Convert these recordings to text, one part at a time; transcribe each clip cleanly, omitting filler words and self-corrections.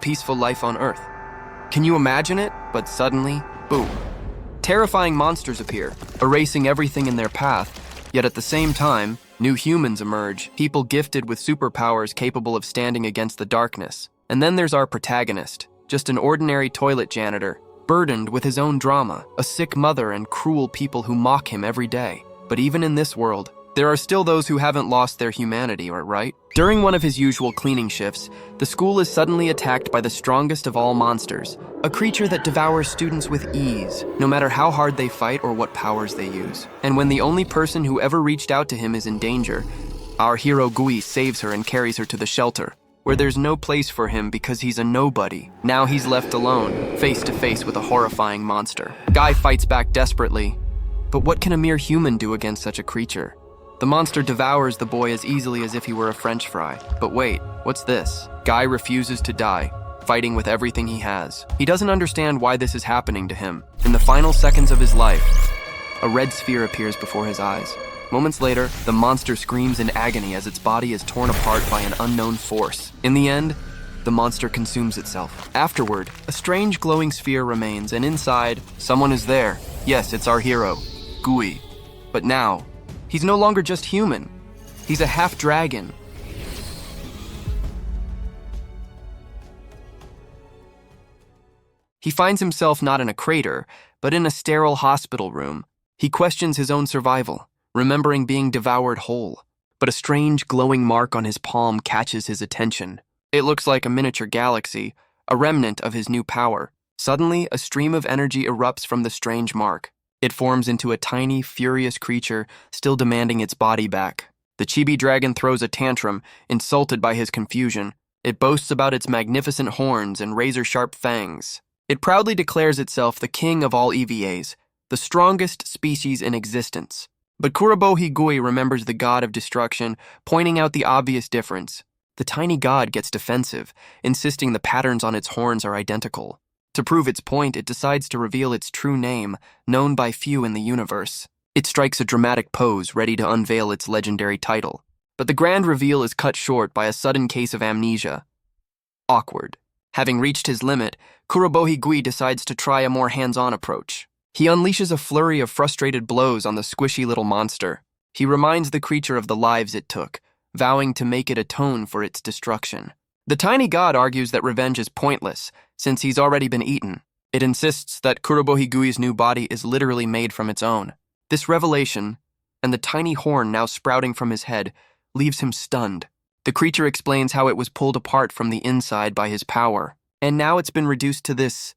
peaceful life on Earth. Can you imagine it? But suddenly, boom. Terrifying monsters appear, erasing everything in their path, yet at the same time, new humans emerge, people gifted with superpowers capable of standing against the darkness. And then there's our protagonist, just an ordinary toilet janitor, burdened with his own drama, a sick mother and cruel people who mock him every day. But even in this world, there are still those who haven't lost their humanity, right? During one of his usual cleaning shifts, the school is suddenly attacked by the strongest of all monsters, a creature that devours students with ease, no matter how hard they fight or what powers they use. And when the only person who ever reached out to him is in danger, our hero Gui saves her and carries her to the shelter, where there's no place for him because he's a nobody. Now he's left alone, face to face with a horrifying monster. Guy fights back desperately, but what can a mere human do against such a creature? The monster devours the boy as easily as if he were a French fry. But wait, what's this? Guy refuses to die, fighting with everything he has. He doesn't understand why this is happening to him. In the final seconds of his life, a red sphere appears before his eyes. Moments later, the monster screams in agony as its body is torn apart by an unknown force. In the end, the monster consumes itself. Afterward, a strange glowing sphere remains, and inside, someone is there. Yes, it's our hero, Gui. But now, he's no longer just human. He's a half-dragon. He finds himself not in a crater, but in a sterile hospital room. He questions his own survival, remembering being devoured whole. But a strange glowing mark on his palm catches his attention. It looks like a miniature galaxy, a remnant of his new power. Suddenly, a stream of energy erupts from the strange mark. It forms into a tiny, furious creature, still demanding its body back. The chibi dragon throws a tantrum, insulted by his confusion. It boasts about its magnificent horns and razor-sharp fangs. It proudly declares itself the king of all EVAs, the strongest species in existence. But Kurobohi Gui remembers the god of destruction, pointing out the obvious difference. The tiny god gets defensive, insisting the patterns on its horns are identical. To prove its point, it decides to reveal its true name, known by few in the universe. It strikes a dramatic pose, ready to unveil its legendary title. But the grand reveal is cut short by a sudden case of amnesia. Awkward. Having reached his limit, Kurobohi Gui decides to try a more hands-on approach. He unleashes a flurry of frustrated blows on the squishy little monster. He reminds the creature of the lives it took, vowing to make it atone for its destruction. The tiny god argues that revenge is pointless, since he's already been eaten. It insists that Kurobohi Gui's new body is literally made from its own. This revelation, and the tiny horn now sprouting from his head, leaves him stunned. The creature explains how it was pulled apart from the inside by his power, and now it's been reduced to this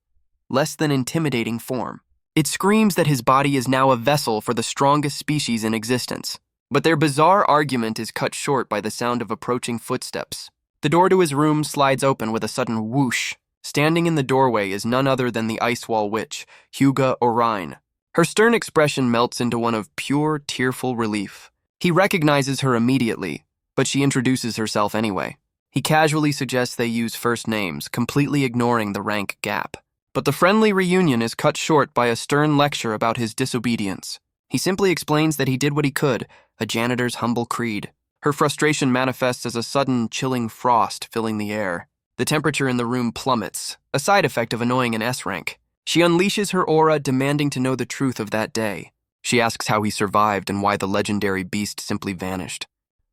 less than intimidating form. It screams that his body is now a vessel for the strongest species in existence. But their bizarre argument is cut short by the sound of approaching footsteps. The door to his room slides open with a sudden whoosh. Standing in the doorway is none other than the ice wall witch, Huga Orion. Her stern expression melts into one of pure, tearful relief. He recognizes her immediately, but she introduces herself anyway. He casually suggests they use first names, completely ignoring the rank gap. But the friendly reunion is cut short by a stern lecture about his disobedience. He simply explains that he did what he could, a janitor's humble creed. Her frustration manifests as a sudden, chilling frost filling the air. The temperature in the room plummets, a side effect of annoying an S rank. She unleashes her aura, demanding to know the truth of that day. She asks how he survived and why the legendary beast simply vanished.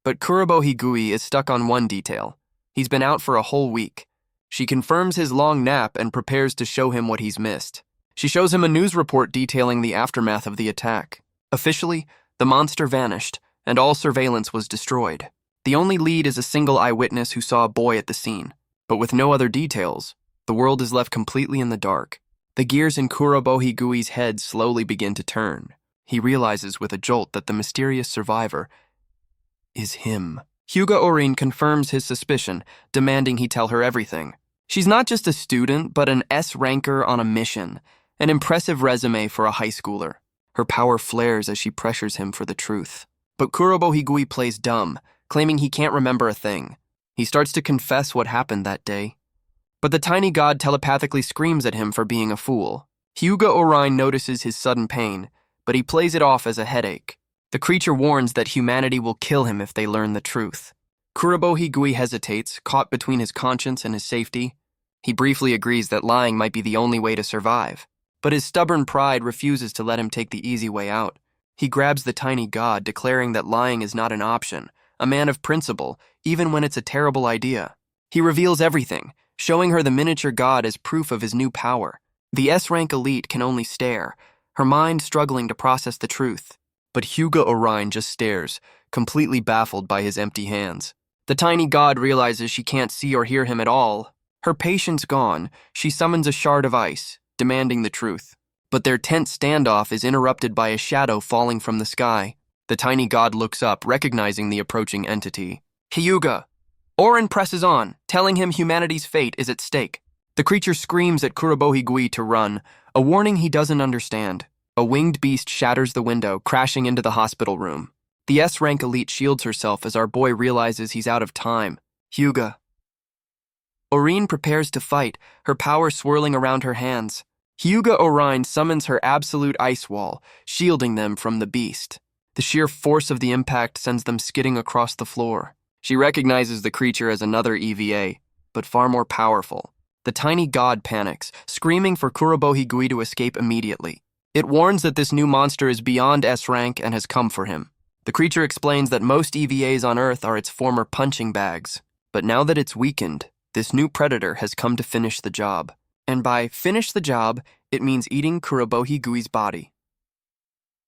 But Kurobohi Gui is stuck on one detail. He's been out for a whole week. She confirms his long nap and prepares to show him what he's missed. She shows him a news report detailing the aftermath of the attack. Officially, the monster vanished, and all surveillance was destroyed. The only lead is a single eyewitness who saw a boy at the scene. But with no other details, the world is left completely in the dark. The gears in Kurobohi Gui's head slowly begin to turn. He realizes with a jolt that the mysterious survivor is him. Huga Orion confirms his suspicion, demanding he tell her everything. She's not just a student, but an S-ranker on a mission, an impressive resume for a high schooler. Her power flares as she pressures him for the truth. But Kurobohi Gui plays dumb, claiming he can't remember a thing. He starts to confess what happened that day. But the tiny god telepathically screams at him for being a fool. Huga Orion notices his sudden pain, but he plays it off as a headache. The creature warns that humanity will kill him if they learn the truth. Kurobohi Gui hesitates, caught between his conscience and his safety. He briefly agrees that lying might be the only way to survive, but his stubborn pride refuses to let him take the easy way out. He grabs the tiny god, declaring that lying is not an option, a man of principle, even when it's a terrible idea. He reveals everything, showing her the miniature god as proof of his new power. The S-rank elite can only stare, her mind struggling to process the truth. But Huga Orion just stares, completely baffled by his empty hands. The tiny god realizes she can't see or hear him at all. Her patience gone, she summons a shard of ice, demanding the truth. But their tense standoff is interrupted by a shadow falling from the sky. The tiny god looks up, recognizing the approaching entity. Hyuga! Orin presses on, telling him humanity's fate is at stake. The creature screams at Kurobohigui to run, a warning he doesn't understand. A winged beast shatters the window, crashing into the hospital room. The S-rank elite shields herself as our boy realizes he's out of time. Huga. Orin prepares to fight, her power swirling around her hands. Huga Orion summons her absolute ice wall, shielding them from the beast. The sheer force of the impact sends them skidding across the floor. She recognizes the creature as another EVA, but far more powerful. The tiny god panics, screaming for Kurobohigui to escape immediately. It warns that this new monster is beyond S-rank and has come for him. The creature explains that most EVAs on Earth are its former punching bags, but now that it's weakened, this new predator has come to finish the job. And by finish the job, it means eating Kurobohigui's body.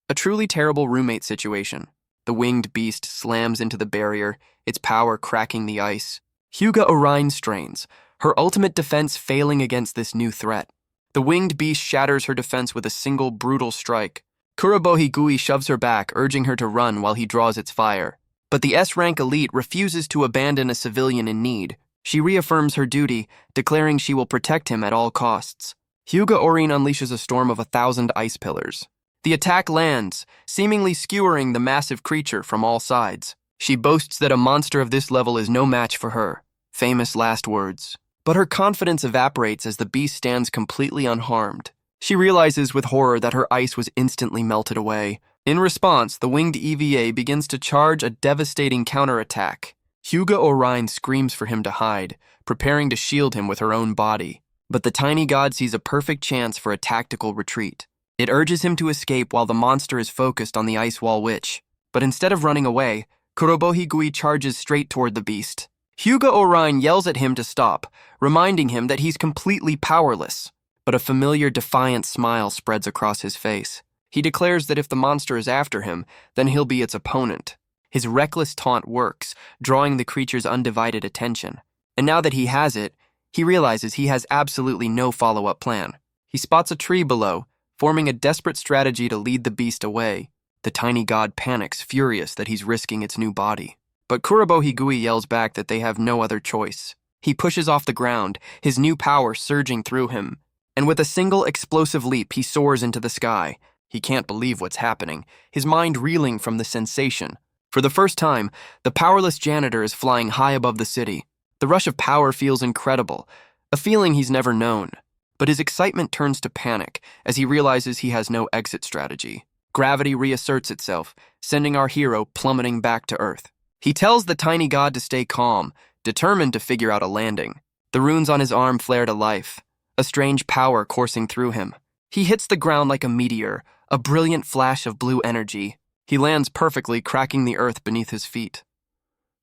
A truly terrible roommate situation. The winged beast slams into the barrier, its power cracking the ice. Huga Orion strains, her ultimate defense failing against this new threat. The winged beast shatters her defense with a single brutal strike. Kurobohigui shoves her back, urging her to run while he draws its fire. But the S-rank elite refuses to abandon a civilian in need. She reaffirms her duty, declaring she will protect him at all costs. Huga Orion unleashes a storm of 1,000 ice pillars. The attack lands, seemingly skewering the massive creature from all sides. She boasts that a monster of this level is no match for her. Famous last words. But her confidence evaporates as the beast stands completely unharmed. She realizes with horror that her ice was instantly melted away. In response, the winged EVA begins to charge a devastating counterattack. Huga Orion screams for him to hide, preparing to shield him with her own body. But the tiny god sees a perfect chance for a tactical retreat. It urges him to escape while the monster is focused on the ice wall witch. But instead of running away, Kurobohigui charges straight toward the beast. Huga Orion yells at him to stop, reminding him that he's completely powerless. But a familiar defiant smile spreads across his face. He declares that if the monster is after him, then he'll be its opponent. His reckless taunt works, drawing the creature's undivided attention. And now that he has it, he realizes he has absolutely no follow-up plan. He spots a tree below, forming a desperate strategy to lead the beast away. The tiny god panics, furious that he's risking its new body. But Kurobohigui yells back that they have no other choice. He pushes off the ground, his new power surging through him. And with a single explosive leap, he soars into the sky. He can't believe what's happening, his mind reeling from the sensation. For the first time, the powerless janitor is flying high above the city. The rush of power feels incredible, a feeling he's never known. But his excitement turns to panic as he realizes he has no exit strategy. Gravity reasserts itself, sending our hero plummeting back to Earth. He tells the tiny god to stay calm, determined to figure out a landing. The runes on his arm flare to life, a strange power coursing through him. He hits the ground like a meteor, a brilliant flash of blue energy. He lands perfectly, cracking the earth beneath his feet.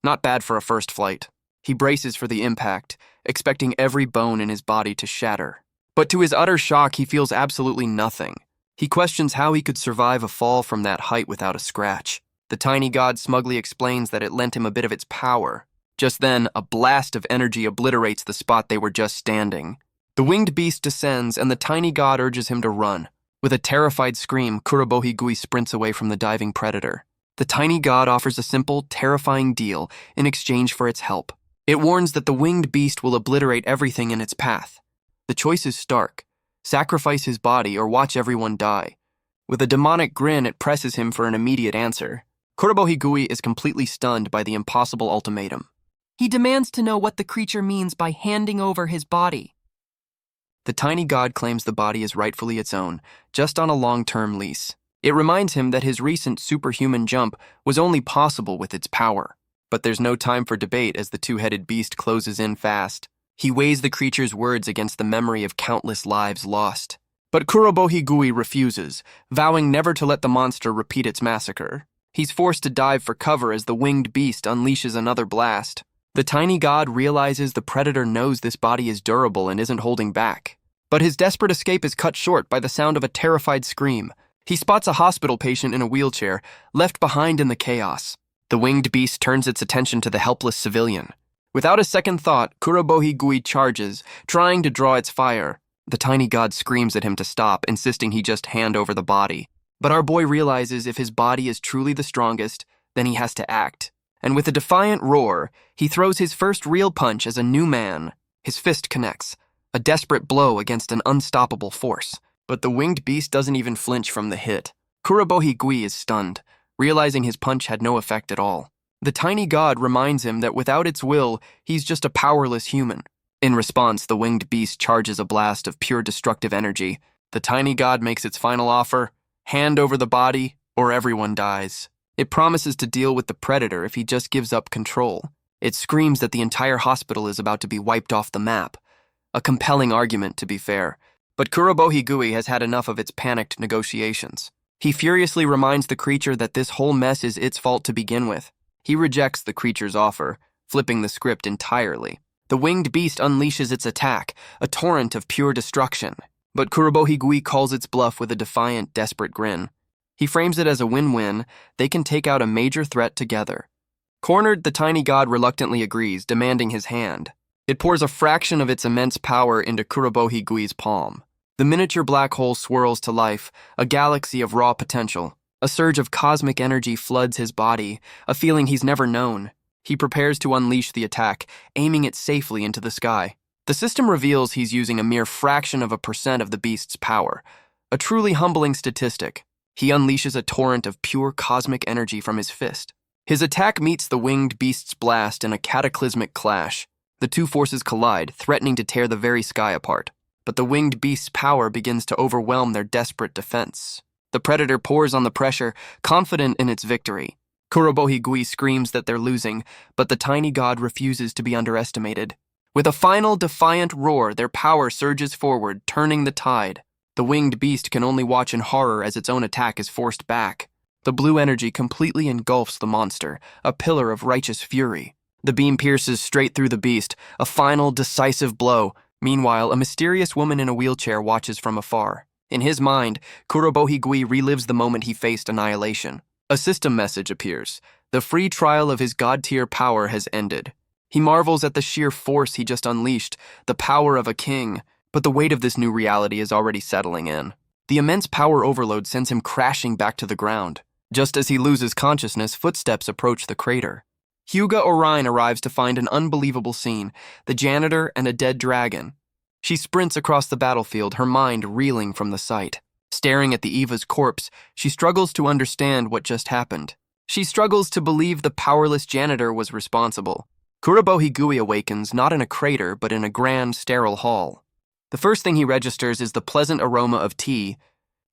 Not bad for a first flight. He braces for the impact, expecting every bone in his body to shatter. But to his utter shock, he feels absolutely nothing. He questions how he could survive a fall from that height without a scratch. The tiny god smugly explains that it lent him a bit of its power. Just then, a blast of energy obliterates the spot they were just standing. The winged beast descends, and the tiny god urges him to run. With a terrified scream, Kurobohigui sprints away from the diving predator. The tiny god offers a simple, terrifying deal in exchange for its help. It warns that the winged beast will obliterate everything in its path. The choice is stark: sacrifice his body or watch everyone die. With a demonic grin, it presses him for an immediate answer. Kurobohigui is completely stunned by the impossible ultimatum. He demands to know what the creature means by handing over his body. The tiny god claims the body is rightfully its own, just on a long-term lease. It reminds him that his recent superhuman jump was only possible with its power. But there's no time for debate as the two-headed beast closes in fast. He weighs the creature's words against the memory of countless lives lost. But Kurobohigui refuses, vowing never to let the monster repeat its massacre. He's forced to dive for cover as the winged beast unleashes another blast. The tiny god realizes the predator knows this body is durable and isn't holding back. But his desperate escape is cut short by the sound of a terrified scream. He spots a hospital patient in a wheelchair, left behind in the chaos. The winged beast turns its attention to the helpless civilian. Without a second thought, Kurobohigui charges, trying to draw its fire. The tiny god screams at him to stop, insisting he just hand over the body. But our boy realizes if his body is truly the strongest, then he has to act. And with a defiant roar, he throws his first real punch as a new man. His fist connects, a desperate blow against an unstoppable force. But the winged beast doesn't even flinch from the hit. Kurobohigui is stunned, realizing his punch had no effect at all. The tiny god reminds him that without its will, he's just a powerless human. In response, the winged beast charges a blast of pure destructive energy. The tiny god makes its final offer: hand over the body, or everyone dies. It promises to deal with the predator if he just gives up control. It screams that the entire hospital is about to be wiped off the map. A compelling argument, to be fair. But Kurobohigui has had enough of its panicked negotiations. He furiously reminds the creature that this whole mess is its fault to begin with. He rejects the creature's offer, flipping the script entirely. The winged beast unleashes its attack, a torrent of pure destruction. But Kurobohigui calls its bluff with a defiant, desperate grin. He frames it as a win-win. They can take out a major threat together. Cornered, the tiny god reluctantly agrees, demanding his hand. It pours a fraction of its immense power into Kurobohigui's palm. The miniature black hole swirls to life, a galaxy of raw potential. A surge of cosmic energy floods his body, a feeling he's never known. He prepares to unleash the attack, aiming it safely into the sky. The system reveals he's using a mere fraction of a percent of the beast's power, a truly humbling statistic. He unleashes a torrent of pure cosmic energy from his fist. His attack meets the winged beast's blast in a cataclysmic clash. The two forces collide, threatening to tear the very sky apart. But the winged beast's power begins to overwhelm their desperate defense. The predator pours on the pressure, confident in its victory. Kurobohigui screams that they're losing, but the tiny god refuses to be underestimated. With a final defiant roar, their power surges forward, turning the tide. The winged beast can only watch in horror as its own attack is forced back. The blue energy completely engulfs the monster, a pillar of righteous fury. The beam pierces straight through the beast, a final, decisive blow. Meanwhile, a mysterious woman in a wheelchair watches from afar. In his mind, Kurobohigui relives the moment he faced annihilation. A system message appears. The free trial of his god-tier power has ended. He marvels at the sheer force he just unleashed, the power of a king, but the weight of this new reality is already settling in. The immense power overload sends him crashing back to the ground. Just as he loses consciousness, footsteps approach the crater. Huga Orion arrives to find an unbelievable scene, the janitor and a dead dragon. She sprints across the battlefield, her mind reeling from the sight. Staring at the Eva's corpse, she struggles to understand what just happened. She struggles to believe the powerless janitor was responsible. Kurobohigui awakens not in a crater, but in a grand, sterile hall. The first thing he registers is the pleasant aroma of tea.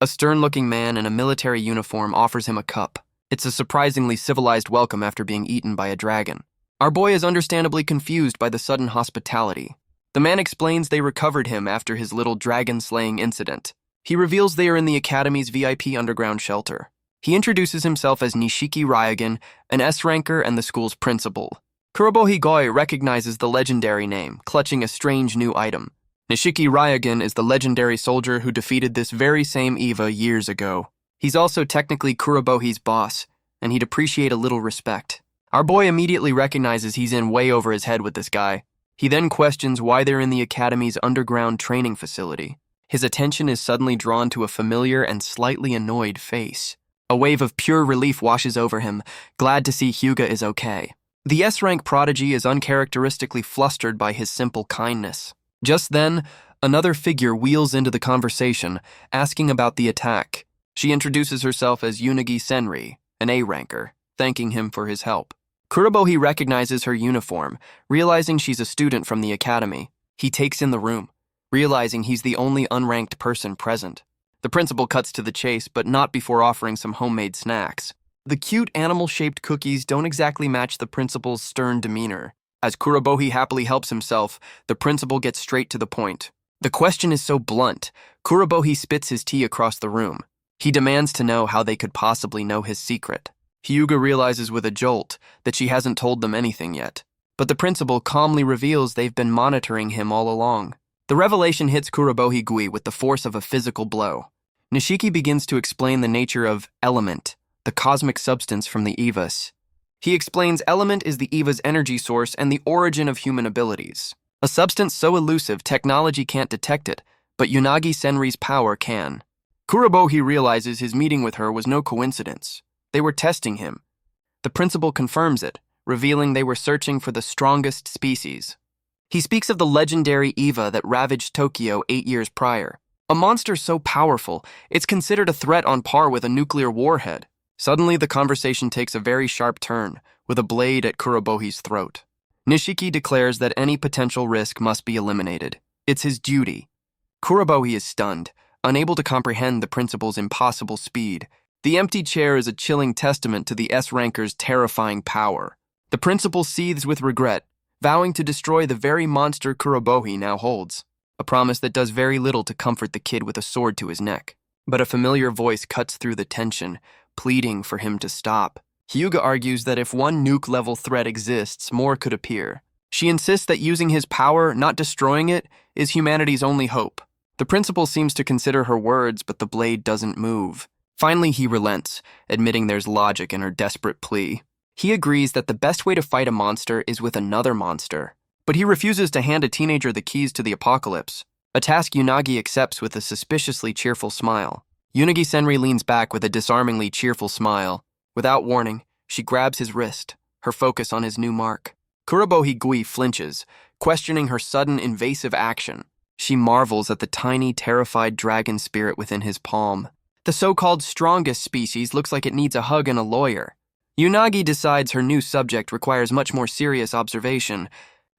A stern-looking man in a military uniform offers him a cup. It's a surprisingly civilized welcome after being eaten by a dragon. Our boy is understandably confused by the sudden hospitality. The man explains they recovered him after his little dragon-slaying incident. He reveals they are in the Academy's VIP underground shelter. He introduces himself as Nishiki Ryagan, an S-ranker and the school's principal. Kurobohigui recognizes the legendary name, clutching a strange new item. Nishiki Ryagan is the legendary soldier who defeated this very same Eva years ago. He's also technically Kurobohi's boss, and he'd appreciate a little respect. Our boy immediately recognizes he's in way over his head with this guy. He then questions why they're in the Academy's underground training facility. His attention is suddenly drawn to a familiar and slightly annoyed face. A wave of pure relief washes over him, glad to see Huga is okay. The S-rank prodigy is uncharacteristically flustered by his simple kindness. Just then, another figure wheels into the conversation, asking about the attack. She introduces herself as Unagi Senri, an A-ranker, thanking him for his help. Kurobohi recognizes her uniform, realizing she's a student from the academy. He takes in the room, realizing he's the only unranked person present. The principal cuts to the chase, but not before offering some homemade snacks. The cute animal-shaped cookies don't exactly match the principal's stern demeanor. As Kurobohi happily helps himself, the principal gets straight to the point. The question is so blunt, Kurobohi spits his tea across the room. He demands to know how they could possibly know his secret. Hyuga realizes with a jolt that she hasn't told them anything yet, but the principal calmly reveals they've been monitoring him all along. The revelation hits Kurobohi Gui with the force of a physical blow. Nishiki begins to explain the nature of element, the cosmic substance from the Evas. He explains element is the Eva's energy source and the origin of human abilities. A substance so elusive technology can't detect it, but Unagi Senri's power can. Kurobohi realizes his meeting with her was no coincidence. They were testing him. The principal confirms it, revealing they were searching for the strongest species. He speaks of the legendary Eva that ravaged Tokyo 8 years prior. A monster so powerful, it's considered a threat on par with a nuclear warhead. Suddenly, the conversation takes a very sharp turn, with a blade at Kurobohi's throat. Nishiki declares that any potential risk must be eliminated. It's his duty. Kurobohi is stunned, unable to comprehend the principal's impossible speed. The empty chair is a chilling testament to the S-ranker's terrifying power. The principal seethes with regret, vowing to destroy the very monster Kurobohi now holds, a promise that does very little to comfort the kid with a sword to his neck. But a familiar voice cuts through the tension, pleading for him to stop. Hyuga argues that if one nuke-level threat exists, more could appear. She insists that using his power, not destroying it, is humanity's only hope. The principal seems to consider her words, but the blade doesn't move. Finally, he relents, admitting there's logic in her desperate plea. He agrees that the best way to fight a monster is with another monster, but he refuses to hand a teenager the keys to the apocalypse, a task Unagi accepts with a suspiciously cheerful smile. Unagi Senri leans back with a disarmingly cheerful smile. Without warning, she grabs his wrist, her focus on his new mark. Kurobohi Gui flinches, questioning her sudden invasive action. She marvels at the tiny, terrified dragon spirit within his palm. The so-called strongest species looks like it needs a hug and a lawyer. Unagi decides her new subject requires much more serious observation.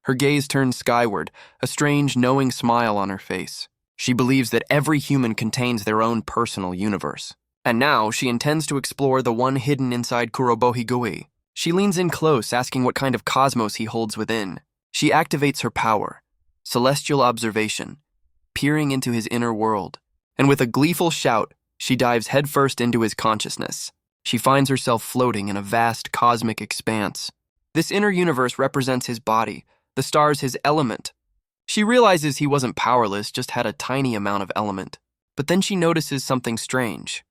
Her gaze turns skyward, a strange, knowing smile on her face. She believes that every human contains their own personal universe. And now she intends to explore the one hidden inside Kurobohi Gui. She leans in close, asking what kind of cosmos he holds within. She activates her power, celestial observation, peering into his inner world. And with a gleeful shout, she dives headfirst into his consciousness. She finds herself floating in a vast cosmic expanse. This inner universe represents his body, the stars his element. She realizes he wasn't powerless, just had a tiny amount of element. But then she notices something strange.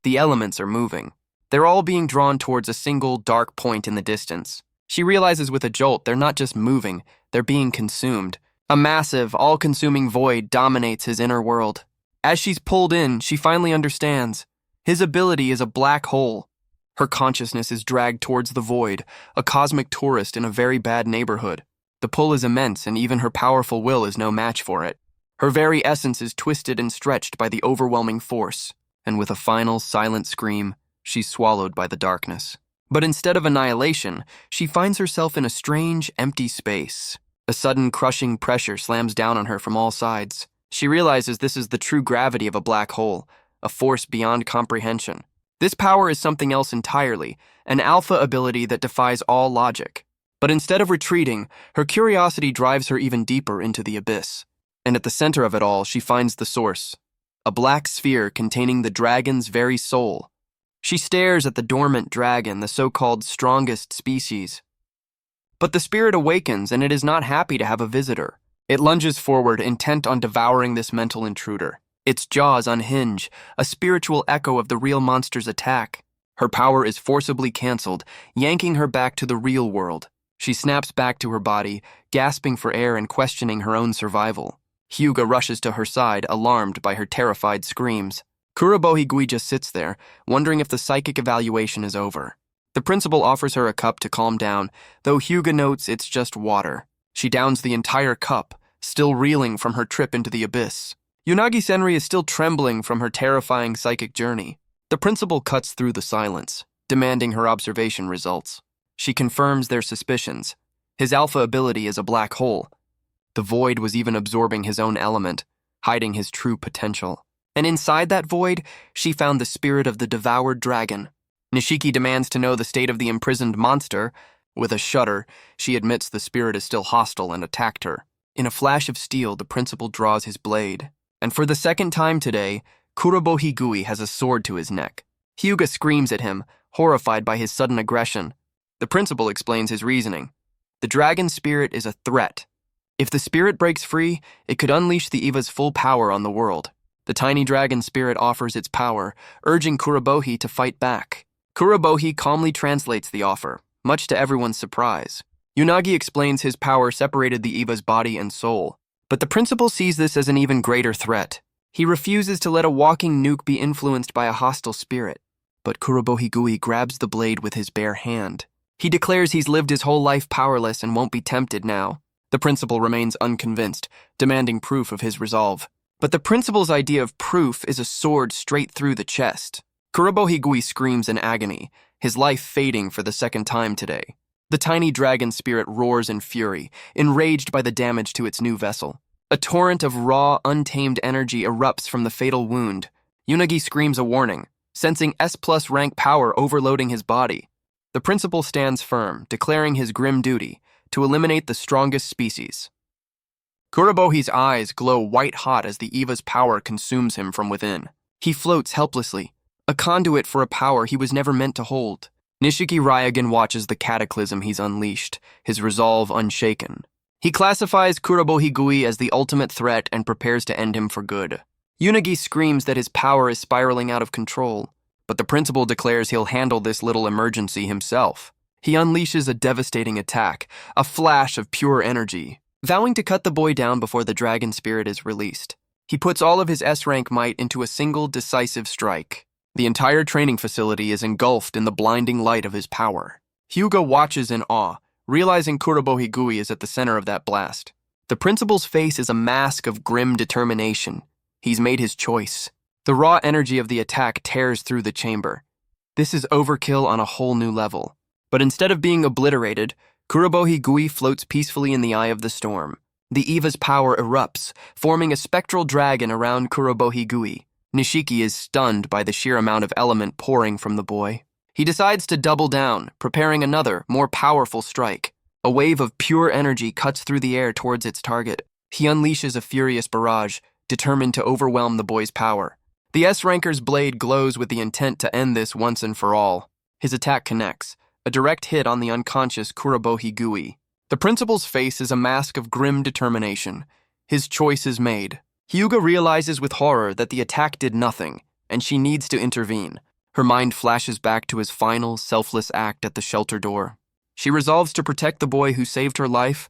The elements are moving. They're all being drawn towards a single dark point in the distance. She realizes with a jolt they're not just moving, they're being consumed. A massive, all-consuming void dominates his inner world. As she's pulled in, she finally understands. His ability is a black hole. Her consciousness is dragged towards the void, a cosmic tourist in a very bad neighborhood. The pull is immense, and even her powerful will is no match for it. Her very essence is twisted and stretched by the overwhelming force, and with a final, silent scream, she's swallowed by the darkness. But instead of annihilation, she finds herself in a strange, empty space. A sudden, crushing pressure slams down on her from all sides. She realizes this is the true gravity of a black hole, a force beyond comprehension. This power is something else entirely, an alpha ability that defies all logic. But instead of retreating, her curiosity drives her even deeper into the abyss. And at the center of it all, she finds the source, a black sphere containing the dragon's very soul. She stares at the dormant dragon, the so-called strongest species. But the spirit awakens, and it is not happy to have a visitor. It lunges forward, intent on devouring this mental intruder. Its jaws unhinge, a spiritual echo of the real monster's attack. Her power is forcibly cancelled, yanking her back to the real world. She snaps back to her body, gasping for air and questioning her own survival. Huga rushes to her side, alarmed by her terrified screams. Kurobohi Gui just sits there, wondering if the psychic evaluation is over. The principal offers her a cup to calm down, though Huga notes it's just water. She downs the entire cup, still reeling from her trip into the abyss. Unagi Senri is still trembling from her terrifying psychic journey. The principal cuts through the silence, demanding her observation results. She confirms their suspicions. His alpha ability is a black hole. The void was even absorbing his own element, hiding his true potential. And inside that void, she found the spirit of the devoured dragon. Nishiki demands to know the state of the imprisoned monster, With a shudder, she admits the spirit is still hostile and attacked her. In a flash of steel, the principal draws his blade. And for the second time today, Kurobohigui has a sword to his neck. Huga screams at him, horrified by his sudden aggression. The principal explains his reasoning. The dragon spirit is a threat. If the spirit breaks free, it could unleash the Eva's full power on the world. The tiny dragon spirit offers its power, urging Kurobohi to fight back. Kurobohi calmly translates the offer, much to everyone's surprise. Unagi explains his power separated the Eva's body and soul, but the principal sees this as an even greater threat. He refuses to let a walking nuke be influenced by a hostile spirit. But Kurobohigui grabs the blade with his bare hand. He declares he's lived his whole life powerless and won't be tempted now. The principal remains unconvinced, demanding proof of his resolve. But the principal's idea of proof is a sword straight through the chest. Kurobohigui screams in agony, his life fading for the second time today. The tiny dragon spirit roars in fury, enraged by the damage to its new vessel. A torrent of raw, untamed energy erupts from the fatal wound. Unagi screams a warning, sensing S+ rank power overloading his body. The principal stands firm, declaring his grim duty to eliminate the strongest species. Kurobohi's eyes glow white-hot as the Eva's power consumes him from within. He floats helplessly, a conduit for a power he was never meant to hold. Nishiki Ryogen watches the cataclysm he's unleashed, his resolve unshaken. He classifies Kurobohigui as the ultimate threat and prepares to end him for good. Unagi screams that his power is spiraling out of control, but the principal declares he'll handle this little emergency himself. He unleashes a devastating attack, a flash of pure energy, vowing to cut the boy down before the dragon spirit is released. He puts all of his S-rank might into a single decisive strike. The entire training facility is engulfed in the blinding light of his power. Huga watches in awe, realizing Kurobohigui is at the center of that blast. The principal's face is a mask of grim determination. He's made his choice. The raw energy of the attack tears through the chamber. This is overkill on a whole new level. But instead of being obliterated, Kurobohigui floats peacefully in the eye of the storm. The Eva's power erupts, forming a spectral dragon around Kurobohigui. Nishiki is stunned by the sheer amount of element pouring from the boy. He decides to double down, preparing another, more powerful strike. A wave of pure energy cuts through the air towards its target. He unleashes a furious barrage, determined to overwhelm the boy's power. The S-ranker's blade glows with the intent to end this once and for all. His attack connects, a direct hit on the unconscious Kurobohigui. The principal's face is a mask of grim determination. His choice is made. Huga realizes with horror that the attack did nothing, and she needs to intervene. Her mind flashes back to his final, selfless act at the shelter door. She resolves to protect the boy who saved her life,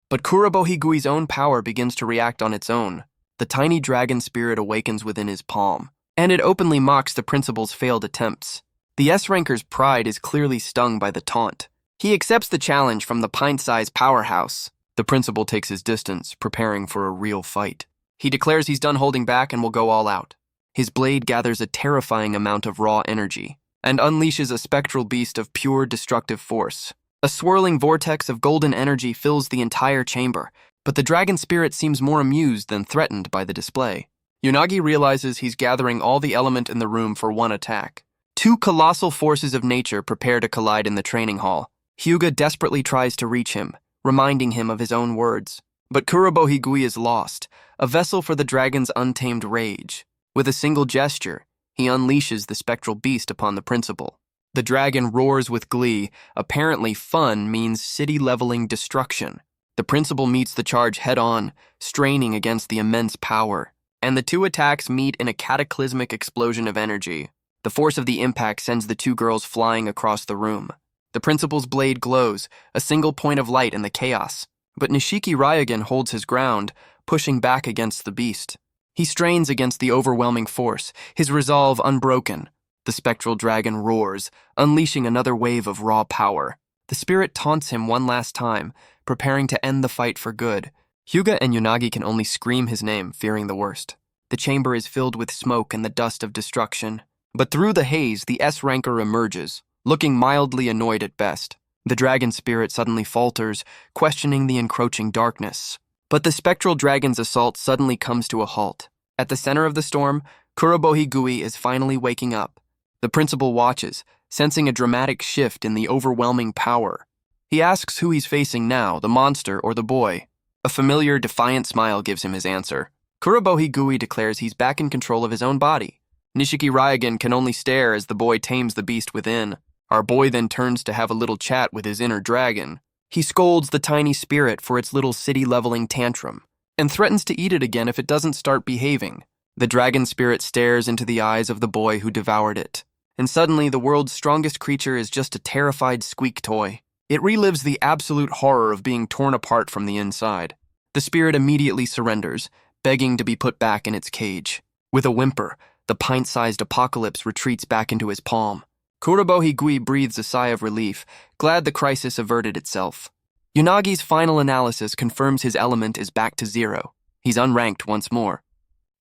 but Kurobohigui's own power begins to react on its own. The tiny dragon spirit awakens within his palm, and it openly mocks the principal's failed attempts. The S-ranker's pride is clearly stung by the taunt. He accepts the challenge from the pint-sized powerhouse. The principal takes his distance, preparing for a real fight. He declares he's done holding back and will go all out. His blade gathers a terrifying amount of raw energy and unleashes a spectral beast of pure destructive force. A swirling vortex of golden energy fills the entire chamber, but the dragon spirit seems more amused than threatened by the display. Unagi realizes he's gathering all the element in the room for one attack. Two colossal forces of nature prepare to collide in the training hall. Huga desperately tries to reach him, reminding him of his own words. But Kurobohigui is lost, a vessel for the dragon's untamed rage. With a single gesture, he unleashes the spectral beast upon the principal. The dragon roars with glee. Apparently, fun means city-leveling destruction. The principal meets the charge head-on, straining against the immense power. And the two attacks meet in a cataclysmic explosion of energy. The force of the impact sends the two girls flying across the room. The principal's blade glows, a single point of light in the chaos. But Nishiki Ryogen holds his ground, pushing back against the beast. He strains against the overwhelming force, his resolve unbroken. The spectral dragon roars, unleashing another wave of raw power. The spirit taunts him one last time, preparing to end the fight for good. Huga and Unagi can only scream his name, fearing the worst. The chamber is filled with smoke and the dust of destruction. But through the haze, the S-ranker emerges, looking mildly annoyed at best. The dragon spirit suddenly falters, questioning the encroaching darkness. But the spectral dragon's assault suddenly comes to a halt. At the center of the storm, Kurobohigui is finally waking up. The principal watches, sensing a dramatic shift in the overwhelming power. He asks who he's facing now, the monster or the boy. A familiar, defiant smile gives him his answer. Kurobohi Gui declares he's back in control of his own body. Nishiki Ryogen can only stare as the boy tames the beast within. Our boy then turns to have a little chat with his inner dragon. He scolds the tiny spirit for its little city-leveling tantrum, and threatens to eat it again if it doesn't start behaving. The dragon spirit stares into the eyes of the boy who devoured it, and suddenly the world's strongest creature is just a terrified squeak toy. It relives the absolute horror of being torn apart from the inside. The spirit immediately surrenders, begging to be put back in its cage. With a whimper, the pint-sized apocalypse retreats back into his palm. Kurobohi Gui breathes a sigh of relief, glad the crisis averted itself. Yunagi's final analysis confirms his element is back to 0. He's unranked once more.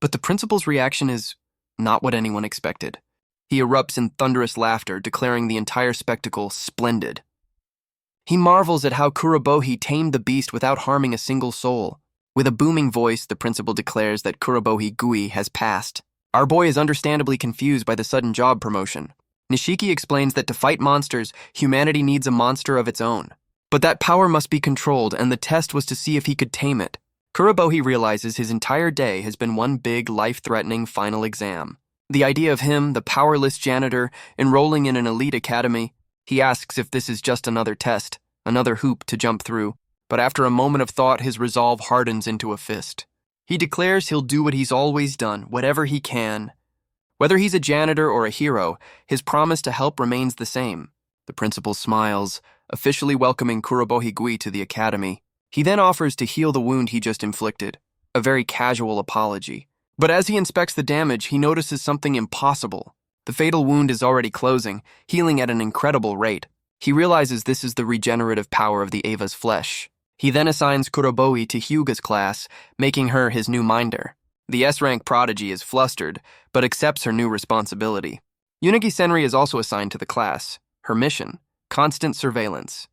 But the principal's reaction is not what anyone expected. He erupts in thunderous laughter, declaring the entire spectacle splendid. He marvels at how Kurobohi tamed the beast without harming a single soul. With a booming voice, the principal declares that Kurobohi Gui has passed. Our boy is understandably confused by the sudden job promotion. Nishiki explains that to fight monsters, humanity needs a monster of its own. But that power must be controlled, and the test was to see if he could tame it. Kurobohi realizes his entire day has been one big, life-threatening final exam. The idea of him, the powerless janitor, enrolling in an elite academy, he asks if this is just another test, another hoop to jump through, but after a moment of thought, his resolve hardens into a fist. He declares he'll do what he's always done, whatever he can. Whether he's a janitor or a hero, his promise to help remains the same. The principal smiles, officially welcoming Kurobohi Gui to the academy. He then offers to heal the wound he just inflicted, a very casual apology. But as he inspects the damage, he notices something impossible. The fatal wound is already closing, healing at an incredible rate. He realizes this is the regenerative power of the Eva's flesh. He then assigns Kurobohi to Huga's class, making her his new minder. The S-rank prodigy is flustered, but accepts her new responsibility. Unagi Senri is also assigned to the class. Her mission, constant surveillance.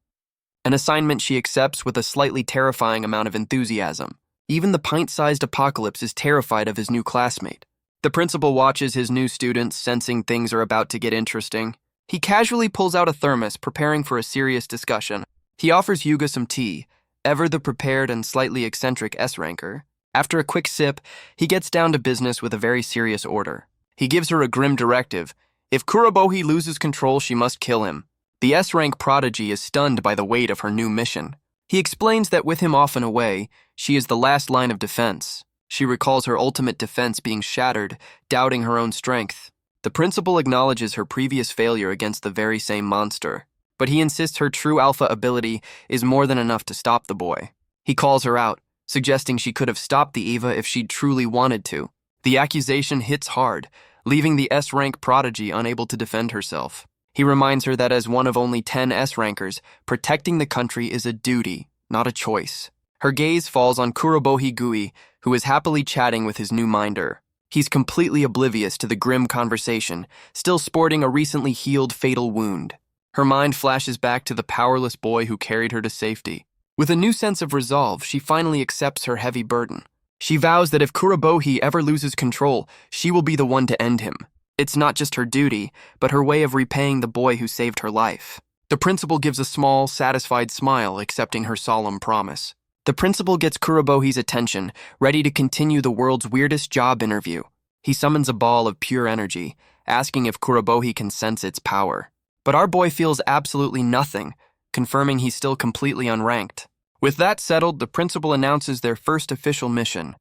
An assignment she accepts with a slightly terrifying amount of enthusiasm. Even the pint-sized apocalypse is terrified of his new classmate. The principal watches his new students, sensing things are about to get interesting. He casually pulls out a thermos, preparing for a serious discussion. He offers Huga some tea, ever the prepared and slightly eccentric S-ranker. After a quick sip, he gets down to business with a very serious order. He gives her a grim directive. If Kurobohi loses control, she must kill him. The S-rank prodigy is stunned by the weight of her new mission. He explains that with him off and away, she is the last line of defense. She recalls her ultimate defense being shattered, doubting her own strength. The principal acknowledges her previous failure against the very same monster, but he insists her true alpha ability is more than enough to stop the boy. He calls her out, suggesting she could have stopped the Eva if she'd truly wanted to. The accusation hits hard, leaving the S-rank prodigy unable to defend herself. He reminds her that as one of only 10 S-rankers, protecting the country is a duty, not a choice. Her gaze falls on Kurobohi Gui, who is happily chatting with his new minder. He's completely oblivious to the grim conversation, still sporting a recently healed fatal wound. Her mind flashes back to the powerless boy who carried her to safety. With a new sense of resolve, she finally accepts her heavy burden. She vows that if Kurobohi ever loses control, she will be the one to end him. It's not just her duty, but her way of repaying the boy who saved her life. The principal gives a small, satisfied smile, accepting her solemn promise. The principal gets Kurobohi's attention, ready to continue the world's weirdest job interview. He summons a ball of pure energy, asking if Kurobohi can sense its power. But our boy feels absolutely nothing, confirming he's still completely unranked. With that settled, the principal announces their first official mission.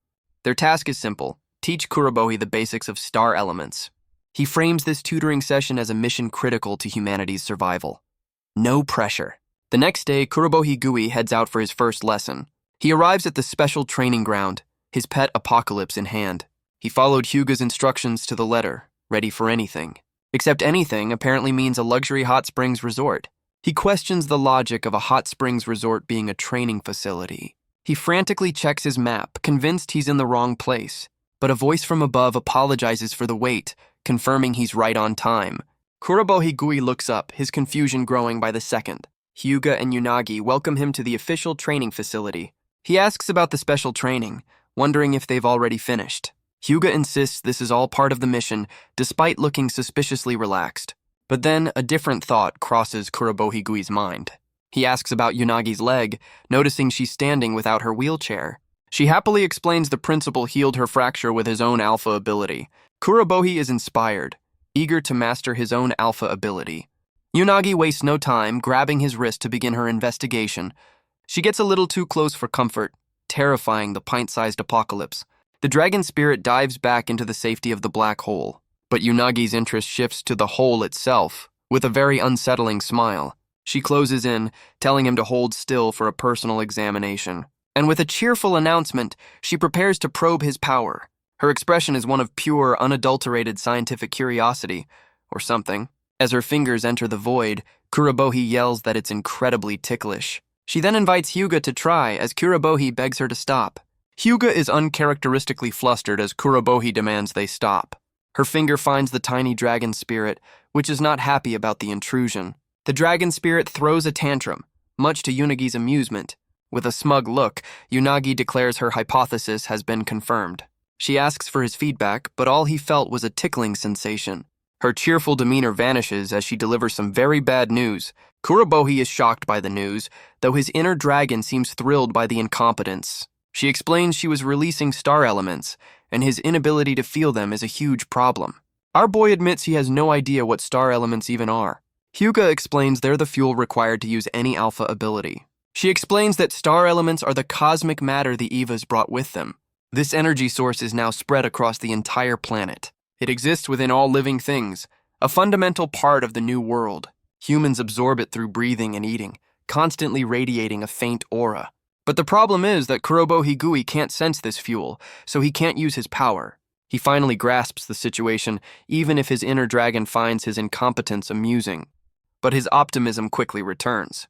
Their task is simple: teach Kurobohi the basics of star elements. He frames this tutoring session as a mission critical to humanity's survival. No pressure. The next day, Kurobohi Gui heads out for his first lesson. He arrives at the special training ground, his pet Apocalypse in hand. He followed Huga's instructions to the letter, ready for anything. Except anything apparently means a luxury hot springs resort. He questions the logic of a hot springs resort being a training facility. He frantically checks his map, convinced he's in the wrong place. But a voice from above apologizes for the wait, confirming he's right on time. Kurobohi Gui looks up, his confusion growing by the second. Huga and Unagi welcome him to the official training facility. He asks about the special training, wondering if they've already finished. Huga insists this is all part of the mission, despite looking suspiciously relaxed. But then a different thought crosses Kurobohi Gui's mind. He asks about Yunagi's leg, noticing she's standing without her wheelchair. She happily explains the principal healed her fracture with his own alpha ability. Kurobohi is inspired, eager to master his own alpha ability. Yunagi wastes no time, grabbing his wrist to begin her investigation. She gets a little too close for comfort, terrifying the pint-sized apocalypse. The dragon spirit dives back into the safety of the black hole, but Yunagi's interest shifts to the hole itself, with a very unsettling smile. She closes in, telling him to hold still for a personal examination. And with a cheerful announcement, she prepares to probe his power. Her expression is one of pure, unadulterated scientific curiosity, or something. As her fingers enter the void, Kurobohi yells that it's incredibly ticklish. She then invites Huga to try, as Kurobohi begs her to stop. Huga is uncharacteristically flustered as Kurobohi demands they stop. Her finger finds the tiny dragon spirit, which is not happy about the intrusion. The dragon spirit throws a tantrum, much to Yunagi's amusement. With a smug look, Yunagi declares her hypothesis has been confirmed. She asks for his feedback, but all he felt was a tickling sensation. Her cheerful demeanor vanishes as she delivers some very bad news. Kurobohi is shocked by the news, though his inner dragon seems thrilled by the incompetence. She explains she was releasing star elements, and his inability to feel them is a huge problem. Our boy admits he has no idea what star elements even are. Huga explains they're the fuel required to use any alpha ability. She explains that star elements are the cosmic matter the Evas brought with them. This energy source is now spread across the entire planet. It exists within all living things, a fundamental part of the new world. Humans absorb it through breathing and eating, constantly radiating a faint aura. But the problem is that Kurobohi can't sense this fuel, so he can't use his power. He finally grasps the situation, even if his inner dragon finds his incompetence amusing. But his optimism quickly returns.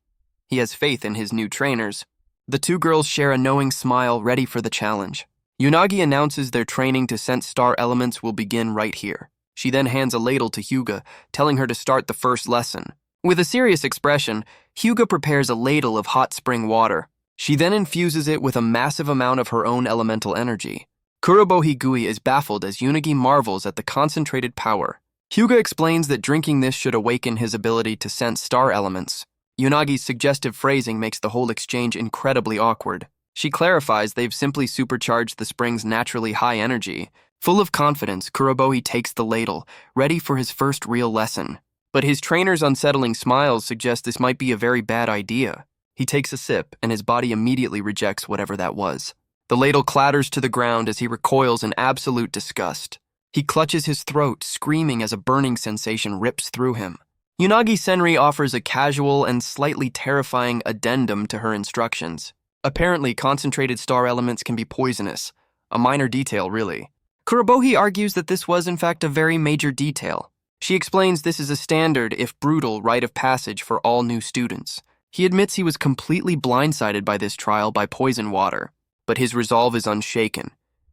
He has faith in his new trainers. The two girls share a knowing smile, ready for the challenge. Yunagi announces their training to sense star elements will begin right here. She then hands a ladle to Huga, telling her to start the first lesson. With a serious expression, Huga prepares a ladle of hot spring water. She then infuses it with a massive amount of her own elemental energy. Kurobohi is baffled as Yunagi marvels at the concentrated power. Huga explains that drinking this should awaken his ability to sense star elements. Yunagi's suggestive phrasing makes the whole exchange incredibly awkward. She clarifies they've simply supercharged the spring's naturally high energy. Full of confidence, Kurobohi takes the ladle, ready for his first real lesson. But his trainer's unsettling smiles suggest this might be a very bad idea. He takes a sip, and his body immediately rejects whatever that was. The ladle clatters to the ground as he recoils in absolute disgust. He clutches his throat, screaming as a burning sensation rips through him. Yunagi Senri offers a casual and slightly terrifying addendum to her instructions. Apparently, concentrated star elements can be poisonous. A minor detail, really. Kurobohi argues that this was, in fact, a very major detail. She explains this is a standard, if brutal, rite of passage for all new students. He admits he was completely blindsided by this trial by poison water, but his resolve is unshaken.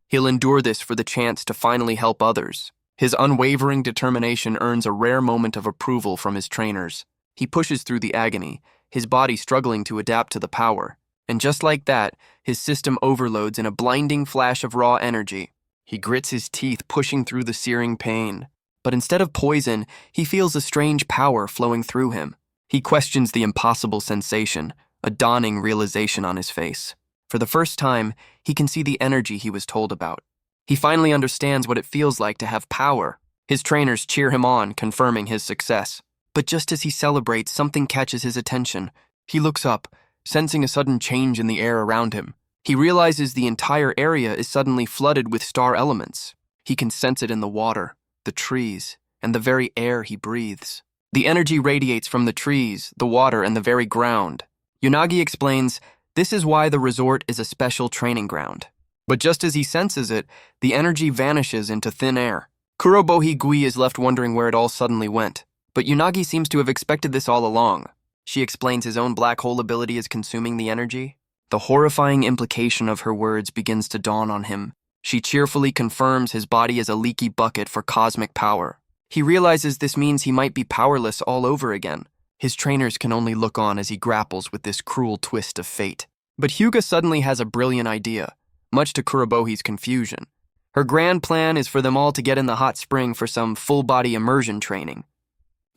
He'll endure this for the chance to finally help others. His unwavering determination earns a rare moment of approval from his trainers. He pushes through the agony, his body struggling to adapt to the power. And just like that, his system overloads in a blinding flash of raw energy. He grits his teeth, pushing through the searing pain. But instead of poison, he feels a strange power flowing through him. He questions the impossible sensation, a dawning realization on his face. For the first time, he can see the energy he was told about. He finally understands what it feels like to have power. His trainers cheer him on, confirming his success. But just as he celebrates, something catches his attention. He looks up, sensing a sudden change in the air around him. He realizes the entire area is suddenly flooded with star elements. He can sense it in the water, the trees, and the very air he breathes. The energy radiates from the trees, the water, and the very ground. Yunagi explains, this is why the resort is a special training ground. But just as he senses it, the energy vanishes into thin air. Kurobohi is left wondering where it all suddenly went. But Yunagi seems to have expected this all along. She explains his own black hole ability is consuming the energy. The horrifying implication of her words begins to dawn on him. She cheerfully confirms his body is a leaky bucket for cosmic power. He realizes this means he might be powerless all over again. His trainers can only look on as he grapples with this cruel twist of fate. But Huga suddenly has a brilliant idea, much to Kurobohi's confusion. Her grand plan is for them all to get in the hot spring for some full-body immersion training.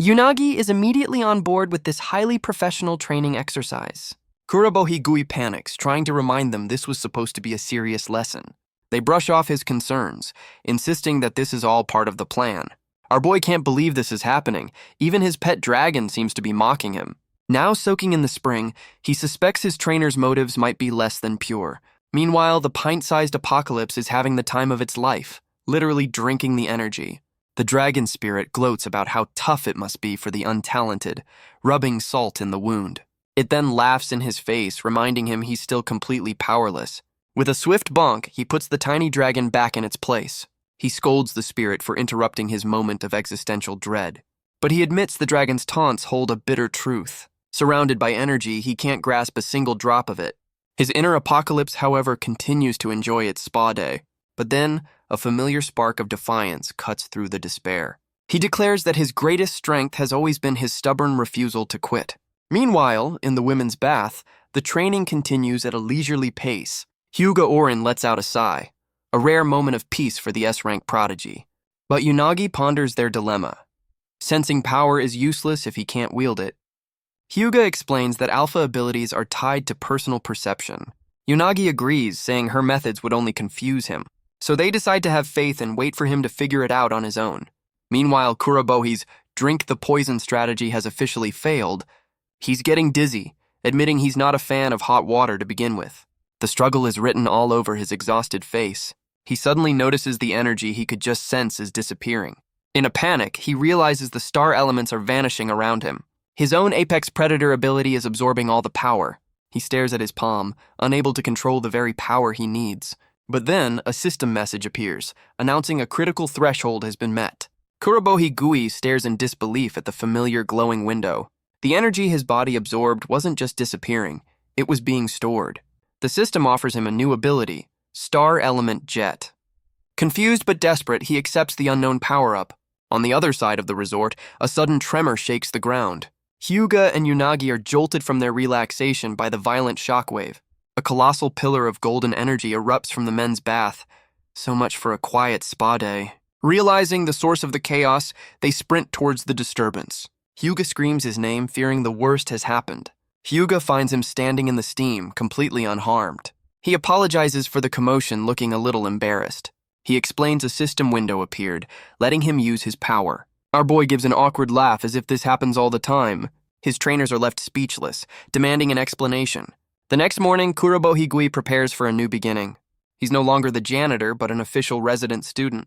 Unagi is immediately on board with this highly professional training exercise. Kurobohigui panics, trying to remind them this was supposed to be a serious lesson. They brush off his concerns, insisting that this is all part of the plan. Our boy can't believe this is happening. Even his pet dragon seems to be mocking him. Now soaking in the spring, he suspects his trainer's motives might be less than pure. Meanwhile, the pint-sized apocalypse is having the time of its life, literally drinking the energy. The dragon spirit gloats about how tough it must be for the untalented, rubbing salt in the wound. It then laughs in his face, reminding him he's still completely powerless. With a swift bonk, he puts the tiny dragon back in its place. He scolds the spirit for interrupting his moment of existential dread. But he admits the dragon's taunts hold a bitter truth. Surrounded by energy, he can't grasp a single drop of it. His inner apocalypse, however, continues to enjoy its spa day. But then, a familiar spark of defiance cuts through the despair. He declares that his greatest strength has always been his stubborn refusal to quit. Meanwhile, in the women's bath, the training continues at a leisurely pace. Huga Orin lets out a sigh, a rare moment of peace for the S-rank prodigy. But Unagi ponders their dilemma. Sensing power is useless if he can't wield it. Huga explains that alpha abilities are tied to personal perception. Unagi agrees, saying her methods would only confuse him. So they decide to have faith and wait for him to figure it out on his own. Meanwhile, Kurobohi's drink the poison strategy has officially failed. He's getting dizzy, admitting he's not a fan of hot water to begin with. The struggle is written all over his exhausted face. He suddenly notices the energy he could just sense is disappearing. In a panic, he realizes the star elements are vanishing around him. His own apex predator ability is absorbing all the power. He stares at his palm, unable to control the very power he needs. But then, a system message appears, announcing a critical threshold has been met. Kurobohigui stares in disbelief at the familiar glowing window. The energy his body absorbed wasn't just disappearing, it was being stored. The system offers him a new ability, Star Element Jet. Confused but desperate, he accepts the unknown power-up. On the other side of the resort, a sudden tremor shakes the ground. Huga and Unagi are jolted from their relaxation by the violent shockwave. A colossal pillar of golden energy erupts from the men's bath. So much for a quiet spa day. Realizing the source of the chaos, they sprint towards the disturbance. Huga screams his name, fearing the worst has happened. Huga finds him standing in the steam, completely unharmed. He apologizes for the commotion, looking a little embarrassed. He explains a system window appeared, letting him use his power. Our boy gives an awkward laugh as if this happens all the time. His trainers are left speechless, demanding an explanation. The next morning, Kurobohigui prepares for a new beginning. He's no longer the janitor, but an official resident student.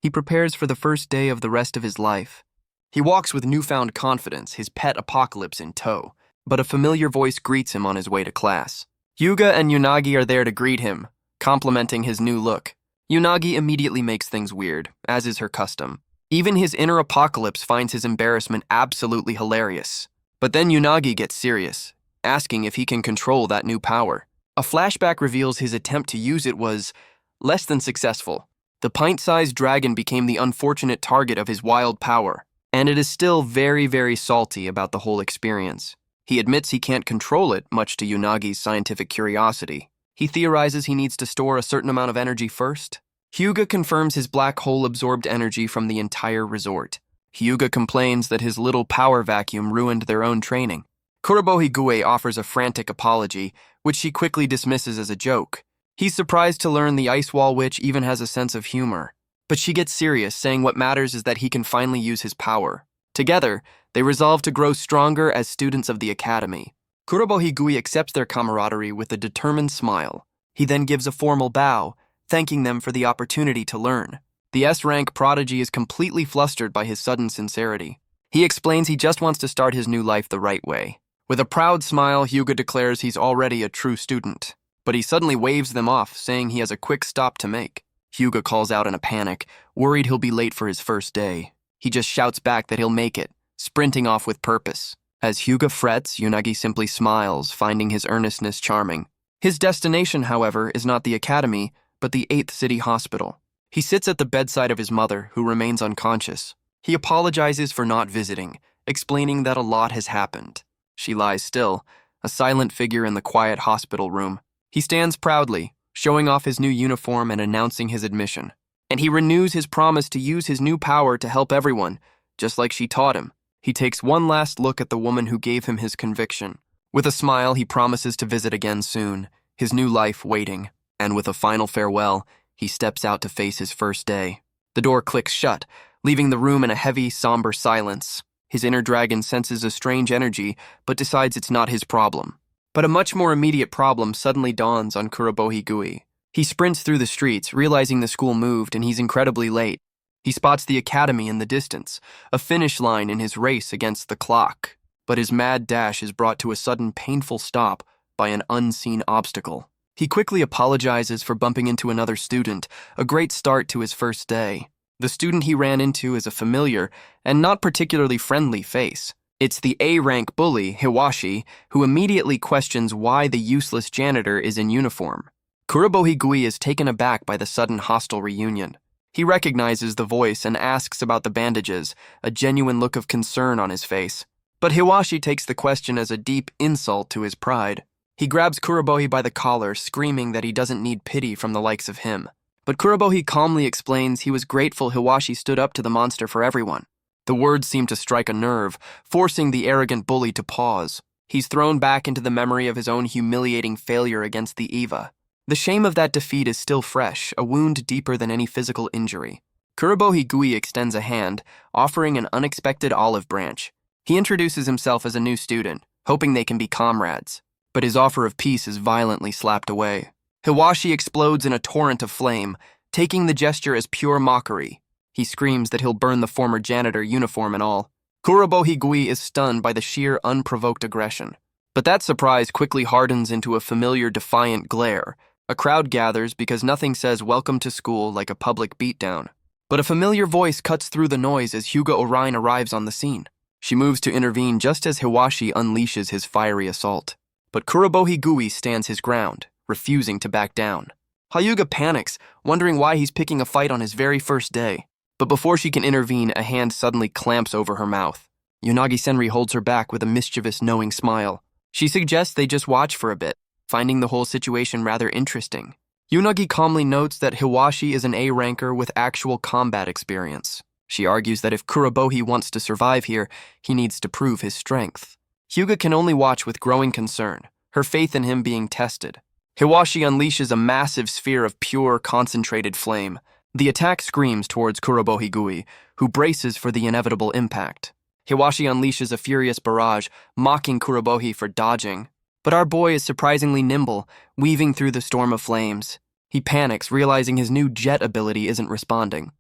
He prepares for the first day of the rest of his life. He walks with newfound confidence, his pet apocalypse in tow, but a familiar voice greets him on his way to class. Huga and Unagi are there to greet him, complimenting his new look. Unagi immediately makes things weird, as is her custom. Even his inner apocalypse finds his embarrassment absolutely hilarious. But then Unagi gets serious, asking if he can control that new power. A flashback reveals his attempt to use it was less than successful. The pint-sized dragon became the unfortunate target of his wild power, and it is still very, very salty about the whole experience. He admits he can't control it, much to Unagi's scientific curiosity. He theorizes he needs to store a certain amount of energy first. Huga confirms his black hole absorbed energy from the entire resort. Huga complains that his little power vacuum ruined their own training. Kurobohigui offers a frantic apology, which she quickly dismisses as a joke. He's surprised to learn the Ice Wall Witch even has a sense of humor. But she gets serious, saying what matters is that he can finally use his power. Together, they resolve to grow stronger as students of the academy. Kurobohigui accepts their camaraderie with a determined smile. He then gives a formal bow, thanking them for the opportunity to learn. The S-rank prodigy is completely flustered by his sudden sincerity. He explains he just wants to start his new life the right way. With a proud smile, Huga declares he's already a true student. But he suddenly waves them off, saying he has a quick stop to make. Huga calls out in a panic, worried he'll be late for his first day. He just shouts back that he'll make it, sprinting off with purpose. As Huga frets, Unagi simply smiles, finding his earnestness charming. His destination, however, is not the academy, but the 8th City Hospital. He sits at the bedside of his mother, who remains unconscious. He apologizes for not visiting, explaining that a lot has happened. She lies still, a silent figure in the quiet hospital room. He stands proudly, showing off his new uniform and announcing his admission. And he renews his promise to use his new power to help everyone, just like she taught him. He takes one last look at the woman who gave him his conviction. With a smile, he promises to visit again soon, his new life waiting, and with a final farewell, he steps out to face his first day. The door clicks shut, leaving the room in a heavy, somber silence. His inner dragon senses a strange energy, but decides it's not his problem. But a much more immediate problem suddenly dawns on Kurobohi Gui. He sprints through the streets, realizing the school moved and he's incredibly late. He spots the academy in the distance, a finish line in his race against the clock. But his mad dash is brought to a sudden painful stop by an unseen obstacle. He quickly apologizes for bumping into another student, a great start to his first day. The student he ran into is a familiar and not particularly friendly face. It's the A-rank bully, Hiwashi, who immediately questions why the useless janitor is in uniform. Kurobohi Gui is taken aback by the sudden hostile reunion. He recognizes the voice and asks about the bandages, a genuine look of concern on his face. But Hiwashi takes the question as a deep insult to his pride. He grabs Kurobohi by the collar, screaming that he doesn't need pity from the likes of him. But Kurobohi calmly explains he was grateful Hiwashi stood up to the monster for everyone. The words seem to strike a nerve, forcing the arrogant bully to pause. He's thrown back into the memory of his own humiliating failure against the Eva. The shame of that defeat is still fresh, a wound deeper than any physical injury. Kurobohi Gui extends a hand, offering an unexpected olive branch. He introduces himself as a new student, hoping they can be comrades. But his offer of peace is violently slapped away. Hiwashi explodes in a torrent of flame, taking the gesture as pure mockery. He screams that he'll burn the former janitor, uniform and all. Kurobohi Gui is stunned by the sheer, unprovoked aggression. But that surprise quickly hardens into a familiar, defiant glare. A crowd gathers because nothing says welcome to school like a public beatdown. But a familiar voice cuts through the noise as Huga Orion arrives on the scene. She moves to intervene just as Hiwashi unleashes his fiery assault. But Kurobohi Gui stands his ground, refusing to back down. Hyuga panics, wondering why he's picking a fight on his very first day. But before she can intervene, a hand suddenly clamps over her mouth. Yonagi Senri holds her back with a mischievous, knowing smile. She suggests they just watch for a bit, finding the whole situation rather interesting. Yonagi calmly notes that Hiwashi is an A-ranker with actual combat experience. She argues that if Kurobohi wants to survive here, he needs to prove his strength. Huga can only watch with growing concern, her faith in him being tested. Hiwashi unleashes a massive sphere of pure, concentrated flame. The attack screams towards Kurobohi Gui, who braces for the inevitable impact. Hiwashi unleashes a furious barrage, mocking Kurobohi for dodging. But our boy is surprisingly nimble, weaving through the storm of flames. He panics, realizing his new jet ability isn't responding.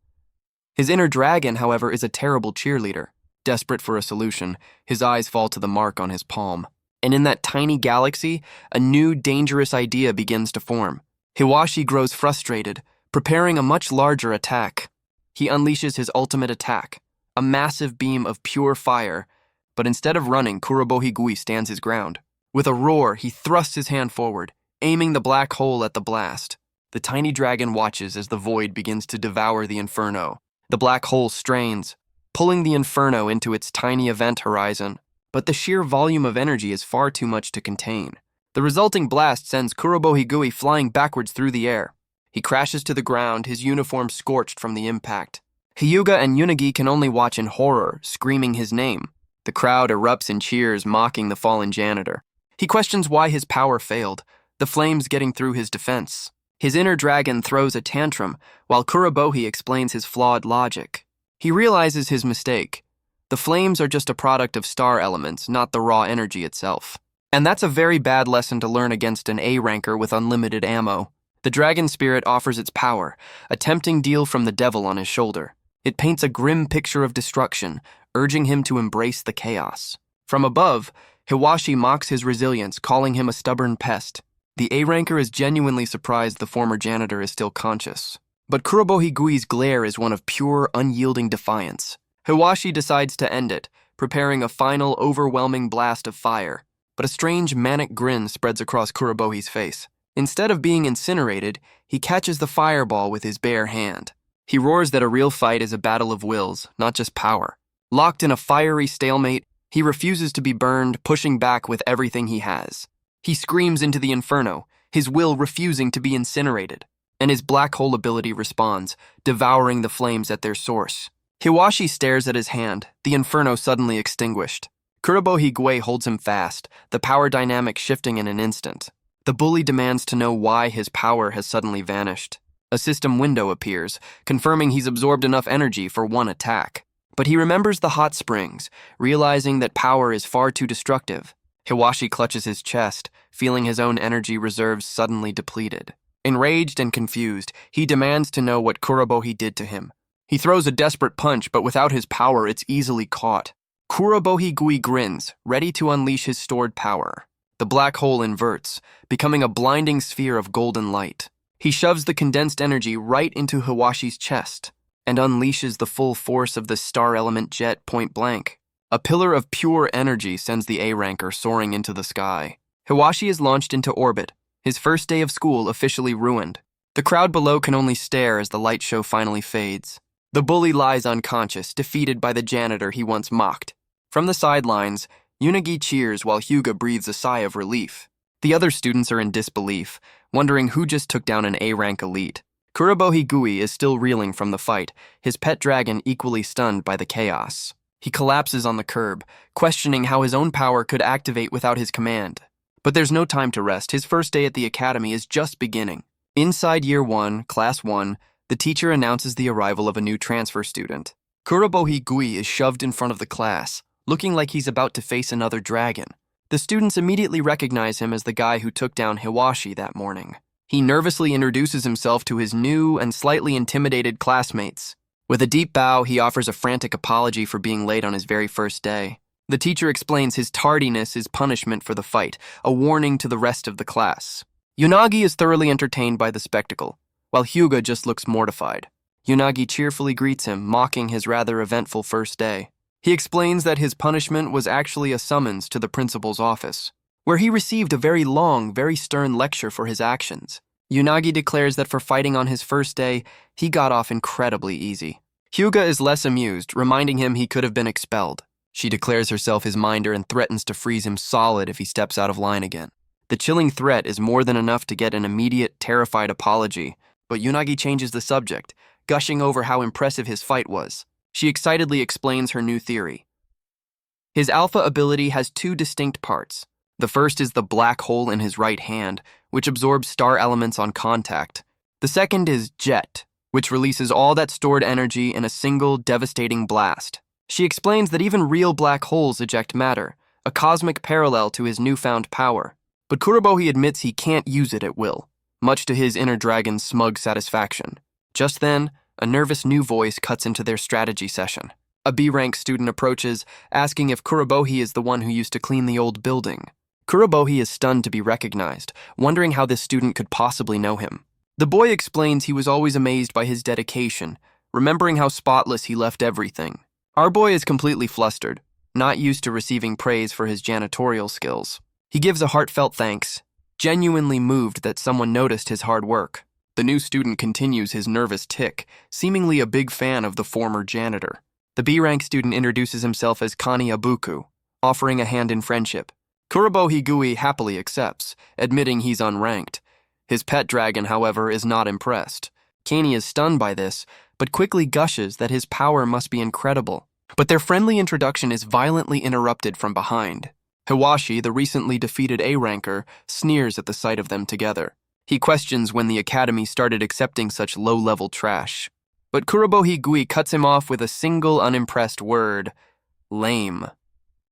His inner dragon, however, is a terrible cheerleader. Desperate for a solution, his eyes fall to the mark on his palm. And in that tiny galaxy, a new dangerous idea begins to form. Hiwashi grows frustrated, preparing a much larger attack. He unleashes his ultimate attack, a massive beam of pure fire. But instead of running, Kurobohi Gui stands his ground. With a roar, he thrusts his hand forward, aiming the black hole at the blast. The tiny dragon watches as the void begins to devour the inferno. The black hole strains, pulling the inferno into its tiny event horizon. But the sheer volume of energy is far too much to contain. The resulting blast sends Kurobohi Gui flying backwards through the air. He crashes to the ground, his uniform scorched from the impact. Hyuga and Yonagi can only watch in horror, screaming his name. The crowd erupts in cheers, mocking the fallen janitor. He questions why his power failed, the flames getting through his defense. His inner dragon throws a tantrum, while Kurobohi explains his flawed logic. He realizes his mistake. The flames are just a product of star elements, not the raw energy itself. And that's a very bad lesson to learn against an A-ranker with unlimited ammo. The dragon spirit offers its power, a tempting deal from the devil on his shoulder. It paints a grim picture of destruction, urging him to embrace the chaos. From above, Hiwashi mocks his resilience, calling him a stubborn pest. The A-ranker is genuinely surprised the former janitor is still conscious. But Kurobohi Gui's glare is one of pure, unyielding defiance. Hiwashi decides to end it, preparing a final, overwhelming blast of fire. But a strange, manic grin spreads across Kurobohi's face. Instead of being incinerated, he catches the fireball with his bare hand. He roars that a real fight is a battle of wills, not just power. Locked in a fiery stalemate, he refuses to be burned, pushing back with everything he has. He screams into the inferno, his will refusing to be incinerated. And his black hole ability responds, devouring the flames at their source. Hiwashi stares at his hand, the inferno suddenly extinguished. Kurobo Higuei holds him fast, the power dynamic shifting in an instant. The bully demands to know why his power has suddenly vanished. A system window appears, confirming he's absorbed enough energy for one attack. But he remembers the hot springs, realizing that power is far too destructive. Hiwashi clutches his chest, feeling his own energy reserves suddenly depleted. Enraged and confused, he demands to know what Kurobohi did to him. He throws a desperate punch, but without his power, it's easily caught. Kurobohi Gui grins, ready to unleash his stored power. The black hole inverts, becoming a blinding sphere of golden light. He shoves the condensed energy right into Hiwashi's chest and unleashes the full force of the star element jet point blank. A pillar of pure energy sends the A-ranker soaring into the sky. Hiwashi is launched into orbit, his first day of school officially ruined. The crowd below can only stare as the light show finally fades. The bully lies unconscious, defeated by the janitor he once mocked. From the sidelines, Unagi cheers while Huga breathes a sigh of relief. The other students are in disbelief, wondering who just took down an A-rank elite. Kurobohi Gui is still reeling from the fight, his pet dragon equally stunned by the chaos. He collapses on the curb, questioning how his own power could activate without his command. But there's no time to rest. His first day at the academy is just beginning. Inside Year 1, Class 1, the teacher announces the arrival of a new transfer student. Kurobohi Gui is shoved in front of the class, looking like he's about to face another dragon. The students immediately recognize him as the guy who took down Hiwashi that morning. He nervously introduces himself to his new and slightly intimidated classmates. With a deep bow, he offers a frantic apology for being late on his very first day. The teacher explains his tardiness is punishment for the fight, a warning to the rest of the class. Unagi is thoroughly entertained by the spectacle, while Huga just looks mortified. Unagi cheerfully greets him, mocking his rather eventful first day. He explains that his punishment was actually a summons to the principal's office, where he received a very long, very stern lecture for his actions. Unagi declares that for fighting on his first day, he got off incredibly easy. Huga is less amused, reminding him he could have been expelled. She declares herself his minder and threatens to freeze him solid if he steps out of line again. The chilling threat is more than enough to get an immediate, terrified apology, but Unagi changes the subject, gushing over how impressive his fight was. She excitedly explains her new theory. His alpha ability has two distinct parts. The first is the black hole in his right hand, which absorbs star elements on contact. The second is Jet, which releases all that stored energy in a single, devastating blast. She explains that even real black holes eject matter, a cosmic parallel to his newfound power. But Kurobohi admits he can't use it at will, much to his inner dragon's smug satisfaction. Just then, a nervous new voice cuts into their strategy session. A B-rank student approaches, asking if Kurobohi is the one who used to clean the old building. Kurobohi is stunned to be recognized, wondering how this student could possibly know him. The boy explains he was always amazed by his dedication, remembering how spotless he left everything. Our boy is completely flustered, not used to receiving praise for his janitorial skills. He gives a heartfelt thanks, genuinely moved that someone noticed his hard work. The new student continues his nervous tick, seemingly a big fan of the former janitor. The B-rank student introduces himself as Kani Abuku, offering a hand in friendship. Kurobohi Gui happily accepts, admitting he's unranked. His pet dragon, however, is not impressed. Kani is stunned by this, but quickly gushes that his power must be incredible. But their friendly introduction is violently interrupted from behind. Hiwashi, the recently defeated A-ranker, sneers at the sight of them together. He questions when the academy started accepting such low-level trash. But Kurobohi Gui cuts him off with a single unimpressed word: lame.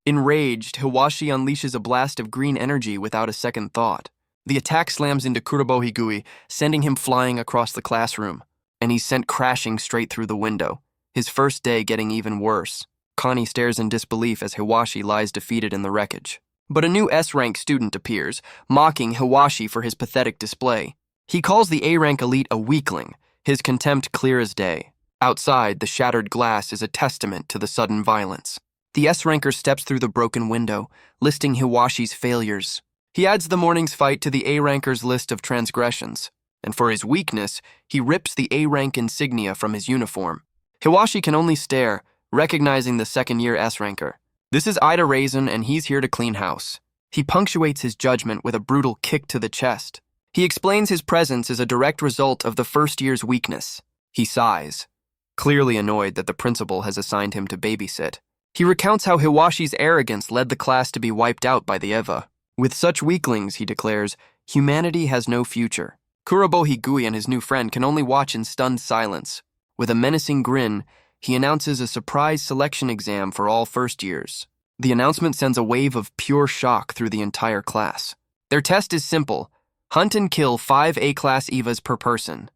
Enraged, Hiwashi unleashes a blast of green energy without a second thought. The attack slams into Kurobohi Gui, sending him flying across the classroom, and he's sent crashing straight through the window, his first day getting even worse. Kani stares in disbelief as Hiwashi lies defeated in the wreckage. But a new S-rank student appears, mocking Hiwashi for his pathetic display. He calls the A-rank elite a weakling, his contempt clear as day. Outside, the shattered glass is a testament to the sudden violence. The S-ranker steps through the broken window, listing Hiwashi's failures. He adds the morning's fight to the A-ranker's list of transgressions, and for his weakness, he rips the A-rank insignia from his uniform. Hiwashi can only stare, recognizing the second-year S-ranker. This is Ida Raisin, and he's here to clean house. He punctuates his judgment with a brutal kick to the chest. He explains his presence is a direct result of the first year's weakness. He sighs. clearly annoyed that the principal has assigned him to babysit. He recounts how Hiwashi's arrogance led the class to be wiped out by the Eva. With such weaklings, he declares, humanity has no future. Kurobo Higui and his new friend can only watch in stunned silence. With a menacing grin, he announces a surprise selection exam for all first years. The announcement sends a wave of pure shock through the entire class. Their test is simple: hunt and kill 5 A-class Evas per person.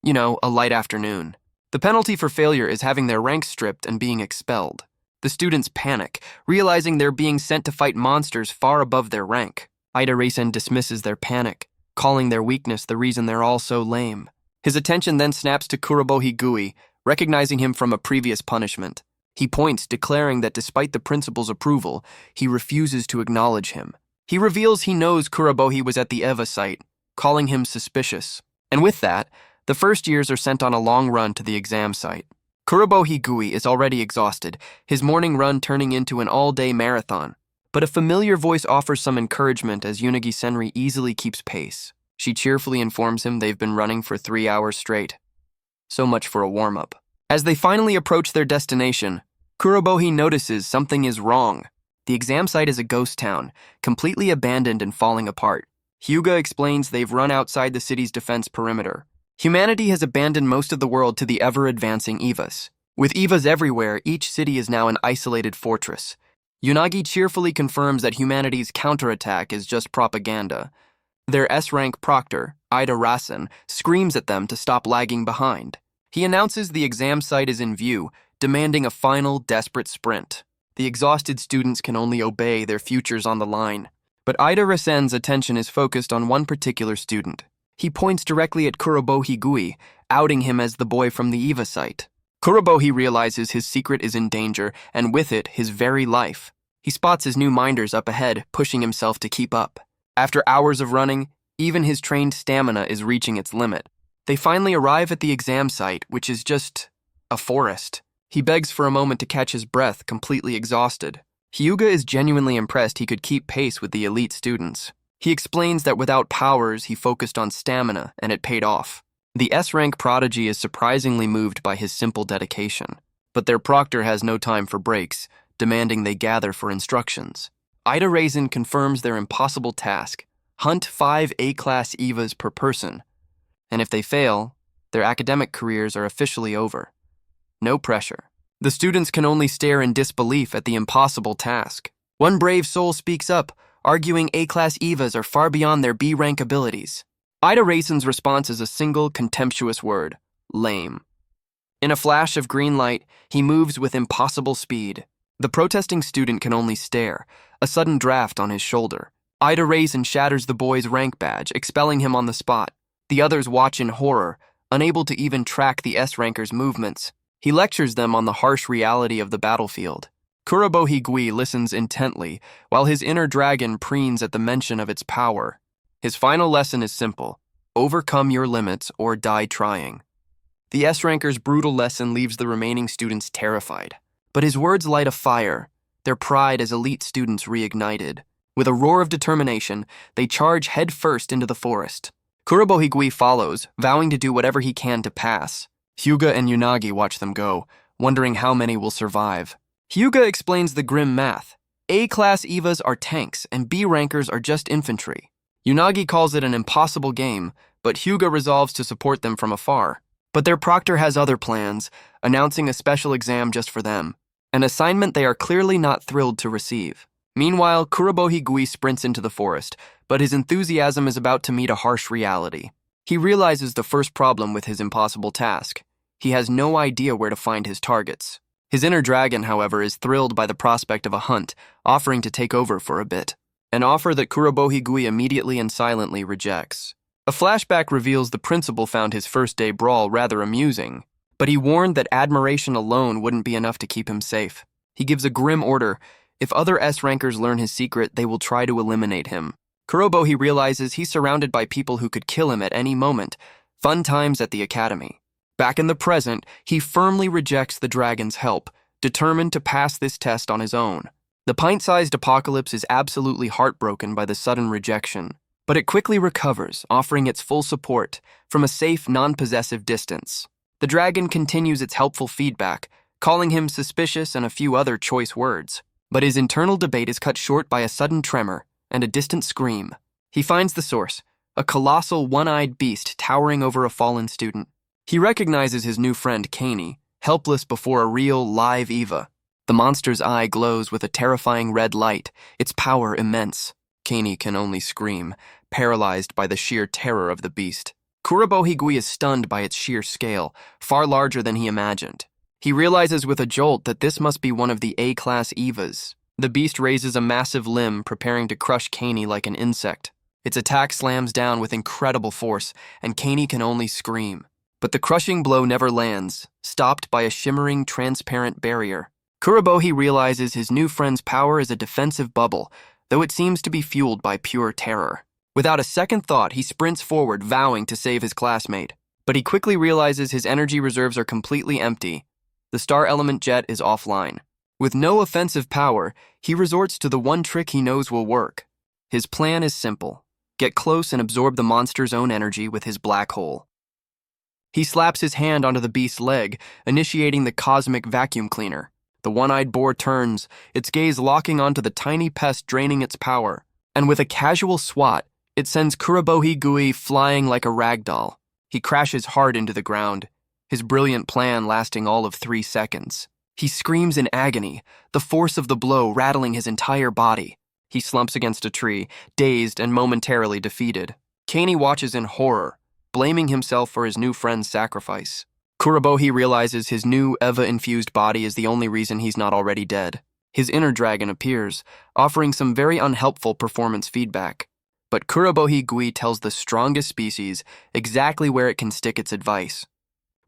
You know, a light afternoon. The penalty for failure is having their rank stripped and being expelled. The students panic, realizing they're being sent to fight monsters far above their rank. Ida Reisen dismisses their panic, calling their weakness the reason they're all so lame. His attention then snaps to Kurobo Higui, recognizing him from a previous punishment. He points, declaring that despite the principal's approval, he refuses to acknowledge him. He reveals he knows Kurobohi was at the Eva site, calling him suspicious. And with that, the first years are sent on a long run to the exam site. Kurobo Higui is already exhausted, his morning run turning into an all-day marathon. But a familiar voice offers some encouragement as Unagi Senri easily keeps pace. She cheerfully informs him they've been running for 3 hours straight. So much for a warm-up. As they finally approach their destination, Kurobohi notices something is wrong. The exam site is a ghost town, completely abandoned and falling apart. Huga explains they've run outside the city's defense perimeter. Humanity has abandoned most of the world to the ever-advancing Evas. With Evas everywhere, each city is now an isolated fortress. Unagi cheerfully confirms that humanity's counterattack is just propaganda. Their S-rank proctor, Ida Rasen, screams at them to stop lagging behind. He announces the exam site is in view, demanding a final, desperate sprint. The exhausted students can only obey, their futures on the line. But Ida Rasen's attention is focused on one particular student. He points directly at Kurobo Higui, outing him as the boy from the Eva site. Kurobohi realizes his secret is in danger, and with it, his very life. He spots his new minders up ahead, pushing himself to keep up. After hours of running, even his trained stamina is reaching its limit. They finally arrive at the exam site, which is just a forest. He begs for a moment to catch his breath, completely exhausted. Hyuga is genuinely impressed he could keep pace with the elite students. He explains that without powers, he focused on stamina, and it paid off. The S-rank prodigy is surprisingly moved by his simple dedication. But their proctor has no time for breaks, demanding they gather for instructions. Ida Raisin confirms their impossible task: hunt 5 A-class Evas per person. And if they fail, their academic careers are officially over. No pressure. The students can only stare in disbelief at the impossible task. One brave soul speaks up, arguing A-class Evas are far beyond their B-rank abilities. Ida Raisin's response is a single contemptuous word: lame. In a flash of green light, he moves with impossible speed. The protesting student can only stare, a sudden draft on his shoulder. Ida Raisin shatters the boy's rank badge, expelling him on the spot. The others watch in horror, unable to even track the S-ranker's movements. He lectures them on the harsh reality of the battlefield. Kurobo Higui listens intently, while his inner dragon preens at the mention of its power. His final lesson is simple: overcome your limits or die trying. The S-ranker's brutal lesson leaves the remaining students terrified. But his words light a fire, their pride as elite students reignited. With a roar of determination, they charge headfirst into the forest. Kurobo Higui follows, vowing to do whatever he can to pass. Huga and Unagi watch them go, wondering how many will survive. Huga explains the grim math. A-class Evas are tanks, and B-rankers are just infantry. Unagi calls it an impossible game, but Huga resolves to support them from afar. But their proctor has other plans, announcing a special exam just for them, an assignment they are clearly not thrilled to receive. Meanwhile, Kurobo Higui sprints into the forest, but his enthusiasm is about to meet a harsh reality. He realizes the first problem with his impossible task. He has no idea where to find his targets. His inner dragon, however, is thrilled by the prospect of a hunt, offering to take over for a bit. An offer that Kurobo Higui immediately and silently rejects. A flashback reveals the principal found his first-day brawl rather amusing, but he warned that admiration alone wouldn't be enough to keep him safe. He gives a grim order: if other S-rankers learn his secret, they will try to eliminate him. Kurobohi realizes he's surrounded by people who could kill him at any moment. Fun times at the academy. Back in the present, he firmly rejects the dragon's help, determined to pass this test on his own. The pint-sized apocalypse is absolutely heartbroken by the sudden rejection, but it quickly recovers, offering its full support from a safe, non-possessive distance. The dragon continues its helpful feedback, calling him suspicious and a few other choice words. But his internal debate is cut short by a sudden tremor and a distant scream. He finds the source, a colossal one-eyed beast towering over a fallen student. He recognizes his new friend, Kaney, helpless before a real, live Eva. The monster's eye glows with a terrifying red light, its power immense. Kaney can only scream, paralyzed by the sheer terror of the beast. Kurobohigui is stunned by its sheer scale, far larger than he imagined. He realizes with a jolt that this must be one of the A-class Evas. The beast raises a massive limb, preparing to crush Kaney like an insect. Its attack slams down with incredible force, and Kaney can only scream. But the crushing blow never lands, stopped by a shimmering, transparent barrier. Kurobohi realizes his new friend's power is a defensive bubble, though it seems to be fueled by pure terror. Without a second thought, he sprints forward, vowing to save his classmate. But he quickly realizes his energy reserves are completely empty. The star element jet is offline. With no offensive power, he resorts to the one trick he knows will work. His plan is simple: get close and absorb the monster's own energy with his black hole. He slaps his hand onto the beast's leg, initiating the cosmic vacuum cleaner. The one-eyed boar turns, its gaze locking onto the tiny pest draining its power. And with a casual swat, it sends Kurobohigui flying like a ragdoll. He crashes hard into the ground, his brilliant plan lasting all of 3 seconds. He screams in agony, the force of the blow rattling his entire body. He slumps against a tree, dazed and momentarily defeated. Kaney watches in horror, blaming himself for his new friend's sacrifice. Kurobohi realizes his new Eva-infused body is the only reason he's not already dead. His inner dragon appears, offering some very unhelpful performance feedback. But Kurobohigui tells the strongest species exactly where it can stick its advice.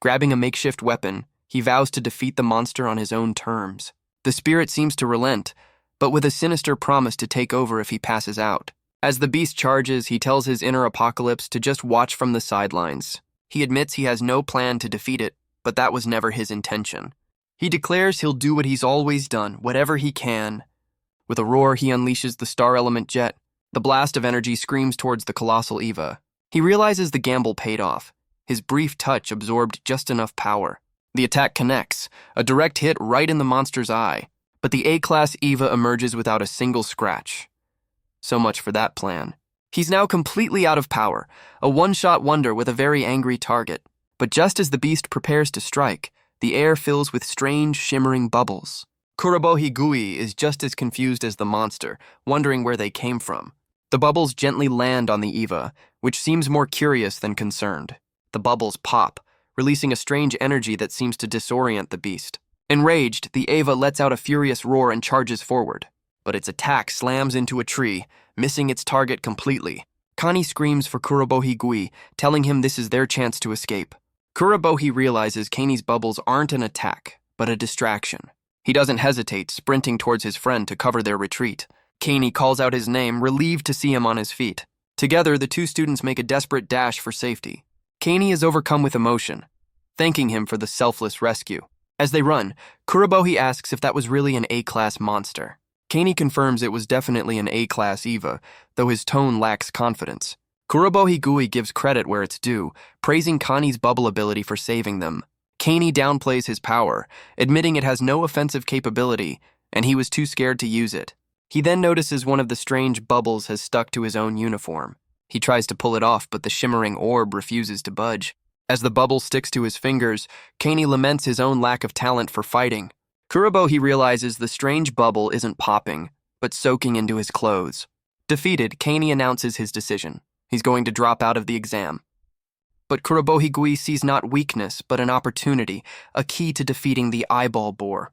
Grabbing a makeshift weapon, he vows to defeat the monster on his own terms. The spirit seems to relent, but with a sinister promise to take over if he passes out. As the beast charges, he tells his inner apocalypse to just watch from the sidelines. He admits he has no plan to defeat it, but that was never his intention. He declares he'll do what he's always done, whatever he can. With a roar, he unleashes the star element jet. The blast of energy screams towards the colossal Eva. He realizes the gamble paid off. His brief touch absorbed just enough power. The attack connects, a direct hit right in the monster's eye. But the A-class Eva emerges without a single scratch. So much for that plan. He's now completely out of power, a one-shot wonder with a very angry target. But just as the beast prepares to strike, the air fills with strange, shimmering bubbles. Kurobohigui is just as confused as the monster, wondering where they came from. The bubbles gently land on the Eva, which seems more curious than concerned. The bubbles pop, releasing a strange energy that seems to disorient the beast. Enraged, the Eva lets out a furious roar and charges forward. But its attack slams into a tree, missing its target completely. Kaney screams for Kurobohigui, telling him this is their chance to escape. Kurobohi realizes Kaney's bubbles aren't an attack, but a distraction. He doesn't hesitate, sprinting towards his friend to cover their retreat. Kaney calls out his name, relieved to see him on his feet. Together, the two students make a desperate dash for safety. Kaney is overcome with emotion, thanking him for the selfless rescue. As they run, Kurobohi asks if that was really an A-class monster. Kaney confirms it was definitely an A-class Eva, though his tone lacks confidence. Kurobohigui gives credit where it's due, praising Kaney's bubble ability for saving them. Kaney downplays his power, admitting it has no offensive capability, and he was too scared to use it. He then notices one of the strange bubbles has stuck to his own uniform. He tries to pull it off, but the shimmering orb refuses to budge. As the bubble sticks to his fingers, Kaney laments his own lack of talent for fighting. Kurobohi realizes the strange bubble isn't popping, but soaking into his clothes. Defeated, Kaney announces his decision. He's going to drop out of the exam. But Kurobohigui sees not weakness, but an opportunity, a key to defeating the eyeball boar.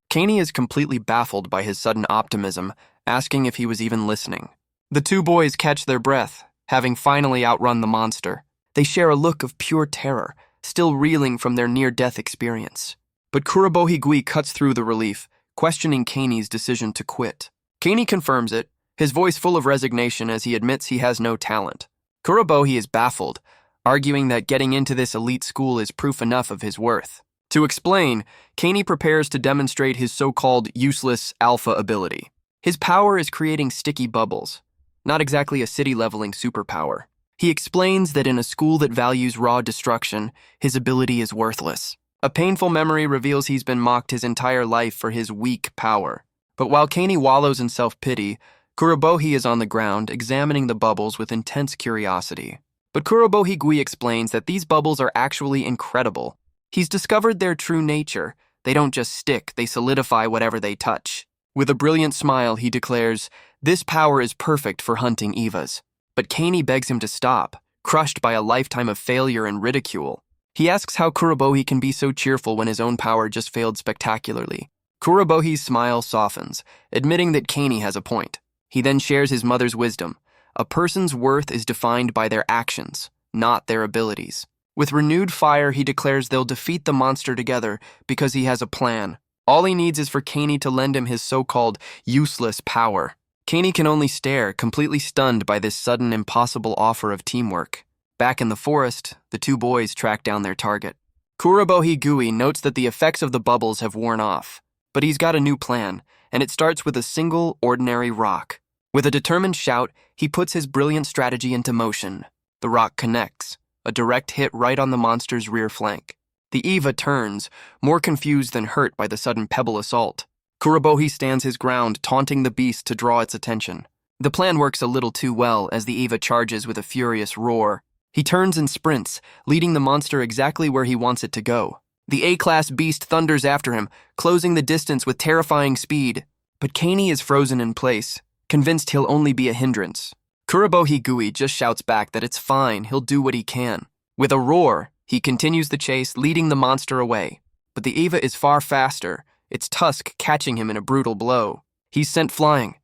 Kaney is completely baffled by his sudden optimism, asking if he was even listening. The two boys catch their breath, having finally outrun the monster. They share a look of pure terror, still reeling from their near-death experience. But Kurobohigui cuts through the relief, questioning Kaney's decision to quit. Kaney confirms it, his voice full of resignation as he admits he has no talent. Kurobohi is baffled, arguing that getting into this elite school is proof enough of his worth. To explain, Kaney prepares to demonstrate his so-called useless alpha ability. His power is creating sticky bubbles, not exactly a city-leveling superpower. He explains that in a school that values raw destruction, his ability is worthless. A painful memory reveals he's been mocked his entire life for his weak power. But while Kaney wallows in self-pity, Kurobohi is on the ground, examining the bubbles with intense curiosity. But Kurobohi Gui explains that these bubbles are actually incredible. He's discovered their true nature. They don't just stick, they solidify whatever they touch. With a brilliant smile, he declares, "This power is perfect for hunting Evas." But Kaney begs him to stop, crushed by a lifetime of failure and ridicule. He asks how Kurobohi can be so cheerful when his own power just failed spectacularly. Kurobohi's smile softens, admitting that Kaney has a point. He then shares his mother's wisdom. A person's worth is defined by their actions, not their abilities. With renewed fire, he declares they'll defeat the monster together because he has a plan. All he needs is for Kaney to lend him his so-called useless power. Kaney can only stare, completely stunned by this sudden, impossible offer of teamwork. Back in the forest, the two boys track down their target. Kurobohi Gui notes that the effects of the bubbles have worn off, but he's got a new plan, and it starts with a single, ordinary rock. With a determined shout, he puts his brilliant strategy into motion. The rock connects, a direct hit right on the monster's rear flank. The Eva turns, more confused than hurt by the sudden pebble assault. Kurobohi stands his ground, taunting the beast to draw its attention. The plan works a little too well as the Eva charges with a furious roar. He turns and sprints, leading the monster exactly where he wants it to go. The A-class beast thunders after him, closing the distance with terrifying speed. But Kaney is frozen in place, convinced he'll only be a hindrance. Kurobohi Gui just shouts back that it's fine, he'll do what he can. With a roar, he continues the chase, leading the monster away. But the Eva is far faster, its tusk catching him in a brutal blow. He's sent flying.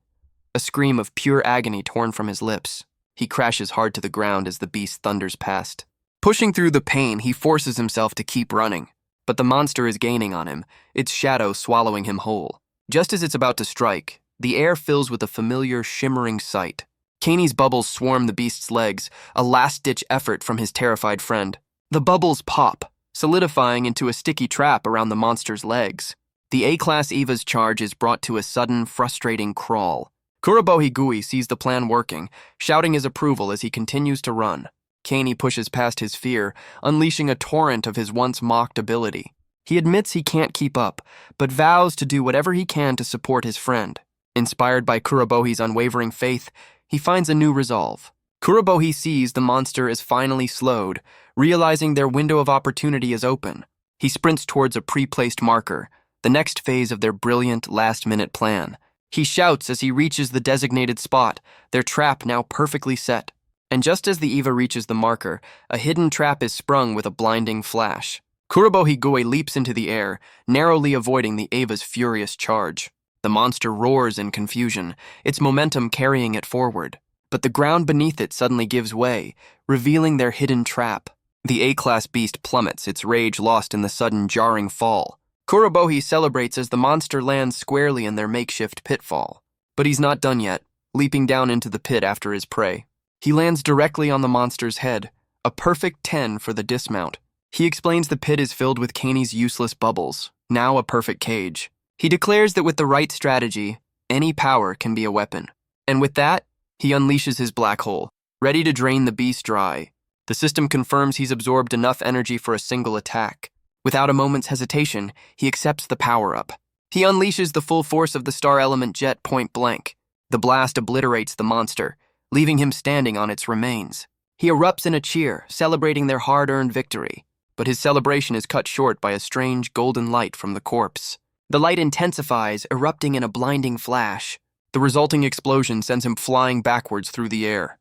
A scream of pure agony torn from his lips. He crashes hard to the ground as the beast thunders past. Pushing through the pain, he forces himself to keep running. But the monster is gaining on him, its shadow swallowing him whole. Just as it's about to strike, the air fills with a familiar, shimmering sight. Kaney's bubbles swarm the beast's legs, a last-ditch effort from his terrified friend. The bubbles pop, solidifying into a sticky trap around the monster's legs. The A-class Eva's charge is brought to a sudden, frustrating crawl. Kurobohi Gui sees the plan working, shouting his approval as he continues to run. Kaney pushes past his fear, unleashing a torrent of his once mocked ability. He admits he can't keep up, but vows to do whatever he can to support his friend. Inspired by Kurobohi's unwavering faith, he finds a new resolve. Kurobohi sees the monster is finally slowed, realizing their window of opportunity is open. He sprints towards a pre-placed marker, the next phase of their brilliant last-minute plan. He shouts as he reaches the designated spot, their trap now perfectly set. And just as the Eva reaches the marker, a hidden trap is sprung with a blinding flash. Kurobohi Gui leaps into the air, narrowly avoiding the Eva's furious charge. The monster roars in confusion, its momentum carrying it forward. But the ground beneath it suddenly gives way, revealing their hidden trap. The A-class beast plummets, its rage lost in the sudden jarring fall. Kurobohi celebrates as the monster lands squarely in their makeshift pitfall. But he's not done yet, leaping down into the pit after his prey. He lands directly on the monster's head, a perfect 10 for the dismount. He explains the pit is filled with Kaney's useless bubbles, now a perfect cage. He declares that with the right strategy, any power can be a weapon. And with that, he unleashes his black hole, ready to drain the beast dry. The system confirms he's absorbed enough energy for a single attack. Without a moment's hesitation, he accepts the power-up. He unleashes the full force of the star element jet point blank. The blast obliterates the monster, leaving him standing on its remains. He erupts in a cheer, celebrating their hard-earned victory. But his celebration is cut short by a strange golden light from the corpse. The light intensifies, erupting in a blinding flash. The resulting explosion sends him flying backwards through the air.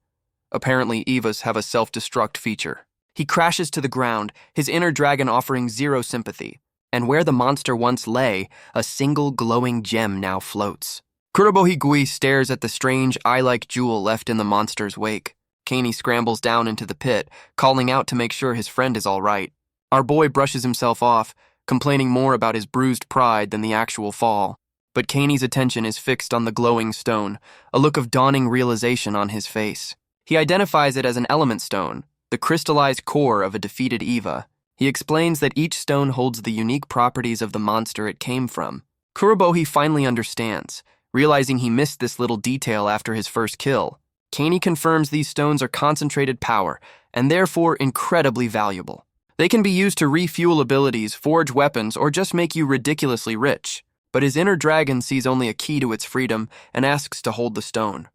Apparently, Evas have a self-destruct feature. He crashes to the ground, his inner dragon offering zero sympathy. And where the monster once lay, a single glowing gem now floats. Kurobohi Gui stares at the strange eye-like jewel left in the monster's wake. Kaney scrambles down into the pit, calling out to make sure his friend is all right. Our boy brushes himself off, complaining more about his bruised pride than the actual fall. But Kaney's attention is fixed on the glowing stone, a look of dawning realization on his face. He identifies it as an element stone, the crystallized core of a defeated Eva. He explains that each stone holds the unique properties of the monster it came from. Kurobohi finally understands, realizing he missed this little detail after his first kill. Caney confirms these stones are concentrated power, and therefore incredibly valuable. They can be used to refuel abilities, forge weapons, or just make you ridiculously rich. But his inner dragon sees only a key to its freedom and asks to hold the stone.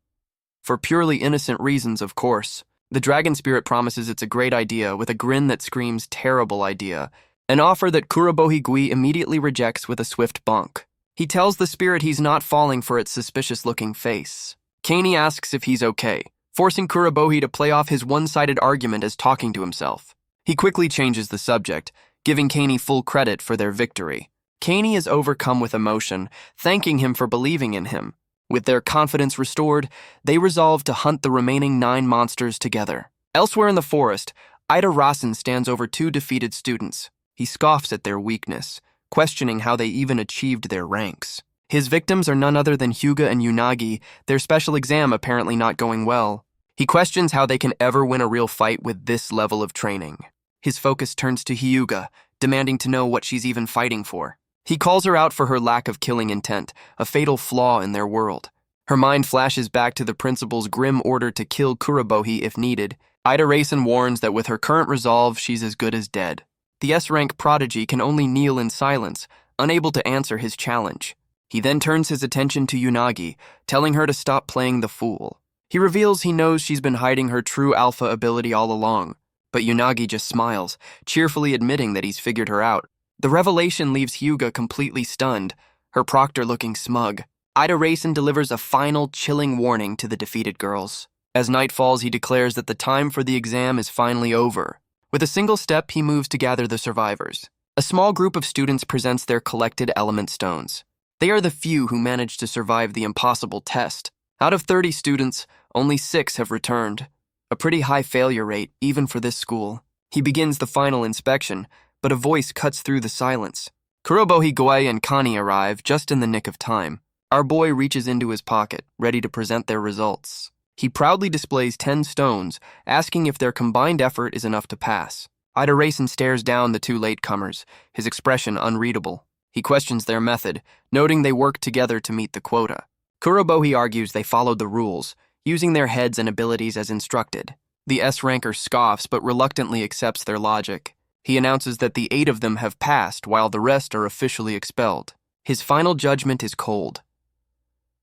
For purely innocent reasons, of course. The dragon spirit promises it's a great idea with a grin that screams terrible idea, an offer that Kurobohi Gui immediately rejects with a swift bonk. He tells the spirit he's not falling for its suspicious-looking face. Caney asks if he's okay, forcing Kurobohi to play off his one-sided argument as talking to himself. He quickly changes the subject, giving Caney full credit for their victory. Caney is overcome with emotion, thanking him for believing in him. With their confidence restored, they resolve to hunt the remaining 9 monsters together. Elsewhere in the forest, Ida Rasen stands over 2 defeated students. He scoffs at their weakness, questioning how they even achieved their ranks. His victims are none other than Huga and Unagi, their special exam apparently not going well. He questions how they can ever win a real fight with this level of training. His focus turns to Hyuga, demanding to know what she's even fighting for. He calls her out for her lack of killing intent, a fatal flaw in their world. Her mind flashes back to the principal's grim order to kill Kurobohi if needed. Ida Rasen warns that with her current resolve, she's as good as dead. The S-rank prodigy can only kneel in silence, unable to answer his challenge. He then turns his attention to Unagi, telling her to stop playing the fool. He reveals he knows she's been hiding her true alpha ability all along, but Unagi just smiles, cheerfully admitting that he's figured her out. The revelation leaves Huga completely stunned, her proctor looking smug. Ida Rasen delivers a final, chilling warning to the defeated girls. As night falls, he declares that the time for the exam is finally over. With a single step, he moves to gather the survivors. A small group of students presents their collected element stones. They are the few who managed to survive the impossible test. Out of 30 students, only 6 have returned. A pretty high failure rate, even for this school. He begins the final inspection, but a voice cuts through the silence. Kurobohi Gui and Kani arrive just in the nick of time. Our boy reaches into his pocket, ready to present their results. He proudly displays 10 stones, asking if their combined effort is enough to pass. Ida Rasen stares down the 2 latecomers, his expression unreadable. He questions their method, noting they worked together to meet the quota. Kurobohi argues they followed the rules, using their heads and abilities as instructed. The S-ranker scoffs but reluctantly accepts their logic. He announces that the 8 of them have passed while the rest are officially expelled. His final judgment is cold.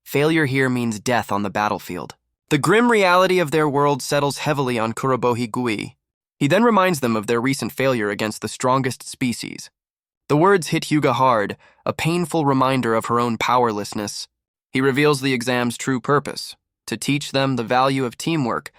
Failure here means death on the battlefield. The grim reality of their world settles heavily on Kurobohi Gui. He then reminds them of their recent failure against the strongest species. The words hit Huga hard, a painful reminder of her own powerlessness. He reveals the exam's true purpose, to teach them the value of teamwork.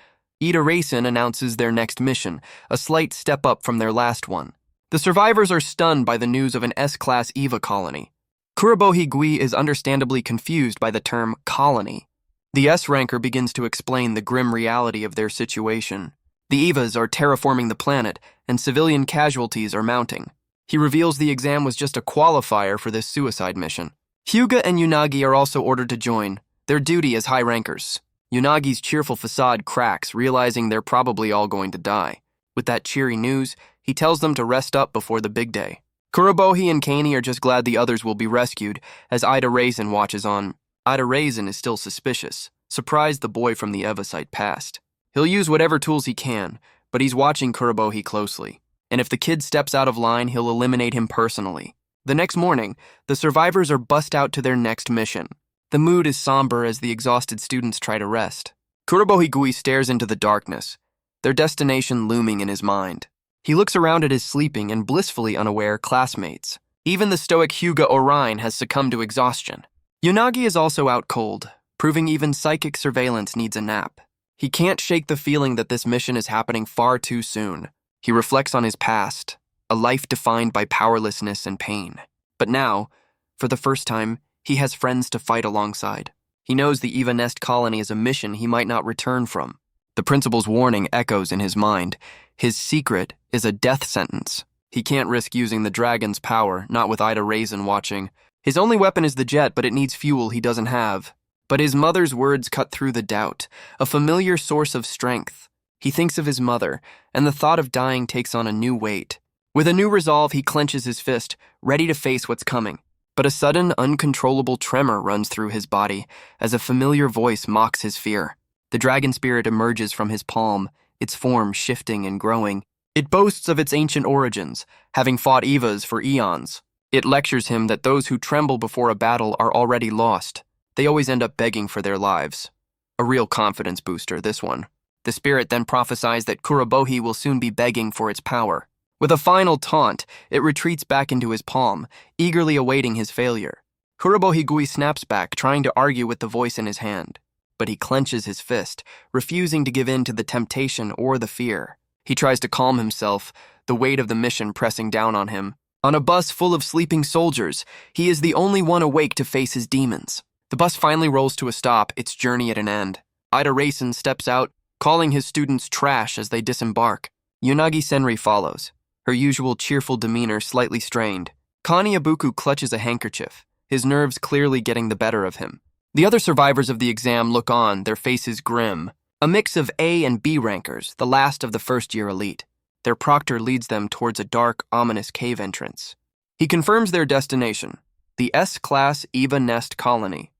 Ida Rasen announces their next mission, a slight step up from their last one. The survivors are stunned by the news of an S-class Eva colony. Kurobohi Gui is understandably confused by the term colony. The S-ranker begins to explain the grim reality of their situation. The Evas are terraforming the planet, and civilian casualties are mounting. He reveals the exam was just a qualifier for this suicide mission. Huga and Unagi are also ordered to join, their duty as high rankers. Unagi's cheerful facade cracks, realizing they're probably all going to die. With that cheery news, he tells them to rest up before the big day. Kurobohi and Caney are just glad the others will be rescued, as Ida Rasen watches on. Ida Rasen is still suspicious, surprised the boy from the Eva site passed. He'll use whatever tools he can, but he's watching Kurobohi closely. And if the kid steps out of line, he'll eliminate him personally. The next morning, the survivors are bussed out to their next mission. The mood is somber as the exhausted students try to rest. Kurobohi Gui stares into the darkness, their destination looming in his mind. He looks around at his sleeping and blissfully unaware classmates. Even the stoic Huga Orion has succumbed to exhaustion. Unagi is also out cold, proving even psychic surveillance needs a nap. He can't shake the feeling that this mission is happening far too soon. He reflects on his past, a life defined by powerlessness and pain. But now, for the first time, he has friends to fight alongside. He knows the Eva Nest colony is a mission he might not return from. The principal's warning echoes in his mind. His secret is a death sentence. He can't risk using the dragon's power, not with Ida Rasen watching. His only weapon is the jet, but it needs fuel he doesn't have. But his mother's words cut through the doubt, a familiar source of strength. He thinks of his mother, and the thought of dying takes on a new weight. With a new resolve, he clenches his fist, ready to face what's coming. But a sudden, uncontrollable tremor runs through his body as a familiar voice mocks his fear. The dragon spirit emerges from his palm, its form shifting and growing. It boasts of its ancient origins, having fought Evas for eons. It lectures him that those who tremble before a battle are already lost. They always end up begging for their lives. A real confidence booster, this one. The spirit then prophesies that Kurobohi will soon be begging for its power. With a final taunt, it retreats back into his palm, eagerly awaiting his failure. Kurobohi Gui snaps back, trying to argue with the voice in his hand. But he clenches his fist, refusing to give in to the temptation or the fear. He tries to calm himself, the weight of the mission pressing down on him. On a bus full of sleeping soldiers, he is the only one awake to face his demons. The bus finally rolls to a stop, its journey at an end. Ida Racen steps out, calling his students trash as they disembark. Yunagi Senri follows, her usual cheerful demeanor slightly strained. Kani Ibuku clutches a handkerchief, his nerves clearly getting the better of him. The other survivors of the exam look on, their faces grim. A mix of A and B rankers, the last of the first-year elite. Their proctor leads them towards a dark, ominous cave entrance. He confirms their destination, the S-class Eva Nest colony.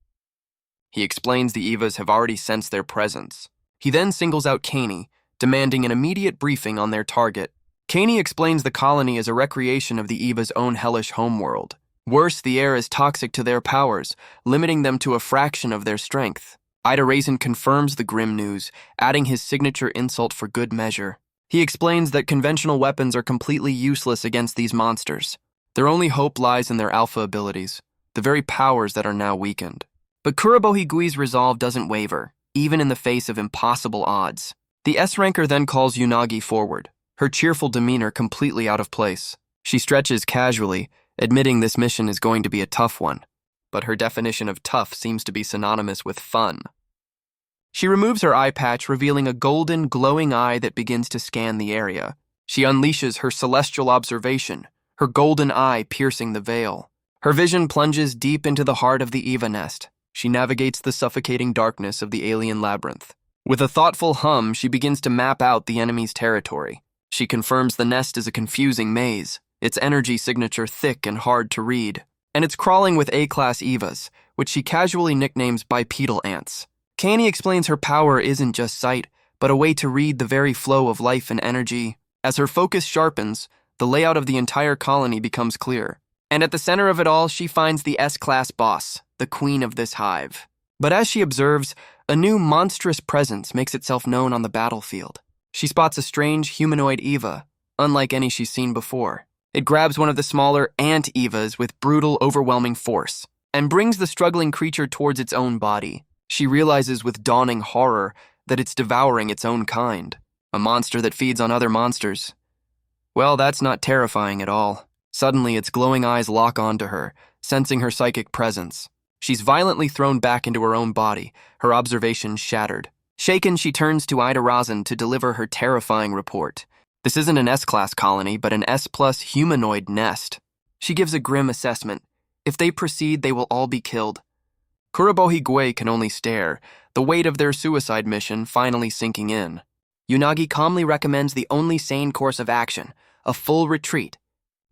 He explains the Evas have already sensed their presence. He then singles out Kaney, demanding an immediate briefing on their target. Kaney explains the colony is a recreation of the Eva's own hellish homeworld. Worse, the air is toxic to their powers, limiting them to a fraction of their strength. Ida Raisin confirms the grim news, adding his signature insult for good measure. He explains that conventional weapons are completely useless against these monsters. Their only hope lies in their alpha abilities, the very powers that are now weakened. But Kurobohi Gui's resolve doesn't waver, even in the face of impossible odds. The S-ranker then calls Yunagi forward, her cheerful demeanor completely out of place. She stretches casually, admitting this mission is going to be a tough one. But her definition of tough seems to be synonymous with fun. She removes her eye patch, revealing a golden, glowing eye that begins to scan the area. She unleashes her celestial observation, her golden eye piercing the veil. Her vision plunges deep into the heart of the Eva nest. She navigates the suffocating darkness of the alien labyrinth. With a thoughtful hum, she begins to map out the enemy's territory. She confirms the nest is a confusing maze, its energy signature thick and hard to read. And it's crawling with A-class Evas, which she casually nicknames bipedal ants. Kaney explains her power isn't just sight, but a way to read the very flow of life and energy. As her focus sharpens, the layout of the entire colony becomes clear. And at the center of it all, she finds the S-class boss, the queen of this hive. But as she observes, a new monstrous presence makes itself known on the battlefield. She spots a strange humanoid Eva, unlike any she's seen before. It grabs one of the smaller ant Evas with brutal, overwhelming force, and brings the struggling creature towards its own body. She realizes with dawning horror that it's devouring its own kind, a monster that feeds on other monsters. Well, that's not terrifying at all. Suddenly, its glowing eyes lock onto her, sensing her psychic presence. She's violently thrown back into her own body, her observation shattered. Shaken, she turns to Ida Raisin to deliver her terrifying report. This isn't an S-class colony, but an S-plus humanoid nest. She gives a grim assessment. If they proceed, they will all be killed. Kurobohi Gui can only stare, the weight of their suicide mission finally sinking in. Yunagi calmly recommends the only sane course of action, a full retreat.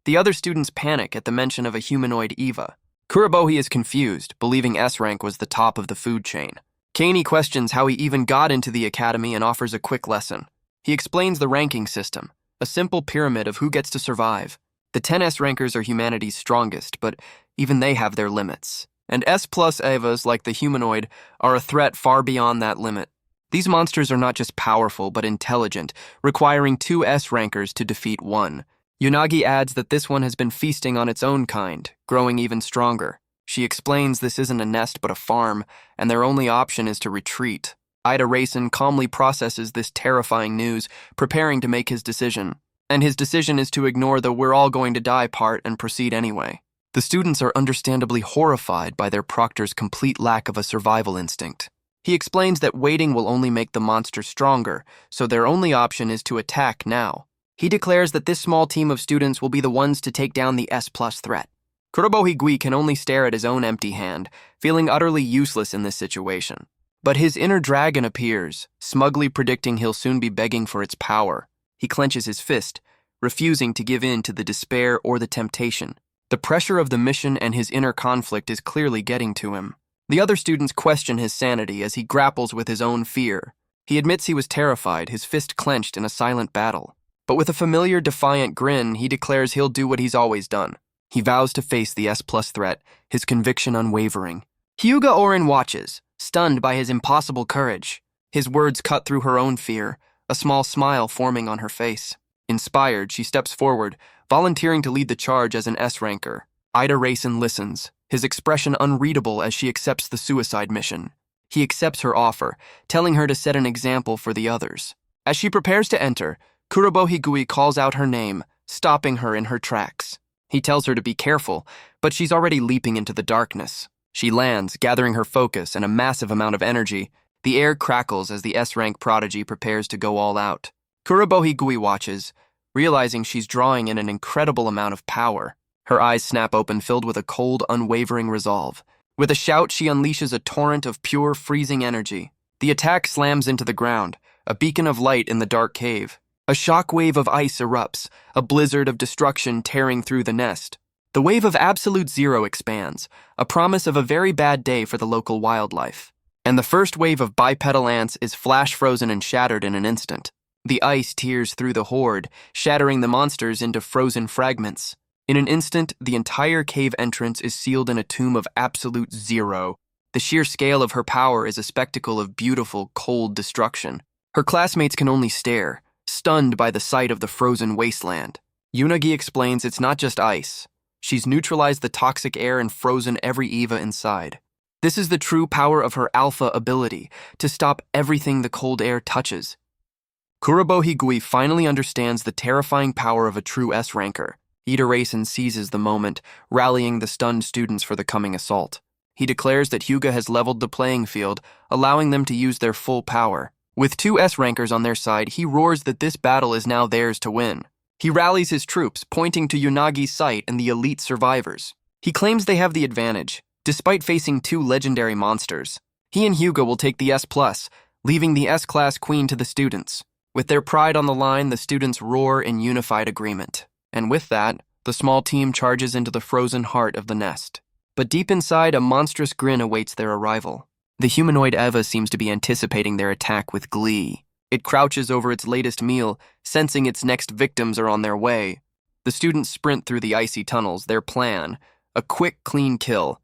The other students panic at the mention of a humanoid Eva. Kurobohi is confused, believing S-rank was the top of the food chain. Kaney questions how he even got into the academy and offers a quick lesson. He explains the ranking system, a simple pyramid of who gets to survive. The 10 S-rankers are humanity's strongest, but even they have their limits. And S-plus Evas, like the humanoid, are a threat far beyond that limit. These monsters are not just powerful, but intelligent, requiring 2 S-rankers to defeat 1. Yunagi adds that this one has been feasting on its own kind, growing even stronger. She explains this isn't a nest but a farm, and their only option is to retreat. Ida Raisin calmly processes this terrifying news, preparing to make his decision. And his decision is to ignore the "we're all going to die" part and proceed anyway. The students are understandably horrified by their proctor's complete lack of a survival instinct. He explains that waiting will only make the monster stronger, so their only option is to attack now. He declares that this small team of students will be the ones to take down the S-plus threat. Kurobohi Gui can only stare at his own empty hand, feeling utterly useless in this situation. But his inner dragon appears, smugly predicting he'll soon be begging for its power. He clenches his fist, refusing to give in to the despair or the temptation. The pressure of the mission and his inner conflict is clearly getting to him. The other students question his sanity as he grapples with his own fear. He admits he was terrified, his fist clenched in a silent battle. But with a familiar, defiant grin, he declares he'll do what he's always done. He vows to face the S+ threat, his conviction unwavering. Huga Orin watches, stunned by his impossible courage. His words cut through her own fear, a small smile forming on her face. Inspired, she steps forward, volunteering to lead the charge as an S-ranker. Ida Racin listens, his expression unreadable as she accepts the suicide mission. He accepts her offer, telling her to set an example for the others. As she prepares to enter, Kurobo Higui calls out her name, stopping her in her tracks. He tells her to be careful, but she's already leaping into the darkness. She lands, gathering her focus and a massive amount of energy. The air crackles as the S-rank prodigy prepares to go all out. Kurobo Higui watches, realizing she's drawing in an incredible amount of power. Her eyes snap open, filled with a cold, unwavering resolve. With a shout, she unleashes a torrent of pure, freezing energy. The attack slams into the ground, a beacon of light in the dark cave. A shock wave of ice erupts, a blizzard of destruction tearing through the nest. The wave of absolute zero expands, a promise of a very bad day for the local wildlife. And the first wave of bipedal ants is flash-frozen and shattered in an instant. The ice tears through the horde, shattering the monsters into frozen fragments. In an instant, the entire cave entrance is sealed in a tomb of absolute zero. The sheer scale of her power is a spectacle of beautiful, cold destruction. Her classmates can only stare, stunned by the sight of the frozen wasteland. Unagi explains it's not just ice. She's neutralized the toxic air and frozen every Eva inside. This is the true power of her alpha ability, to stop everything the cold air touches. Kurobo Higui finally understands the terrifying power of a true S-ranker. Ida Racin seizes the moment, rallying the stunned students for the coming assault. He declares that Huga has leveled the playing field, allowing them to use their full power. With 2 S-rankers on their side, he roars that this battle is now theirs to win. He rallies his troops, pointing to Unagi's sight and the elite survivors. He claims they have the advantage, despite facing 2 legendary monsters. He and Huga will take the S+, leaving the S-class queen to the students. With their pride on the line, the students roar in unified agreement. And with that, the small team charges into the frozen heart of the nest. But deep inside, a monstrous grin awaits their arrival. The humanoid Eva seems to be anticipating their attack with glee. It crouches over its latest meal, sensing its next victims are on their way. The students sprint through the icy tunnels, their plan, a quick, clean kill.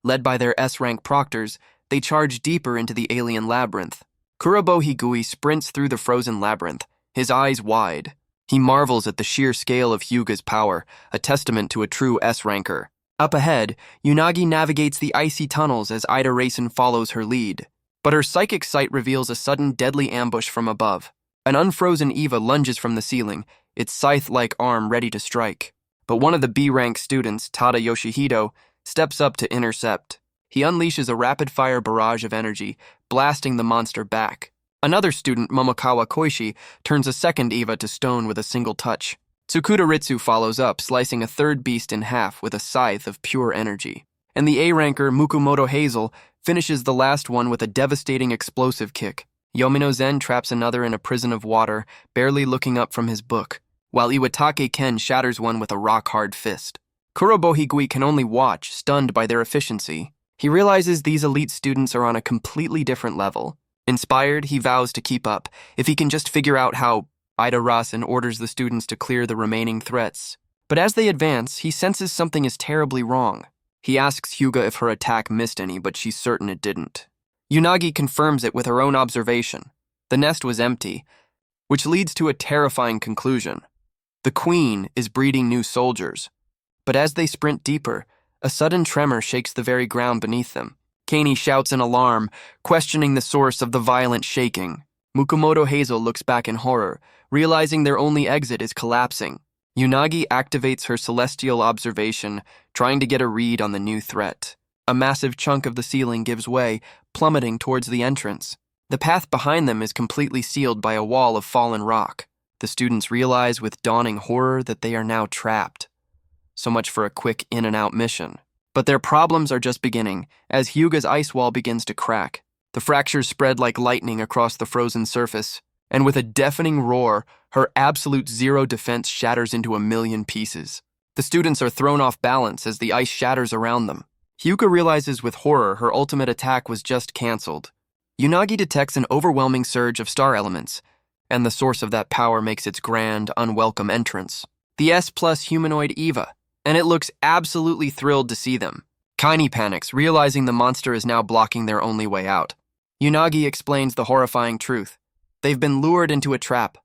Led by their S-rank proctors, they charge deeper into the alien labyrinth. Kurobo Higui sprints through the frozen labyrinth, his eyes wide. He marvels at the sheer scale of Huga's power, a testament to a true S-ranker. Up ahead, Unagi navigates the icy tunnels as Ida Racin follows her lead. But her psychic sight reveals a sudden deadly ambush from above. An unfrozen Eva lunges from the ceiling, its scythe-like arm ready to strike. But one of the B-rank students, Tada Yoshihito, steps up to intercept. He unleashes a rapid-fire barrage of energy, blasting the monster back. Another student, Momokawa Koishi, turns a second Eva to stone with a single touch. Tsukuda Ritsu follows up, slicing a third beast in half with a scythe of pure energy. And the A-ranker, Mukumoto Hazel, finishes the last one with a devastating explosive kick. Yomino Zen traps another in a prison of water, barely looking up from his book, while Iwatake Ken shatters one with a rock-hard fist. Kurobo Higui can only watch, stunned by their efficiency. He realizes these elite students are on a completely different level. Inspired, he vows to keep up, if he can just figure out how. Ida Racin orders the students to clear the remaining threats. But as they advance, he senses something is terribly wrong. He asks Huga if her attack missed any, but she's certain it didn't. Unagi confirms it with her own observation. The nest was empty, which leads to a terrifying conclusion. The queen is breeding new soldiers. But as they sprint deeper, a sudden tremor shakes the very ground beneath them. Kanei shouts in alarm, questioning the source of the violent shaking. Mukumoto Hazel looks back in horror, realizing their only exit is collapsing. Unagi activates her celestial observation, trying to get a read on the new threat. A massive chunk of the ceiling gives way, plummeting towards the entrance. The path behind them is completely sealed by a wall of fallen rock. The students realize with dawning horror that they are now trapped. So much for a quick in-and-out mission. But their problems are just beginning, as Huga's ice wall begins to crack. The fractures spread like lightning across the frozen surface, and with a deafening roar, her absolute zero defense shatters into a million pieces. The students are thrown off balance as the ice shatters around them. Huga realizes with horror her ultimate attack was just cancelled. Unagi detects an overwhelming surge of star elements, and the source of that power makes its grand, unwelcome entrance. The S plus Humanoid Eva, and it looks absolutely thrilled to see them. Kaini panics, realizing the monster is now blocking their only way out. Unagi explains the horrifying truth. They've been lured into a trap.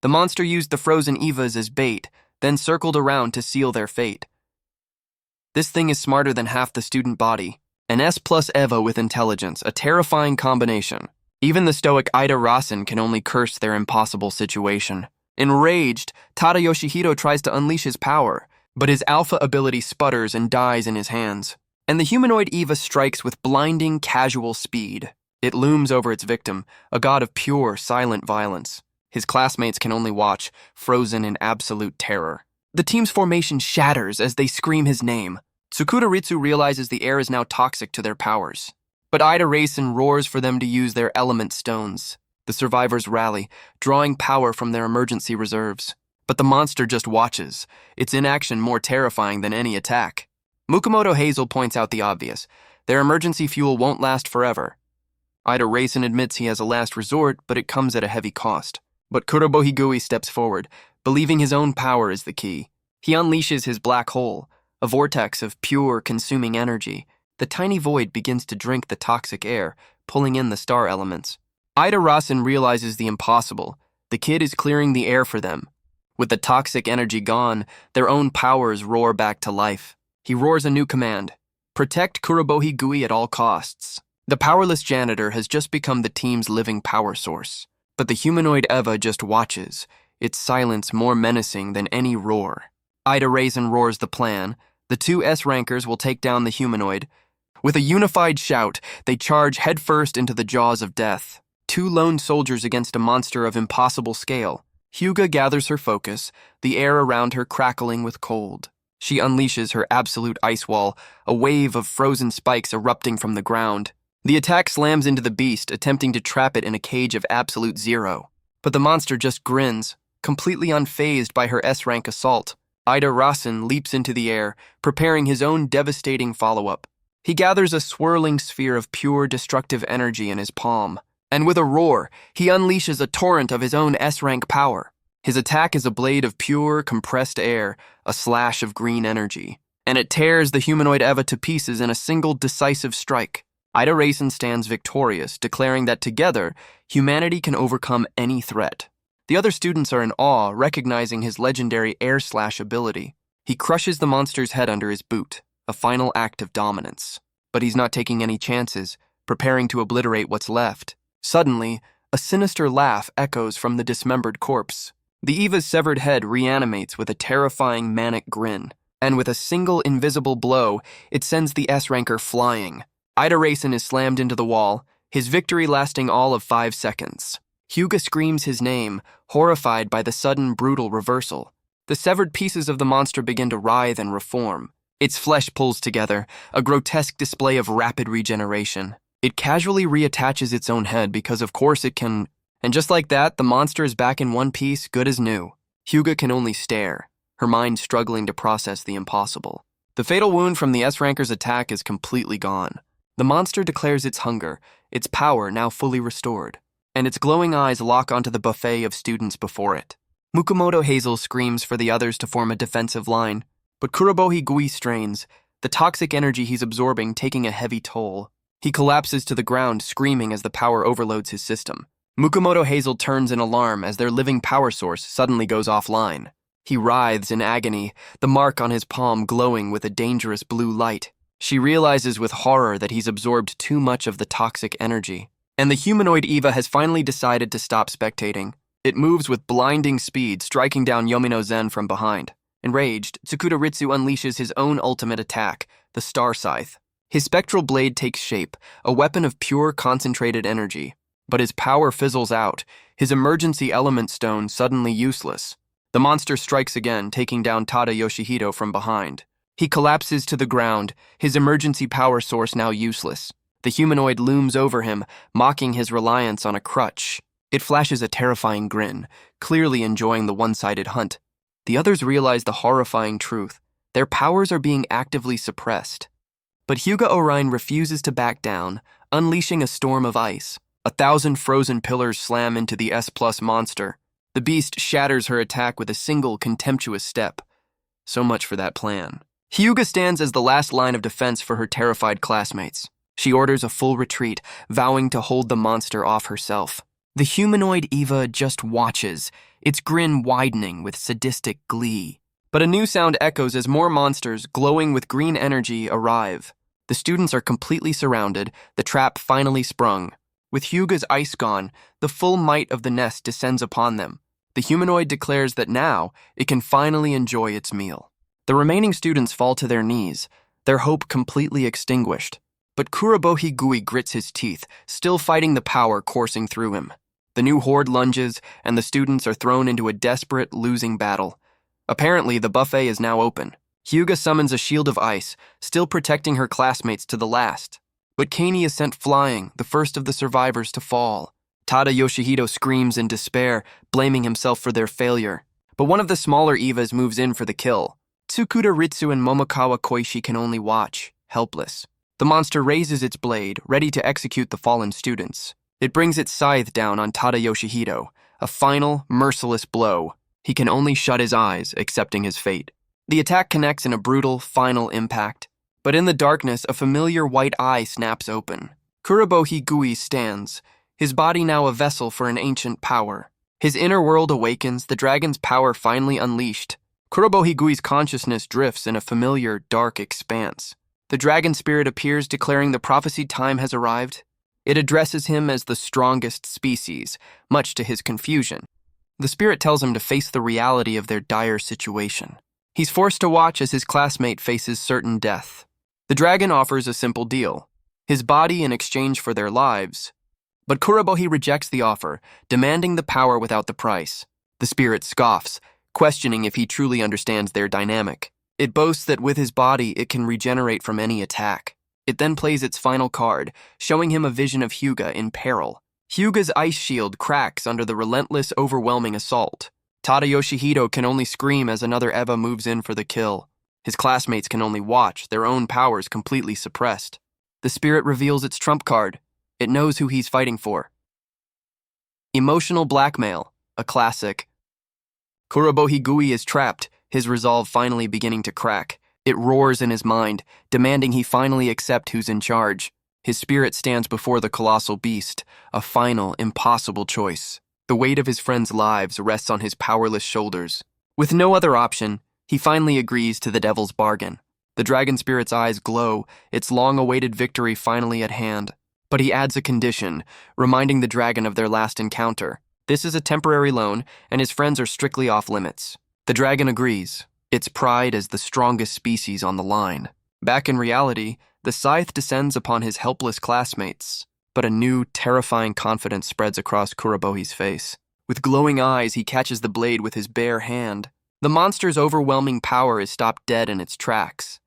The monster used the frozen Evas as bait, then circled around to seal their fate. This thing is smarter than half the student body. An S plus Eva with intelligence, a terrifying combination. Even the stoic Ida Rasen can only curse their impossible situation. Enraged, Tada Yoshihito tries to unleash his power, but his alpha ability sputters and dies in his hands. And the humanoid Eva strikes with blinding, casual speed. It looms over its victim, a god of pure, silent violence. His classmates can only watch, frozen in absolute terror. The team's formation shatters as they scream his name. Tsukudaritsu realizes the air is now toxic to their powers. But Ida Rasen roars for them to use their element stones. The survivors rally, drawing power from their emergency reserves. But the monster just watches, its inaction more terrifying than any attack. Mukomoto Hazel points out the obvious. Their emergency fuel won't last forever. Ida Rasen admits he has a last resort, but it comes at a heavy cost. But Kurobo steps forward, believing his own power is the key. He unleashes his black hole, a vortex of pure, consuming energy. The tiny void begins to drink the toxic air, pulling in the star elements. Ida Rasen realizes the impossible. The kid is clearing the air for them. With the toxic energy gone, their own powers roar back to life. He roars a new command. Protect Kurobo at all costs. The powerless janitor has just become the team's living power source. But the humanoid Eva just watches, its silence more menacing than any roar. Ida Rasen roars the plan. The two S-rankers will take down the humanoid. With a unified shout, they charge headfirst into the jaws of death. Two lone soldiers against a monster of impossible scale. Huga gathers her focus, the air around her crackling with cold. She unleashes her absolute ice wall, a wave of frozen spikes erupting from the ground. The attack slams into the beast, attempting to trap it in a cage of absolute zero. But the monster just grins, completely unfazed by her S-rank assault. Ida Rasen leaps into the air, preparing his own devastating follow-up. He gathers a swirling sphere of pure destructive energy in his palm, and with a roar, he unleashes a torrent of his own S-rank power. His attack is a blade of pure, compressed air, a slash of green energy, and it tears the humanoid Eva to pieces in a single decisive strike. Ida Rasen stands victorious, declaring that together, humanity can overcome any threat. The other students are in awe, recognizing his legendary air slash ability. He crushes the monster's head under his boot, a final act of dominance. But he's not taking any chances, preparing to obliterate what's left. Suddenly, a sinister laugh echoes from the dismembered corpse. The Eva's severed head reanimates with a terrifying manic grin, and with a single invisible blow, it sends the S-ranker flying. Ida Rasen is slammed into the wall, his victory lasting all of 5 seconds. Huga screams his name, horrified by the sudden, brutal reversal. The severed pieces of the monster begin to writhe and reform. Its flesh pulls together, a grotesque display of rapid regeneration. It casually reattaches its own head because of course it can... And just like that, the monster is back in one piece, good as new. Huga can only stare, her mind struggling to process the impossible. The fatal wound from the S-ranker's attack is completely gone. The monster declares its hunger, its power now fully restored, and its glowing eyes lock onto the buffet of students before it. Mukomoto Hazel screams for the others to form a defensive line, but Kurobo strains, the toxic energy he's absorbing taking a heavy toll. He collapses to the ground, screaming as the power overloads his system. Mukomoto Hazel turns in alarm as their living power source suddenly goes offline. He writhes in agony, the mark on his palm glowing with a dangerous blue light. She realizes with horror that he's absorbed too much of the toxic energy. And the humanoid Eva has finally decided to stop spectating. It moves with blinding speed, striking down Yomino Zen from behind. Enraged, Tsukudaritsu unleashes his own ultimate attack, the Star Scythe. His spectral blade takes shape, a weapon of pure concentrated energy. But his power fizzles out, his emergency element stone suddenly useless. The monster strikes again, taking down Tada Yoshihito from behind. He collapses to the ground, his emergency power source now useless. The humanoid looms over him, mocking his reliance on a crutch. It flashes a terrifying grin, clearly enjoying the one-sided hunt. The others realize the horrifying truth. Their powers are being actively suppressed. But Huga Orion refuses to back down, unleashing a storm of ice. 1,000 frozen pillars slam into the S+ monster. The beast shatters her attack with a single contemptuous step. So much for that plan. Huga stands as the last line of defense for her terrified classmates. She orders a full retreat, vowing to hold the monster off herself. The humanoid Eva just watches, its grin widening with sadistic glee. But a new sound echoes as more monsters, glowing with green energy, arrive. The students are completely surrounded, the trap finally sprung. With Huga's ice gone, the full might of the nest descends upon them. The humanoid declares that now it can finally enjoy its meal. The remaining students fall to their knees, their hope completely extinguished. But Kurobohi Gui grits his teeth, still fighting the power coursing through him. The new horde lunges, and the students are thrown into a desperate, losing battle. Apparently, the buffet is now open. Huga summons a shield of ice, still protecting her classmates to the last. But Kani is sent flying, the first of the survivors to fall. Tada Yoshihito screams in despair, blaming himself for their failure. But one of the smaller Evas moves in for the kill. Tsukuda Ritsu and Momokawa Koishi can only watch, helpless. The monster raises its blade, ready to execute the fallen students. It brings its scythe down on Tada Yoshihito, a final, merciless blow. He can only shut his eyes, accepting his fate. The attack connects in a brutal, final impact. But in the darkness, a familiar white eye snaps open. Kurobohi Gui stands, his body now a vessel for an ancient power. His inner world awakens, the dragon's power finally unleashed. Kurobohi Gui's consciousness drifts in a familiar, dark expanse. The dragon spirit appears, declaring the prophesied time has arrived. It addresses him as the strongest species, much to his confusion. The spirit tells him to face the reality of their dire situation. He's forced to watch as his classmate faces certain death. The dragon offers a simple deal, his body in exchange for their lives. But Kurobohi rejects the offer, demanding the power without the price. The spirit scoffs, questioning if he truly understands their dynamic. It boasts that with his body it can regenerate from any attack. It then plays its final card, showing him a vision of Huga in peril. Huga's ice shield cracks under the relentless, overwhelming assault. Tada Yoshihito can only scream as another Eva moves in for the kill. His classmates can only watch, their own powers completely suppressed. The spirit reveals its trump card. It knows who he's fighting for. Emotional blackmail, a classic. Kurobohi Gui is trapped, his resolve finally beginning to crack. It roars in his mind, demanding he finally accept who's in charge. His spirit stands before the colossal beast, a final, impossible choice. The weight of his friends' lives rests on his powerless shoulders. With no other option, he finally agrees to the devil's bargain. The dragon spirit's eyes glow, its long-awaited victory finally at hand. But he adds a condition, reminding the dragon of their last encounter. This is a temporary loan, and his friends are strictly off-limits. The dragon agrees, its pride as the strongest species on the line. Back in reality, the scythe descends upon his helpless classmates, but a new, terrifying confidence spreads across Kurobohi's face. With glowing eyes, he catches the blade with his bare hand. The monster's overwhelming power is stopped dead in its tracks.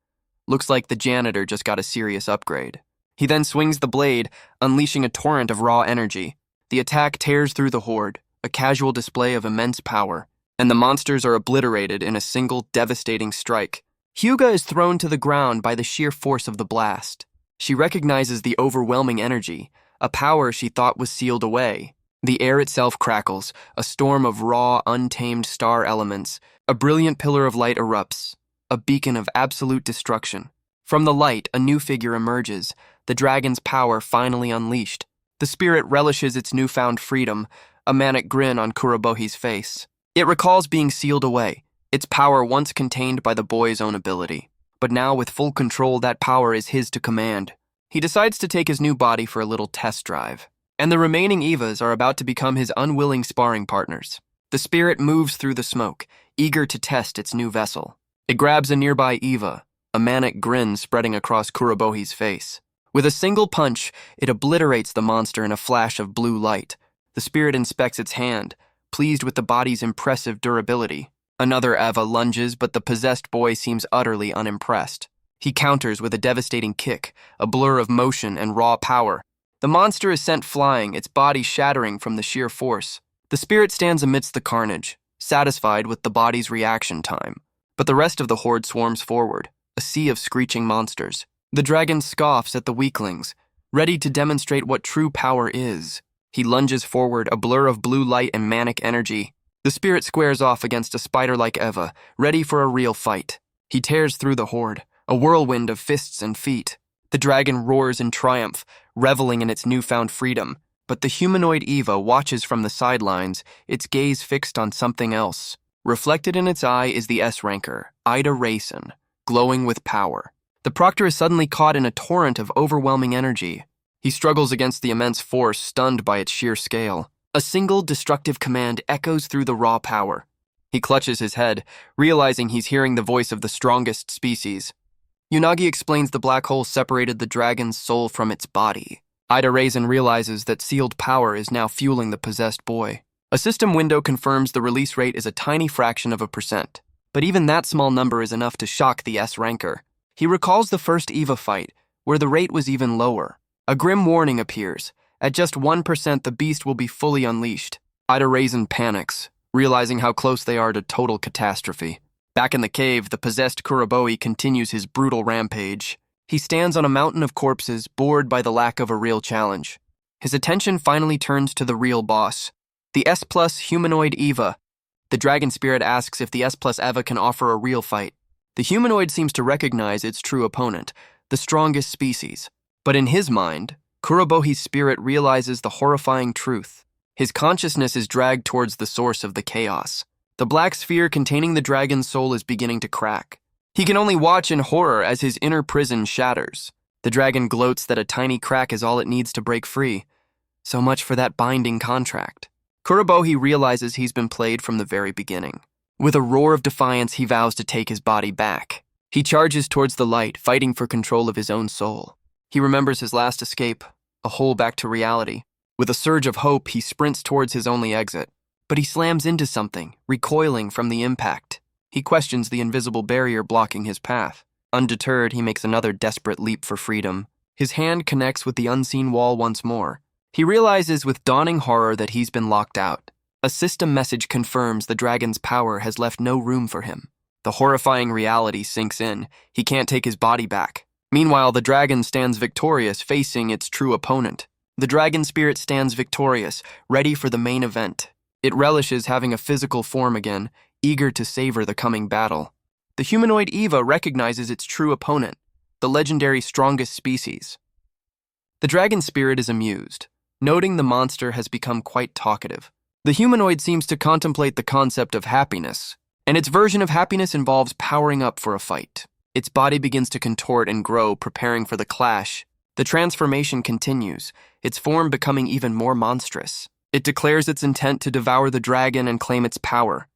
Looks like the janitor just got a serious upgrade. He then swings the blade, unleashing a torrent of raw energy. The attack tears through the horde, a casual display of immense power, and the monsters are obliterated in a single devastating strike. Huga is thrown to the ground by the sheer force of the blast. She recognizes the overwhelming energy, a power she thought was sealed away. The air itself crackles, a storm of raw, untamed star elements. A brilliant pillar of light erupts, a beacon of absolute destruction. From the light, a new figure emerges, the dragon's power finally unleashed. The spirit relishes its newfound freedom, a manic grin on Kurobohi's face. It recalls being sealed away, its power once contained by the boy's own ability. But now, with full control, that power is his to command. He decides to take his new body for a little test drive. And the remaining Evas are about to become his unwilling sparring partners. The spirit moves through the smoke, eager to test its new vessel. It grabs a nearby Eva, a manic grin spreading across Kurobohi's face. With a single punch, it obliterates the monster in a flash of blue light. The spirit inspects its hand, pleased with the body's impressive durability. Another Eva lunges, but the possessed boy seems utterly unimpressed. He counters with a devastating kick, a blur of motion and raw power. The monster is sent flying, its body shattering from the sheer force. The spirit stands amidst the carnage, satisfied with the body's reaction time. But the rest of the horde swarms forward, a sea of screeching monsters. The dragon scoffs at the weaklings, ready to demonstrate what true power is. He lunges forward, a blur of blue light and manic energy. The spirit squares off against a spider-like Eva, ready for a real fight. He tears through the horde, a whirlwind of fists and feet. The dragon roars in triumph, reveling in its newfound freedom. But the humanoid Eva watches from the sidelines, its gaze fixed on something else. Reflected in its eye is the S-ranker, Ida Racin, glowing with power. The proctor is suddenly caught in a torrent of overwhelming energy. He struggles against the immense force, stunned by its sheer scale. A single destructive command echoes through the raw power. He clutches his head, realizing he's hearing the voice of the strongest species. Unagi explains the black hole separated the dragon's soul from its body. Ida Raisin realizes that sealed power is now fueling the possessed boy. A system window confirms the release rate is a tiny fraction of a percent. But even that small number is enough to shock the S-ranker. He recalls the first Eva fight, where the rate was even lower. A grim warning appears. At just 1%, the beast will be fully unleashed. Ida Raisin panics, realizing how close they are to total catastrophe. Back in the cave, the possessed Kuroboi continues his brutal rampage. He stands on a mountain of corpses, bored by the lack of a real challenge. His attention finally turns to the real boss, the S+ Humanoid Eva. The dragon spirit asks if the S+ Eva can offer a real fight. The humanoid seems to recognize its true opponent, the strongest species. But in his mind, Kurobohi's spirit realizes the horrifying truth. His consciousness is dragged towards the source of the chaos. The black sphere containing the dragon's soul is beginning to crack. He can only watch in horror as his inner prison shatters. The dragon gloats that a tiny crack is all it needs to break free. So much for that binding contract. Kurobohi realizes he's been played from the very beginning. With a roar of defiance, he vows to take his body back. He charges towards the light, fighting for control of his own soul. He remembers his last escape, a hole back to reality. With a surge of hope, he sprints towards his only exit. But he slams into something, recoiling from the impact. He questions the invisible barrier blocking his path. Undeterred, he makes another desperate leap for freedom. His hand connects with the unseen wall once more. He realizes with dawning horror that he's been locked out. A system message confirms the dragon's power has left no room for him. The horrifying reality sinks in. He can't take his body back. Meanwhile, the dragon stands victorious, facing its true opponent. The dragon spirit stands victorious, ready for the main event. It relishes having a physical form again, eager to savor the coming battle. The humanoid Eva recognizes its true opponent, the legendary strongest species. The dragon spirit is amused, noting the monster has become quite talkative. The humanoid seems to contemplate the concept of happiness, and its version of happiness involves powering up for a fight. Its body begins to contort and grow, preparing for the clash. The transformation continues, its form becoming even more monstrous. It declares its intent to devour the dragon and claim its power.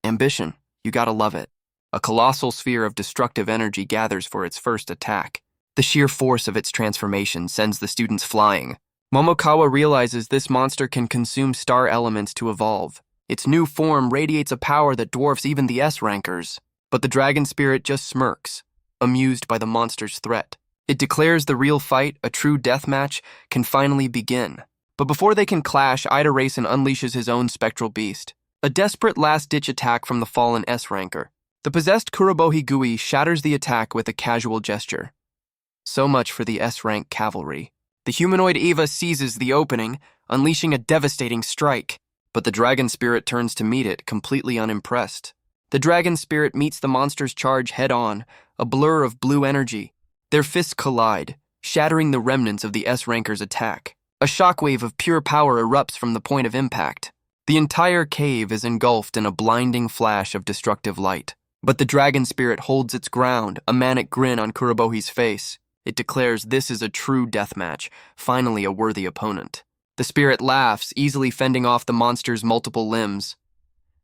Ambition, you gotta love it. A colossal sphere of destructive energy gathers for its first attack. The sheer force of its transformation sends the students flying. Momokawa realizes this monster can consume star elements to evolve. Its new form radiates a power that dwarfs even the S-rankers. But the dragon spirit just smirks, amused by the monster's threat. It declares the real fight, a true deathmatch, can finally begin. But before they can clash, Ida Racin unleashes his own spectral beast. A desperate last-ditch attack from the fallen S-ranker. The possessed Kurobohi Gui shatters the attack with a casual gesture. So much for the S-rank cavalry. The humanoid Eva seizes the opening, unleashing a devastating strike. But the dragon spirit turns to meet it, completely unimpressed. The dragon spirit meets the monster's charge head-on, a blur of blue energy. Their fists collide, shattering the remnants of the S-ranker's attack. A shockwave of pure power erupts from the point of impact. The entire cave is engulfed in a blinding flash of destructive light. But the dragon spirit holds its ground, a manic grin on Kurobohi's face. It declares this is a true deathmatch, finally a worthy opponent. The spirit laughs, easily fending off the monster's multiple limbs.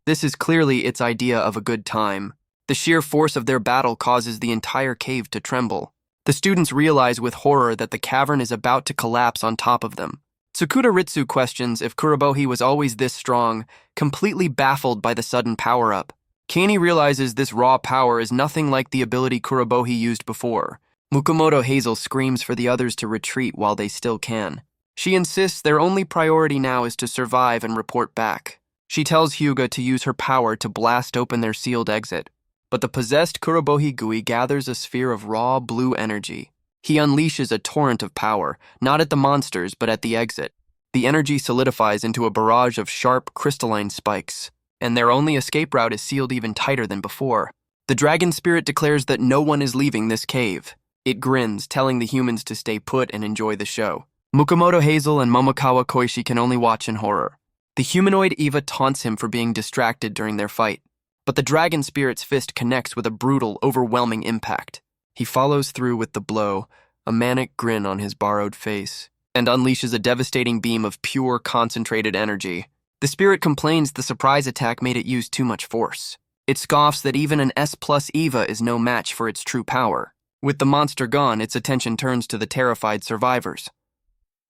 This is clearly its idea of a good time. The sheer force of their battle causes the entire cave to tremble. The students realize with horror that the cavern is about to collapse on top of them. Tsukuda Ritsu questions if Kurobohi was always this strong, completely baffled by the sudden power-up. Kani realizes this raw power is nothing like the ability Kurobohi used before. Mukomoto Hazel screams for the others to retreat while they still can. She insists their only priority now is to survive and report back. She tells Huga to use her power to blast open their sealed exit. But the possessed Kurobohi Gui gathers a sphere of raw blue energy. He unleashes a torrent of power, not at the monsters, but at the exit. The energy solidifies into a barrage of sharp, crystalline spikes, and their only escape route is sealed even tighter than before. The dragon spirit declares that no one is leaving this cave. It grins, telling the humans to stay put and enjoy the show. Mukamoto Hazel and Momokawa Koishi can only watch in horror. The humanoid Eva taunts him for being distracted during their fight, but the dragon spirit's fist connects with a brutal, overwhelming impact. He follows through with the blow, a manic grin on his borrowed face, and unleashes a devastating beam of pure, concentrated energy. The spirit complains the surprise attack made it use too much force. It scoffs that even an S+ Eva is no match for its true power. With the monster gone, its attention turns to the terrified survivors.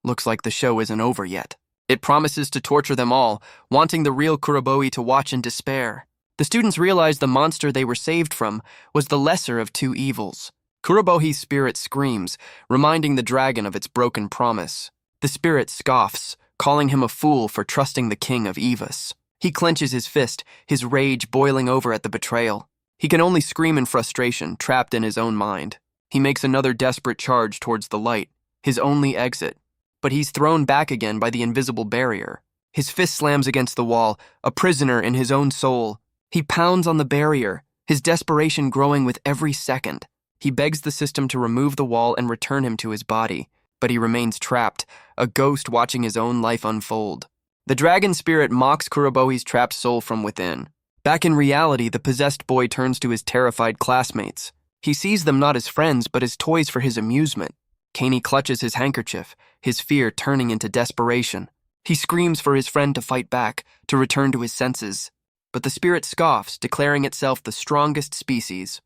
Looks like the show isn't over yet. It promises to torture them all, wanting the real Kuroboi to watch in despair. The students realize the monster they were saved from was the lesser of two evils. Kurobohi's spirit screams, reminding the dragon of its broken promise. The spirit scoffs, calling him a fool for trusting the king of Evas. He clenches his fist, his rage boiling over at the betrayal. He can only scream in frustration, trapped in his own mind. He makes another desperate charge towards the light, his only exit. But he's thrown back again by the invisible barrier. His fist slams against the wall, a prisoner in his own soul. He pounds on the barrier, his desperation growing with every second. He begs the system to remove the wall and return him to his body, but he remains trapped, a ghost watching his own life unfold. The dragon spirit mocks Kurobohi's trapped soul from within. Back in reality, the possessed boy turns to his terrified classmates. He sees them not as friends, but as toys for his amusement. Kaney clutches his handkerchief, his fear turning into desperation. He screams for his friend to fight back, to return to his senses. But the spirit scoffs, declaring itself the strongest species.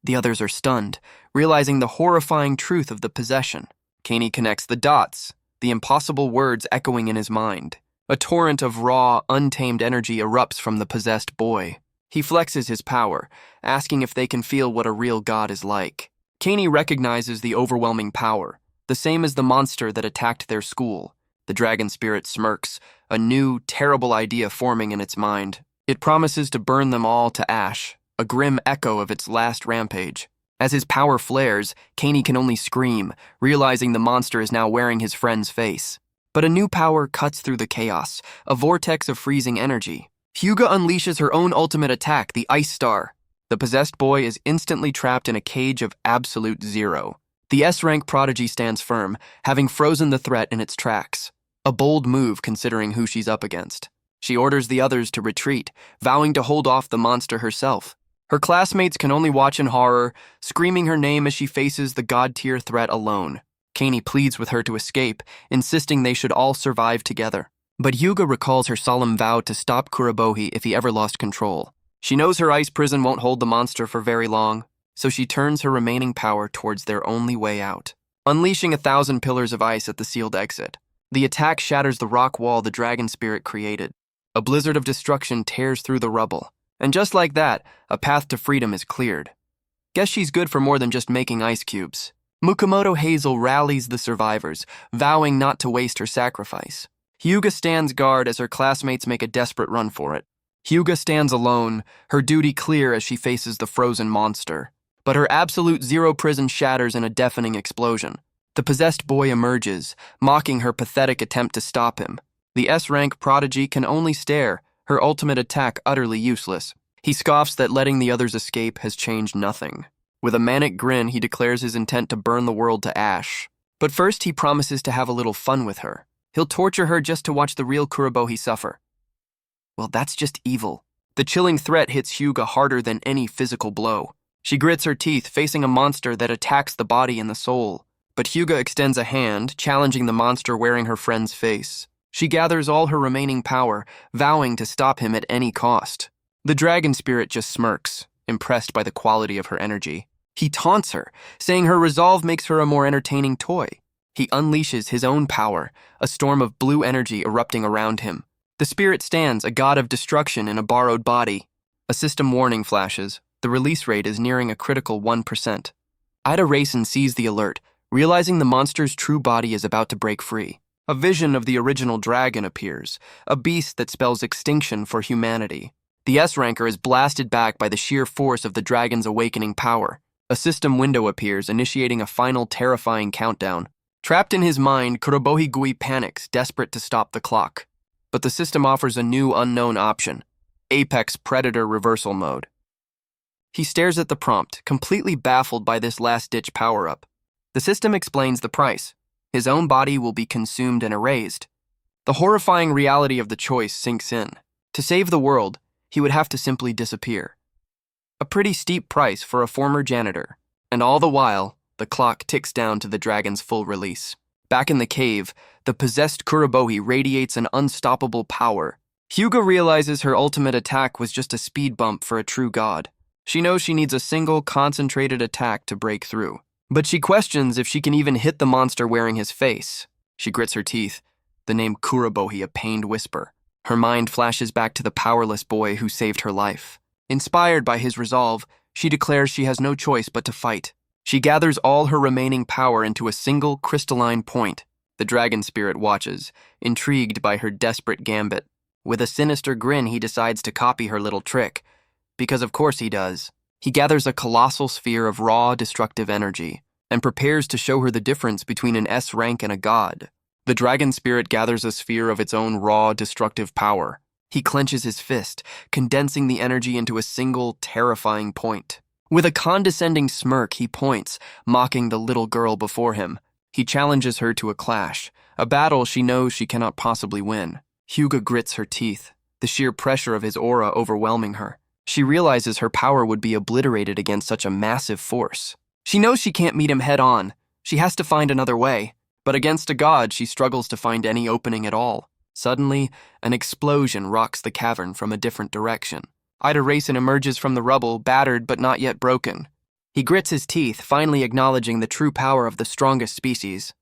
The others are stunned, realizing the horrifying truth of the possession. Kaney connects the dots, the impossible words echoing in his mind. A torrent of raw, untamed energy erupts from the possessed boy. He flexes his power, asking if they can feel what a real god is like. Kaney recognizes the overwhelming power, the same as the monster that attacked their school. The dragon spirit smirks, a new, terrible idea forming in its mind. It promises to burn them all to ash, a grim echo of its last rampage. As his power flares, Kaney can only scream, realizing the monster is now wearing his friend's face. But a new power cuts through the chaos, a vortex of freezing energy. Huga unleashes her own ultimate attack, the Ice Star. The possessed boy is instantly trapped in a cage of absolute zero. The S-rank prodigy stands firm, having frozen the threat in its tracks. A bold move considering who she's up against. She orders the others to retreat, vowing to hold off the monster herself. Her classmates can only watch in horror, screaming her name as she faces the god-tier threat alone. Kaney pleads with her to escape, insisting they should all survive together. But Huga recalls her solemn vow to stop Kurobohi if he ever lost control. She knows her ice prison won't hold the monster for very long, so she turns her remaining power towards their only way out, unleashing 1,000 pillars of ice at the sealed exit. The attack shatters the rock wall the dragon spirit created. A blizzard of destruction tears through the rubble, and just like that, a path to freedom is cleared. Guess she's good for more than just making ice cubes. Mukamoto Hazel rallies the survivors, vowing not to waste her sacrifice. Huga stands guard as her classmates make a desperate run for it. Huga stands alone, her duty clear as she faces the frozen monster. But her absolute zero prison shatters in a deafening explosion. The possessed boy emerges, mocking her pathetic attempt to stop him. The S-rank prodigy can only stare, her ultimate attack utterly useless. He scoffs that letting the others escape has changed nothing. With a manic grin, he declares his intent to burn the world to ash. But first, he promises to have a little fun with her. He'll torture her just to watch the real Kurobohi suffer. Well, that's just evil. The chilling threat hits Huga harder than any physical blow. She grits her teeth, facing a monster that attacks the body and the soul. But Huga extends a hand, challenging the monster wearing her friend's face. She gathers all her remaining power, vowing to stop him at any cost. The dragon spirit just smirks, impressed by the quality of her energy. He taunts her, saying her resolve makes her a more entertaining toy. He unleashes his own power, a storm of blue energy erupting around him. The spirit stands, a god of destruction in a borrowed body. A system warning flashes. The release rate is nearing a critical 1%. Ida Racin sees the alert, realizing the monster's true body is about to break free. A vision of the original dragon appears, a beast that spells extinction for humanity. The S-ranker is blasted back by the sheer force of the dragon's awakening power. A system window appears, initiating a final terrifying countdown. Trapped in his mind, Kurobohi Gui panics, desperate to stop the clock. But the system offers a new unknown option: Apex Predator Reversal Mode. He stares at the prompt, completely baffled by this last-ditch power-up. The system explains the price. His own body will be consumed and erased. The horrifying reality of the choice sinks in. To save the world, he would have to simply disappear. A pretty steep price for a former janitor. And all the while, the clock ticks down to the dragon's full release. Back in the cave, the possessed Kurobohi radiates an unstoppable power. Huga realizes her ultimate attack was just a speed bump for a true god. She knows she needs a single, concentrated attack to break through. But she questions if she can even hit the monster wearing his face. She grits her teeth, the name Kurobohi a pained whisper. Her mind flashes back to the powerless boy who saved her life. Inspired by his resolve, she declares she has no choice but to fight. She gathers all her remaining power into a single crystalline point. The dragon spirit watches, intrigued by her desperate gambit. With a sinister grin, he decides to copy her little trick. Because of course he does. He gathers a colossal sphere of raw, destructive energy and prepares to show her the difference between an S rank and a god. The dragon spirit gathers a sphere of its own raw, destructive power. He clenches his fist, condensing the energy into a single, terrifying point. With a condescending smirk, he points, mocking the little girl before him. He challenges her to a clash, a battle she knows she cannot possibly win. Huga grits her teeth, the sheer pressure of his aura overwhelming her. She realizes her power would be obliterated against such a massive force. She knows she can't meet him head-on. She has to find another way. But against a god, she struggles to find any opening at all. Suddenly, an explosion rocks the cavern from a different direction. Ida Racin emerges from the rubble, battered but not yet broken. He grits his teeth, finally acknowledging the true power of the strongest species.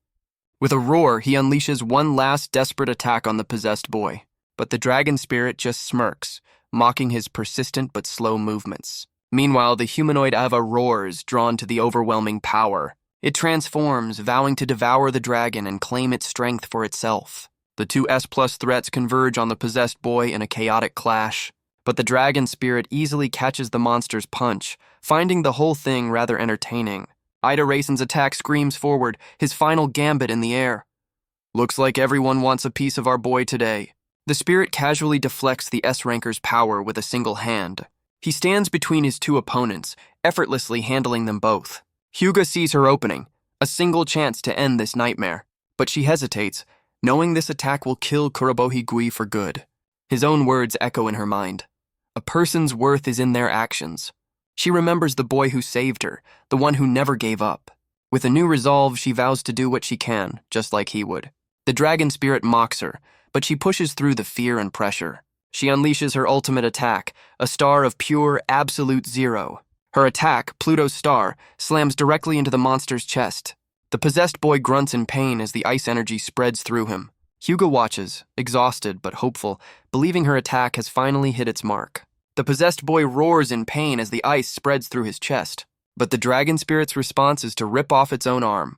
With a roar, he unleashes one last desperate attack on the possessed boy. But the dragon spirit just smirks, mocking his persistent but slow movements. Meanwhile, the humanoid Eva roars, drawn to the overwhelming power. It transforms, vowing to devour the dragon and claim its strength for itself. The two S+ threats converge on the possessed boy in a chaotic clash. But the dragon spirit easily catches the monster's punch, finding the whole thing rather entertaining. Ida Racin's attack screams forward, his final gambit in the air. Looks like everyone wants a piece of our boy today. The spirit casually deflects the S-ranker's power with a single hand. He stands between his two opponents, effortlessly handling them both. Huga sees her opening, a single chance to end this nightmare. But she hesitates, knowing this attack will kill Kurobohi Gui for good. His own words echo in her mind. A person's worth is in their actions. She remembers the boy who saved her, the one who never gave up. With a new resolve, she vows to do what she can, just like he would. The dragon spirit mocks her, but she pushes through the fear and pressure. She unleashes her ultimate attack, a star of pure, absolute zero. Her attack, Pluto's star, slams directly into the monster's chest. The possessed boy grunts in pain as the ice energy spreads through him. Huga watches, exhausted but hopeful, believing her attack has finally hit its mark. The possessed boy roars in pain as the ice spreads through his chest. But the dragon spirit's response is to rip off its own arm.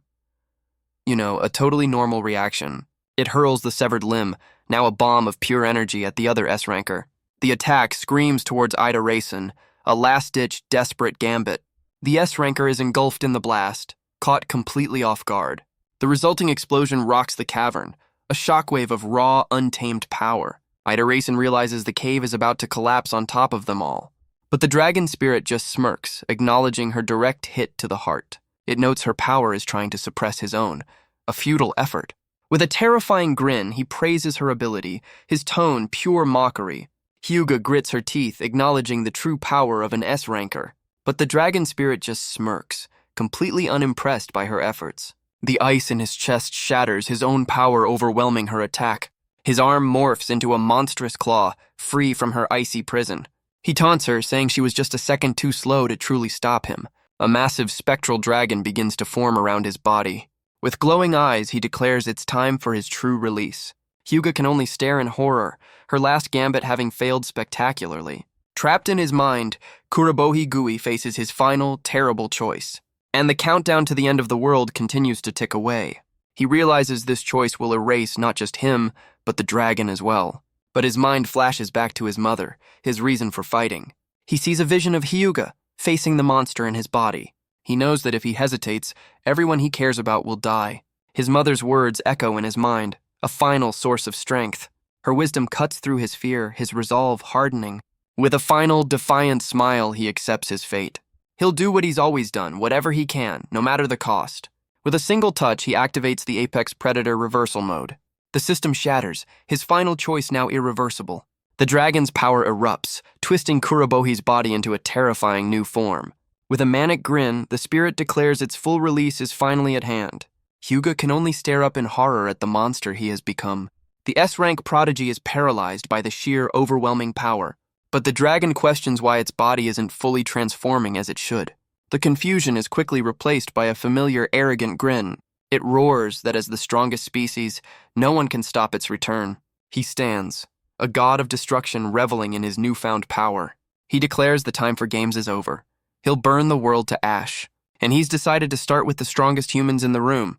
A totally normal reaction. It hurls the severed limb, now a bomb of pure energy at the other S-ranker. The attack screams towards Ida Racin, a last-ditch, desperate gambit. The S-ranker is engulfed in the blast, caught completely off guard. The resulting explosion rocks the cavern, a shockwave of raw, untamed power. Ida Racin realizes the cave is about to collapse on top of them all. But the dragon spirit just smirks, acknowledging her direct hit to the heart. It notes her power is trying to suppress his own, a futile effort. With a terrifying grin, he praises her ability, his tone pure mockery. Huga grits her teeth, acknowledging the true power of an S-ranker. But the dragon spirit just smirks, completely unimpressed by her efforts. The ice in his chest shatters, his own power overwhelming her attack. His arm morphs into a monstrous claw, free from her icy prison. He taunts her, saying she was just a second too slow to truly stop him. A massive spectral dragon begins to form around his body. With glowing eyes, he declares it's time for his true release. Huga can only stare in horror, her last gambit having failed spectacularly. Trapped in his mind, Kurobohi Gui faces his final, terrible choice. And the countdown to the end of the world continues to tick away. He realizes this choice will erase not just him, but the dragon as well. But his mind flashes back to his mother, his reason for fighting. He sees a vision of Huga, facing the monster in his body. He knows that if he hesitates, everyone he cares about will die. His mother's words echo in his mind, a final source of strength. Her wisdom cuts through his fear, his resolve hardening. With a final, defiant smile, he accepts his fate. He'll do what he's always done, whatever he can, no matter the cost. With a single touch, he activates the Apex Predator reversal mode. The system shatters, his final choice now irreversible. The dragon's power erupts, twisting Kurobohi's body into a terrifying new form. With a manic grin, the spirit declares its full release is finally at hand. Huga can only stare up in horror at the monster he has become. The S-rank prodigy is paralyzed by the sheer, overwhelming power. But the dragon questions why its body isn't fully transforming as it should. The confusion is quickly replaced by a familiar, arrogant grin. It roars that as the strongest species, no one can stop its return. He stands, a god of destruction reveling in his newfound power. He declares the time for games is over. He'll burn the world to ash. And he's decided to start with the strongest humans in the room.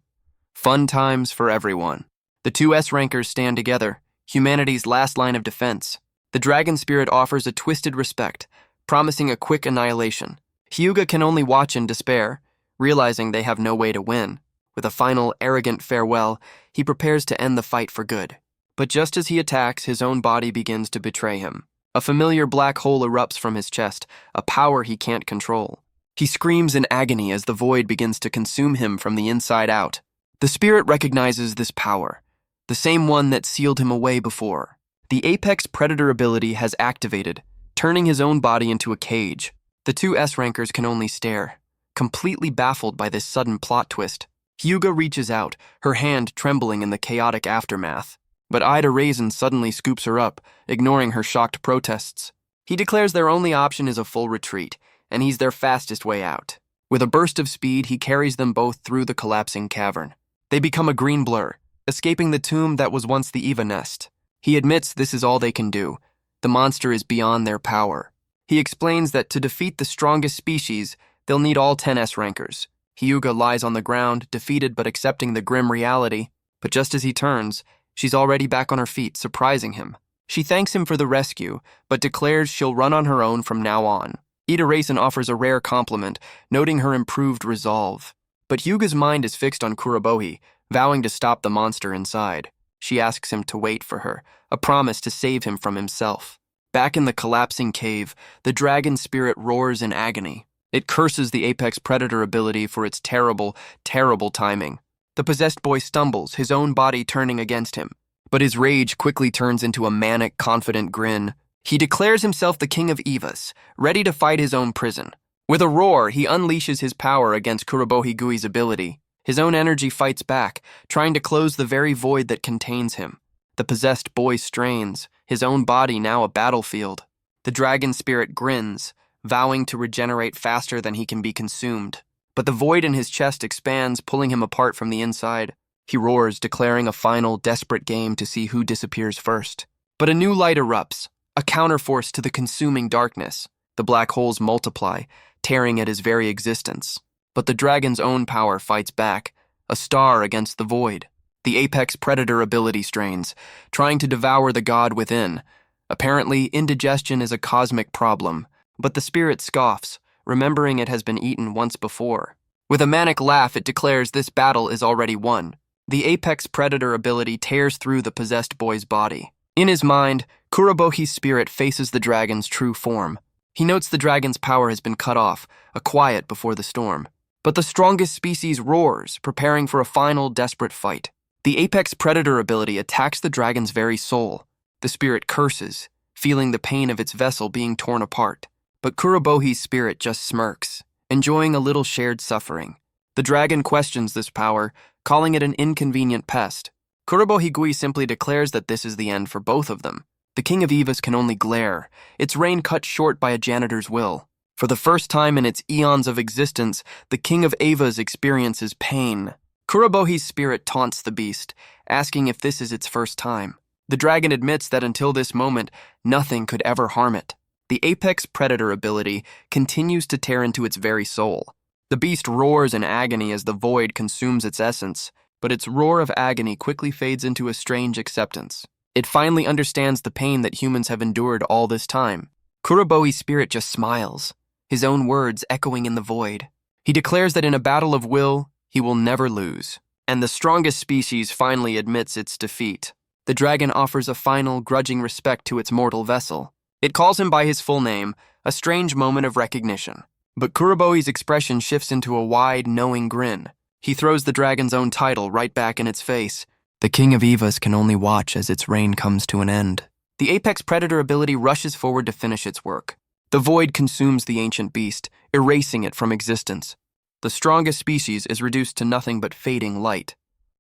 Fun times for everyone. The two S-rankers stand together, humanity's last line of defense. The dragon spirit offers a twisted respect, promising a quick annihilation. Huga can only watch in despair, realizing they have no way to win. With a final, arrogant farewell, he prepares to end the fight for good. But just as he attacks, his own body begins to betray him. A familiar black hole erupts from his chest, a power he can't control. He screams in agony as the void begins to consume him from the inside out. The spirit recognizes this power, the same one that sealed him away before. The Apex Predator ability has activated, turning his own body into a cage. The two S-rankers can only stare, completely baffled by this sudden plot twist. Huga reaches out, her hand trembling in the chaotic aftermath. But Ida Raisin suddenly scoops her up, ignoring her shocked protests. He declares their only option is a full retreat, and he's their fastest way out. With a burst of speed, he carries them both through the collapsing cavern. They become a green blur, escaping the tomb that was once the Eva nest. He admits this is all they can do. The monster is beyond their power. He explains that to defeat the strongest species, they'll need all 10 S-rankers. Hyuga lies on the ground, defeated but accepting the grim reality. But just as he turns, she's already back on her feet, surprising him. She thanks him for the rescue, but declares she'll run on her own from now on. Ida Raisin offers a rare compliment, noting her improved resolve. But Hyuga's mind is fixed on Kurobohi, vowing to stop the monster inside. She asks him to wait for her, a promise to save him from himself. Back in the collapsing cave, the dragon spirit roars in agony. It curses the Apex Predator ability for its terrible, terrible timing. The possessed boy stumbles, his own body turning against him. But his rage quickly turns into a manic, confident grin. He declares himself the king of Evas, ready to fight his own prison. With a roar, he unleashes his power against Kurobohi Gui's ability. His own energy fights back, trying to close the very void that contains him. The possessed boy strains, his own body now a battlefield. The dragon spirit grins, vowing to regenerate faster than he can be consumed. But the void in his chest expands, pulling him apart from the inside. He roars, declaring a final, desperate game to see who disappears first. But a new light erupts, a counterforce to the consuming darkness. The black holes multiply, tearing at his very existence. But the dragon's own power fights back, a star against the void. The Apex Predator ability strains, trying to devour the god within. Apparently, indigestion is a cosmic problem, but the spirit scoffs, remembering it has been eaten once before. With a manic laugh, it declares this battle is already won. The Apex Predator ability tears through the possessed boy's body. In his mind, Kurobohi's spirit faces the dragon's true form. He notes the dragon's power has been cut off, a quiet before the storm. But the strongest species roars, preparing for a final, desperate fight. The Apex Predator ability attacks the dragon's very soul. The spirit curses, feeling the pain of its vessel being torn apart. But Kurobohi's spirit just smirks, enjoying a little shared suffering. The dragon questions this power, calling it an inconvenient pest. Kurobohi Gui simply declares that this is the end for both of them. The King of Evas can only glare, its reign cut short by a janitor's will. For the first time in its eons of existence, the King of Evas experiences pain. Kurobohi's spirit taunts the beast, asking if this is its first time. The dragon admits that until this moment, nothing could ever harm it. The Apex Predator ability continues to tear into its very soul. The beast roars in agony as the void consumes its essence, but its roar of agony quickly fades into a strange acceptance. It finally understands the pain that humans have endured all this time. Kurobohi's spirit just smiles, his own words echoing in the void. He declares that in a battle of will, he will never lose. And the strongest species finally admits its defeat. The dragon offers a final, grudging respect to its mortal vessel. It calls him by his full name, a strange moment of recognition. But Kuroboi's expression shifts into a wide, knowing grin. He throws the dragon's own title right back in its face. The King of Evas can only watch as its reign comes to an end. The apex predator ability rushes forward to finish its work. The void consumes the ancient beast, erasing it from existence. The strongest species is reduced to nothing but fading light.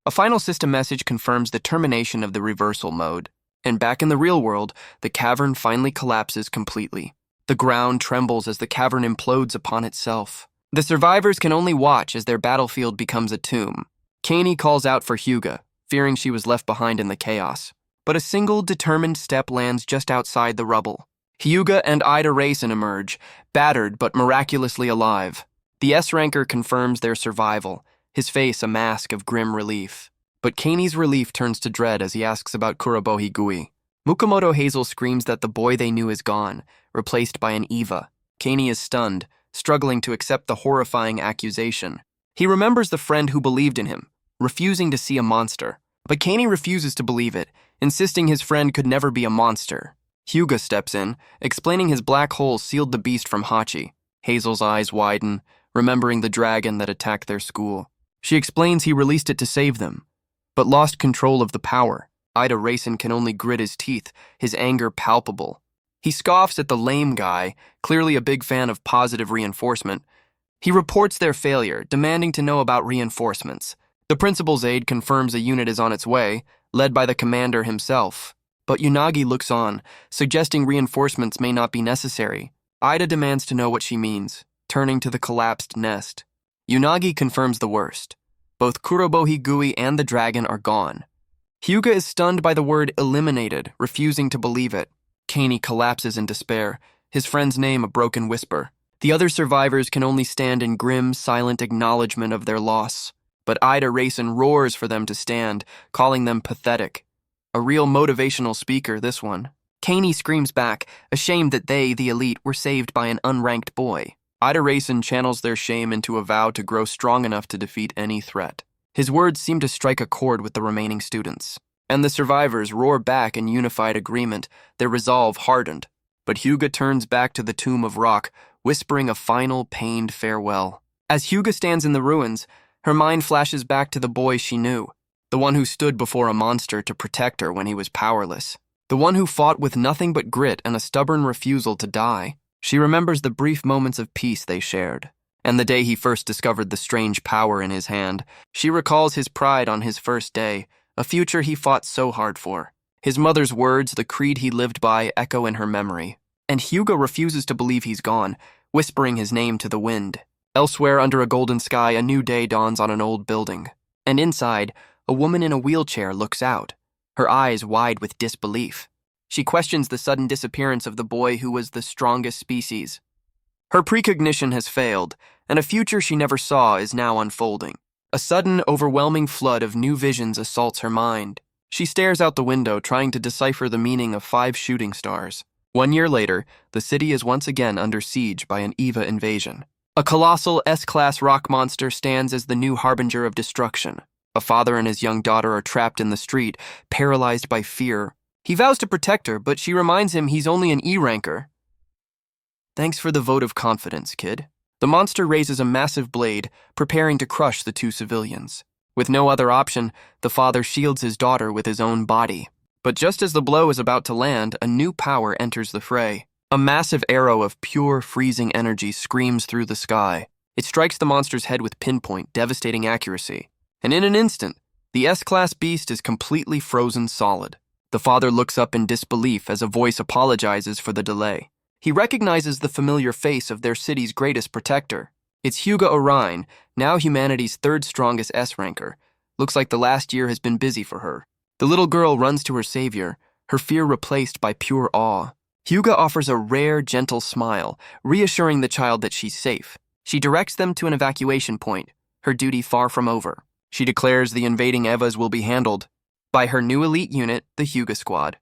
A final system message confirms the termination of the reversal mode. And back in the real world, the cavern finally collapses completely. The ground trembles as the cavern implodes upon itself. The survivors can only watch as their battlefield becomes a tomb. Kaney calls out for Huga, fearing she was left behind in the chaos. But a single determined step lands just outside the rubble. Huga and Ida Racing emerge, battered but miraculously alive. The S-ranker confirms their survival, his face a mask of grim relief. But Kaney's relief turns to dread as he asks about Kurobo Higui. Mukomoto Hazel screams that the boy they knew is gone, replaced by an Eva. Kaney is stunned, struggling to accept the horrifying accusation. He remembers the friend who believed in him, refusing to see a monster. But Kaney refuses to believe it, insisting his friend could never be a monster. Huga steps in, explaining his black hole sealed the beast from Hachi. Hazel's eyes widen, remembering the dragon that attacked their school. She explains he released it to save them, but lost control of the power. Ida Racing can only grit his teeth, his anger palpable. He scoffs at the lame guy, clearly a big fan of positive reinforcement. He reports their failure, demanding to know about reinforcements. The principal's aide confirms a unit is on its way, led by the commander himself. But Unagi looks on, suggesting reinforcements may not be necessary. Ida demands to know what she means, turning to the collapsed nest. Unagi confirms the worst. Both Kurobo Higui and the dragon are gone. Huga is stunned by the word eliminated, refusing to believe it. Kaney collapses in despair, his friend's name a broken whisper. The other survivors can only stand in grim, silent acknowledgement of their loss. But Ida Racing roars for them to stand, calling them pathetic. A real motivational speaker, this one. Kaney screams back, ashamed that they, the elite, were saved by an unranked boy. Ida Racing channels their shame into a vow to grow strong enough to defeat any threat. His words seem to strike a chord with the remaining students. And the survivors roar back in unified agreement, their resolve hardened. But Huga turns back to the tomb of rock, whispering a final, pained farewell. As Huga stands in the ruins, her mind flashes back to the boy she knew, the one who stood before a monster to protect her when he was powerless, the one who fought with nothing but grit and a stubborn refusal to die. She remembers the brief moments of peace they shared, and the day he first discovered the strange power in his hand. She recalls his pride on his first day, a future he fought so hard for. His mother's words, the creed he lived by, echo in her memory. And Huga refuses to believe he's gone, whispering his name to the wind. Elsewhere under a golden sky, a new day dawns on an old building. And inside, a woman in a wheelchair looks out, her eyes wide with disbelief. She questions the sudden disappearance of the boy who was the strongest species. Her precognition has failed, and a future she never saw is now unfolding. A sudden, overwhelming flood of new visions assaults her mind. She stares out the window, trying to decipher the meaning of 5 shooting stars. 1 year later, the city is once again under siege by an Eva invasion. A colossal S-class rock monster stands as the new harbinger of destruction. A father and his young daughter are trapped in the street, paralyzed by fear. He vows to protect her, but she reminds him he's only an E-ranker. Thanks for the vote of confidence, kid. The monster raises a massive blade, preparing to crush the 2 civilians. With no other option, the father shields his daughter with his own body. But just as the blow is about to land, a new power enters the fray. A massive arrow of pure, freezing energy screams through the sky. It strikes the monster's head with pinpoint, devastating accuracy. And in an instant, the S-class beast is completely frozen solid. The father looks up in disbelief as a voice apologizes for the delay. He recognizes the familiar face of their city's greatest protector. It's Huga Orion, now humanity's 3rd strongest S-ranker. Looks like the last year has been busy for her. The little girl runs to her savior, her fear replaced by pure awe. Huga offers a rare, gentle smile, reassuring the child that she's safe. She directs them to an evacuation point, her duty far from over. She declares the invading Evas will be handled by her new elite unit, the Huga Squad.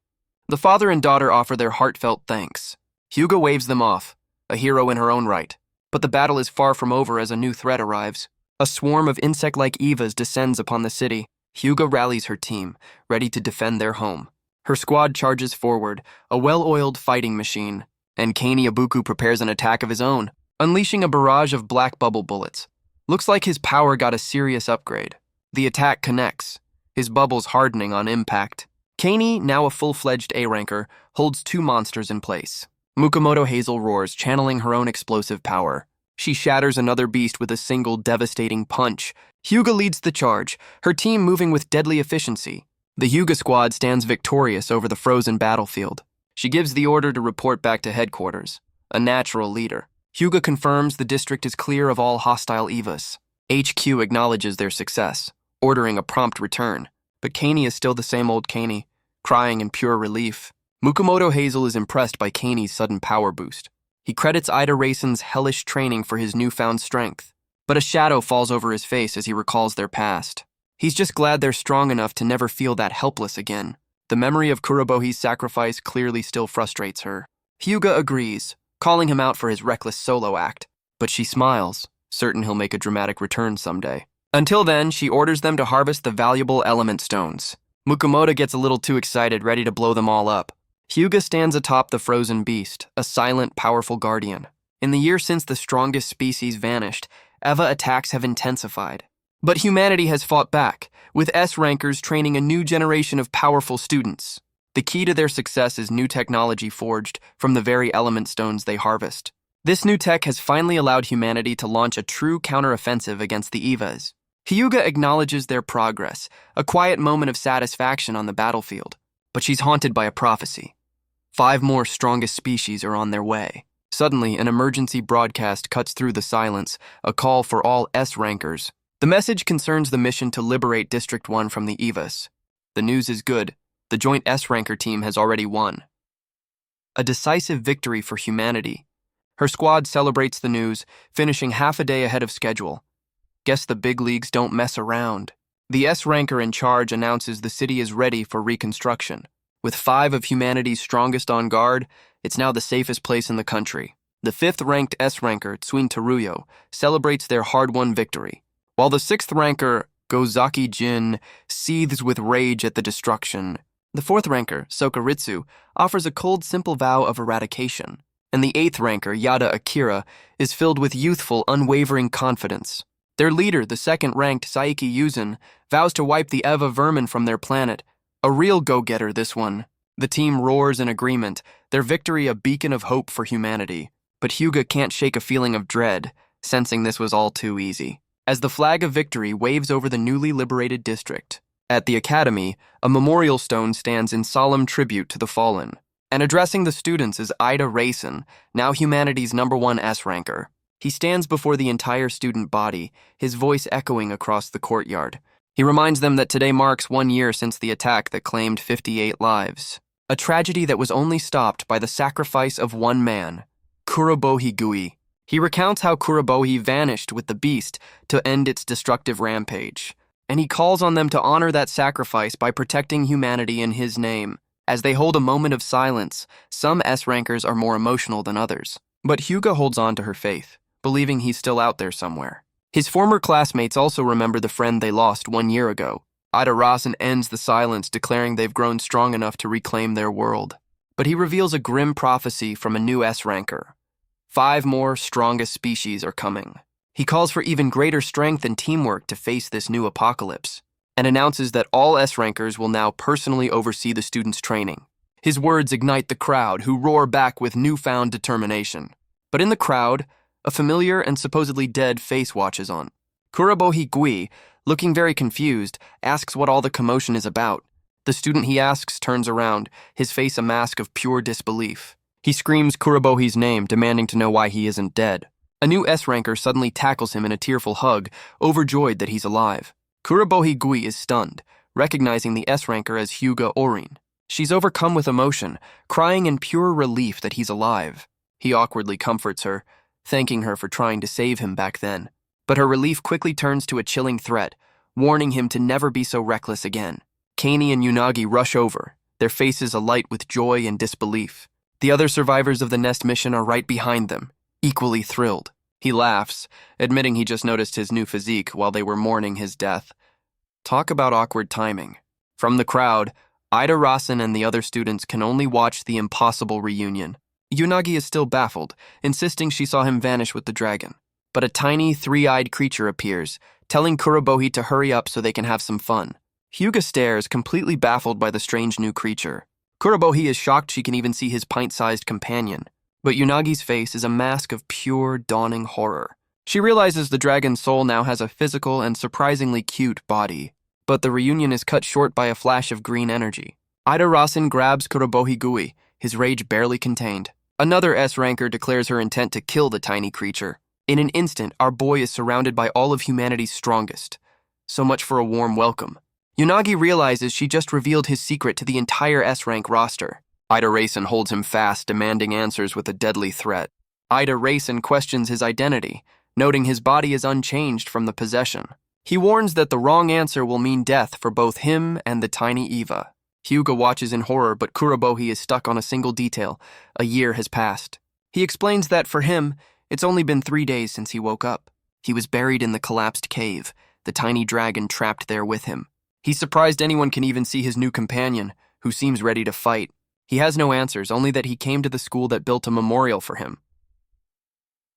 The father and daughter offer their heartfelt thanks. Huga waves them off, a hero in her own right. But the battle is far from over as a new threat arrives. A swarm of insect-like Evas descends upon the city. Huga rallies her team, ready to defend their home. Her squad charges forward, a well-oiled fighting machine, and Kani Ibuku prepares an attack of his own, unleashing a barrage of black bubble bullets. Looks like his power got a serious upgrade. The attack connects, his bubbles hardening on impact. Kani, now a full-fledged A-ranker, holds two monsters in place. Mukamoto Hazel roars, channeling her own explosive power. She shatters another beast with a single devastating punch. Huga leads the charge, her team moving with deadly efficiency. The Huga squad stands victorious over the frozen battlefield. She gives the order to report back to headquarters. A natural leader. Huga confirms the district is clear of all hostile Evas. HQ acknowledges their success, ordering a prompt return. But Kani is still the same old Kani, crying in pure relief. Mukamoto Hazel is impressed by Kani's sudden power boost. He credits Ida Raisin's hellish training for his newfound strength. But a shadow falls over his face as he recalls their past. He's just glad they're strong enough to never feel that helpless again. The memory of Kurobohi's sacrifice clearly still frustrates her. Huga agrees, calling him out for his reckless solo act. But she smiles, certain he'll make a dramatic return someday. Until then, she orders them to harvest the valuable element stones. Mukamoto gets a little too excited, ready to blow them all up. Huga stands atop the frozen beast, a silent, powerful guardian. In the year since the strongest species vanished, Eva attacks have intensified. But humanity has fought back, with S-rankers training a new generation of powerful students. The key to their success is new technology forged from the very element stones they harvest. This new tech has finally allowed humanity to launch a true counteroffensive against the Evas. Hyuga acknowledges their progress, a quiet moment of satisfaction on the battlefield. But she's haunted by a prophecy. 5 more strongest species are on their way. Suddenly, an emergency broadcast cuts through the silence, a call for all S-rankers. The message concerns the mission to liberate District 1 from the Evas. The news is good. The joint S-ranker team has already won. A decisive victory for humanity. Her squad celebrates the news, finishing half a day ahead of schedule. Guess the big leagues don't mess around. The S-ranker in charge announces the city is ready for reconstruction. With 5 of humanity's strongest on guard, it's now the safest place in the country. The 5th-ranked S-ranker, Tsuin Teruyo, celebrates their hard-won victory, while the 6th-ranker, Gozaki Jin, seethes with rage at the destruction. The 4th-ranker, Sokaritsu, offers a cold, simple vow of eradication, and the 8th-ranker, Yada Akira, is filled with youthful, unwavering confidence. Their leader, the 2nd-ranked Saiki Yuzun, vows to wipe the Eva vermin from their planet. A real go-getter, this one. The team roars in agreement, their victory a beacon of hope for humanity. But Huga can't shake a feeling of dread, sensing this was all too easy. As the flag of victory waves over the newly liberated district, at the academy, a memorial stone stands in solemn tribute to the fallen. And addressing the students is Ida Raisin, now humanity's #1 S-ranker. He stands before the entire student body, his voice echoing across the courtyard. He reminds them that today marks 1 year since the attack that claimed 58 lives. A tragedy that was only stopped by the sacrifice of one man, Kurobohi Gui. He recounts how Kurobohi vanished with the beast to end its destructive rampage. And he calls on them to honor that sacrifice by protecting humanity in his name. As they hold a moment of silence, some S-rankers are more emotional than others. But Huga holds on to her faith, believing he's still out there somewhere. His former classmates also remember the friend they lost 1 year ago. Ida Raisin ends the silence, declaring they've grown strong enough to reclaim their world. But he reveals a grim prophecy from a new S-ranker. 5 more strongest species are coming. He calls for even greater strength and teamwork to face this new apocalypse, and announces that all S-rankers will now personally oversee the students' training. His words ignite the crowd, who roar back with newfound determination. But in the crowd, a familiar and supposedly dead face watches on. Kurobohi Gui, looking very confused, asks what all the commotion is about. The student he asks turns around, his face a mask of pure disbelief. He screams Kurobohi's name, demanding to know why he isn't dead. A new S-ranker suddenly tackles him in a tearful hug, overjoyed that he's alive. Kurobohi Gui is stunned, recognizing the S-ranker as Huga Orin. She's overcome with emotion, crying in pure relief that he's alive. He awkwardly comforts her, thanking her for trying to save him back then. But her relief quickly turns to a chilling threat, warning him to never be so reckless again. Kani and Unagi rush over, their faces alight with joy and disbelief. The other survivors of the Nest mission are right behind them, equally thrilled. He laughs, admitting he just noticed his new physique while they were mourning his death. Talk about awkward timing. From the crowd, Ida Rasen and the other students can only watch the impossible reunion. Unagi is still baffled, insisting she saw him vanish with the dragon. But a tiny, three-eyed creature appears, telling Kurobohi to hurry up so they can have some fun. Huga stares, completely baffled by the strange new creature. Kurobohi is shocked she can even see his pint-sized companion. But Unagi's face is a mask of pure, dawning horror. She realizes the dragon's soul now has a physical and surprisingly cute body. But the reunion is cut short by a flash of green energy. Ida Rasen grabs Kurobohi Gui, his rage barely contained. Another S-ranker declares her intent to kill the tiny creature. In an instant, our boy is surrounded by all of humanity's strongest. So much for a warm welcome. Unagi realizes she just revealed his secret to the entire S-rank roster. Ida Rasen holds him fast, demanding answers with a deadly threat. Ida Rasen questions his identity, noting his body is unchanged from the possession. He warns that the wrong answer will mean death for both him and the tiny Eva. Huga watches in horror, but Kurobohi is stuck on a single detail. A year has passed. He explains that for him, it's only been 3 days since he woke up. He was buried in the collapsed cave, the tiny dragon trapped there with him. He's surprised anyone can even see his new companion, who seems ready to fight. He has no answers, only that he came to the school that built a memorial for him.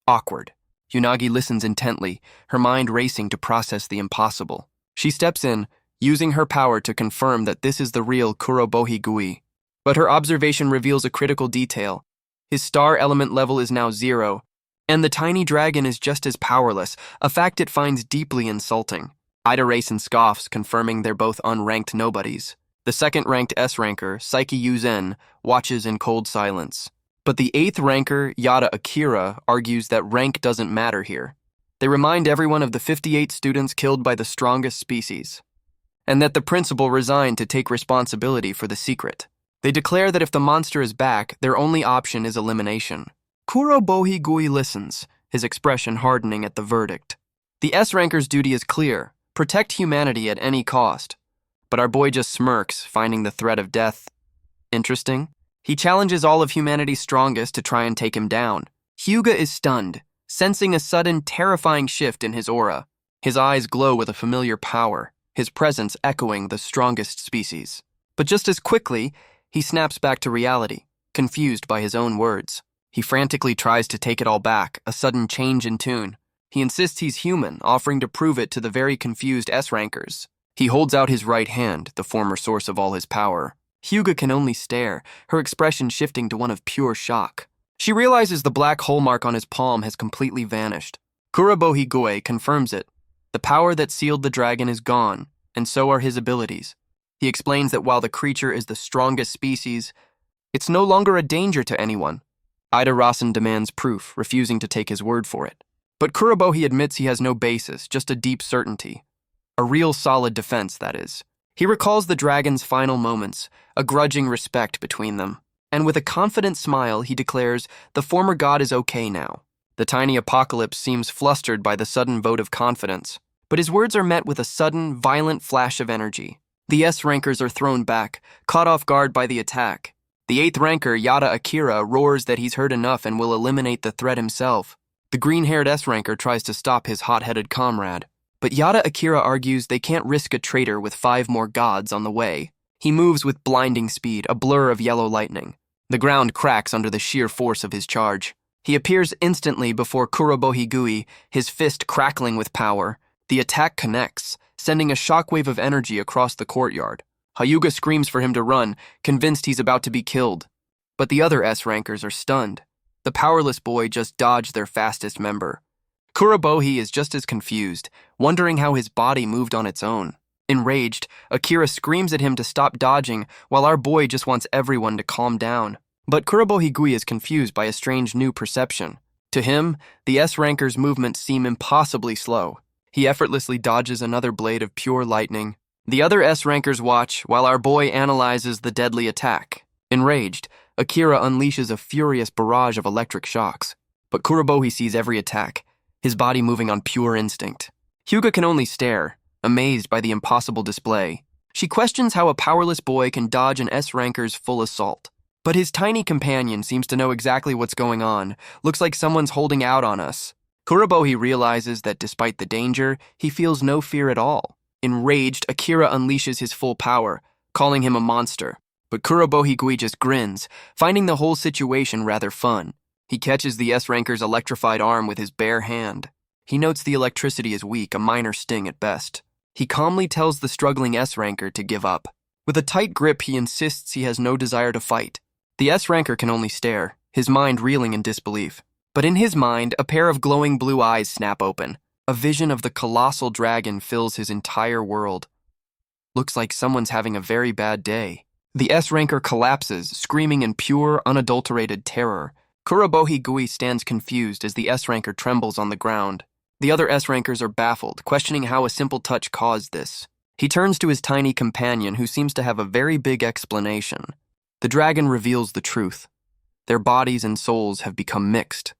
Awkward. Unagi listens intently, her mind racing to process the impossible. She steps in, using her power to confirm that this is the real Kurobohi Gui. But her observation reveals a critical detail. His star element level is now 0, and the tiny dragon is just as powerless, a fact it finds deeply insulting. Ida Rasen scoffs, confirming they're both unranked nobodies. The second-ranked S-ranker, Saiki Yuzen, watches in cold silence. But the 8th ranker, Yada Akira, argues that rank doesn't matter here. They remind everyone of the 58 students killed by the strongest species, and that the principal resigned to take responsibility for the secret. They declare that if the monster is back, their only option is elimination. Kurobohi Gui listens, his expression hardening at the verdict. The S-ranker's duty is clear: protect humanity at any cost. But our boy just smirks, finding the threat of death interesting. He challenges all of humanity's strongest to try and take him down. Huga is stunned, sensing a sudden, terrifying shift in his aura. His eyes glow with a familiar power, his presence echoing the strongest species. But just as quickly, he snaps back to reality, confused by his own words. He frantically tries to take it all back, a sudden change in tune. He insists he's human, offering to prove it to the very confused S-rankers. He holds out his right hand, the former source of all his power. Huga can only stare, her expression shifting to one of pure shock. She realizes the black hole mark on his palm has completely vanished. Kurobohi Gui confirms it. The power that sealed the dragon is gone, and so are his abilities. He explains that while the creature is the strongest species, it's no longer a danger to anyone. Ida Rasen demands proof, refusing to take his word for it. But Kurobohi admits he has no basis, just a deep certainty. A real solid defense, that is. He recalls the dragon's final moments, a grudging respect between them. And with a confident smile, he declares the former god is okay now. The tiny apocalypse seems flustered by the sudden vote of confidence. But his words are met with a sudden, violent flash of energy. The S-rankers are thrown back, caught off guard by the attack. The 8th ranker, Yada Akira, roars that he's heard enough and will eliminate the threat himself. The green-haired S-ranker tries to stop his hot-headed comrade. But Yada Akira argues they can't risk a traitor with 5 more gods on the way. He moves with blinding speed, a blur of yellow lightning. The ground cracks under the sheer force of his charge. He appears instantly before Kurobohi Gui, his fist crackling with power. The attack connects, sending a shockwave of energy across the courtyard. Hyuga screams for him to run, convinced he's about to be killed. But the other S-rankers are stunned. The powerless boy just dodged their fastest member. Kurobohi is just as confused, wondering how his body moved on its own. Enraged, Akira screams at him to stop dodging, while our boy just wants everyone to calm down. But Kurobohi Gui is confused by a strange new perception. To him, the S-ranker's movements seem impossibly slow. He effortlessly dodges another blade of pure lightning. The other S-rankers watch, while our boy analyzes the deadly attack. Enraged, Akira unleashes a furious barrage of electric shocks. But Kurobohi sees every attack, his body moving on pure instinct. Huga can only stare, amazed by the impossible display. She questions how a powerless boy can dodge an S-ranker's full assault. But his tiny companion seems to know exactly what's going on. Looks like someone's holding out on us. Kurobohi realizes that despite the danger, he feels no fear at all. Enraged, Akira unleashes his full power, calling him a monster. But Kurobohi Gui just grins, finding the whole situation rather fun. He catches the S-ranker's electrified arm with his bare hand. He notes the electricity is weak, a minor sting at best. He calmly tells the struggling S-ranker to give up. With a tight grip, he insists he has no desire to fight. The S-ranker can only stare, his mind reeling in disbelief. But in his mind, a pair of glowing blue eyes snap open. A vision of the colossal dragon fills his entire world. Looks like someone's having a very bad day. The S-ranker collapses, screaming in pure, unadulterated terror. Kurobohi Gui stands confused as the S-ranker trembles on the ground. The other S-rankers are baffled, questioning how a simple touch caused this. He turns to his tiny companion, who seems to have a very big explanation. The dragon reveals the truth. Their bodies and souls have become mixed.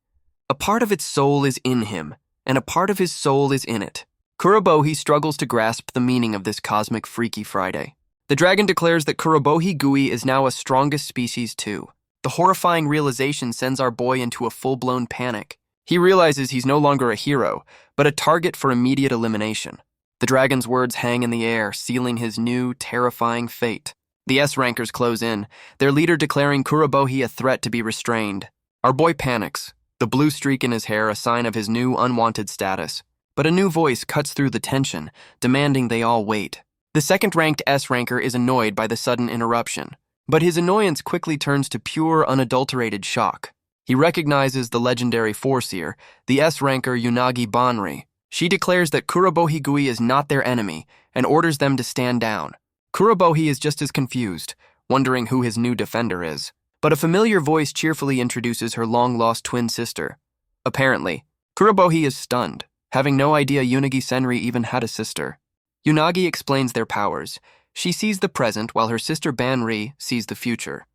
A part of its soul is in him, and a part of his soul is in it. Kurobohi struggles to grasp the meaning of this cosmic Freaky Friday. The dragon declares that Kurobohi Gui is now a strongest species too. The horrifying realization sends our boy into a full-blown panic. He realizes he's no longer a hero, but a target for immediate elimination. The dragon's words hang in the air, sealing his new, terrifying fate. The S-rankers close in, their leader declaring Kurobohi a threat to be restrained. Our boy panics, the blue streak in his hair a sign of his new, unwanted status. But a new voice cuts through the tension, demanding they all wait. The second-ranked S-ranker is annoyed by the sudden interruption, but his annoyance quickly turns to pure, unadulterated shock. He recognizes the legendary Foreseer, the S-ranker Unagi Banri. She declares that Kurobohi Gui is not their enemy and orders them to stand down. Kurobohi is just as confused, wondering who his new defender is. But a familiar voice cheerfully introduces her long-lost twin sister. Apparently, Kurobohi is stunned, having no idea Unagi Senri even had a sister. Unagi explains their powers. She sees the present while her sister Banri sees the future.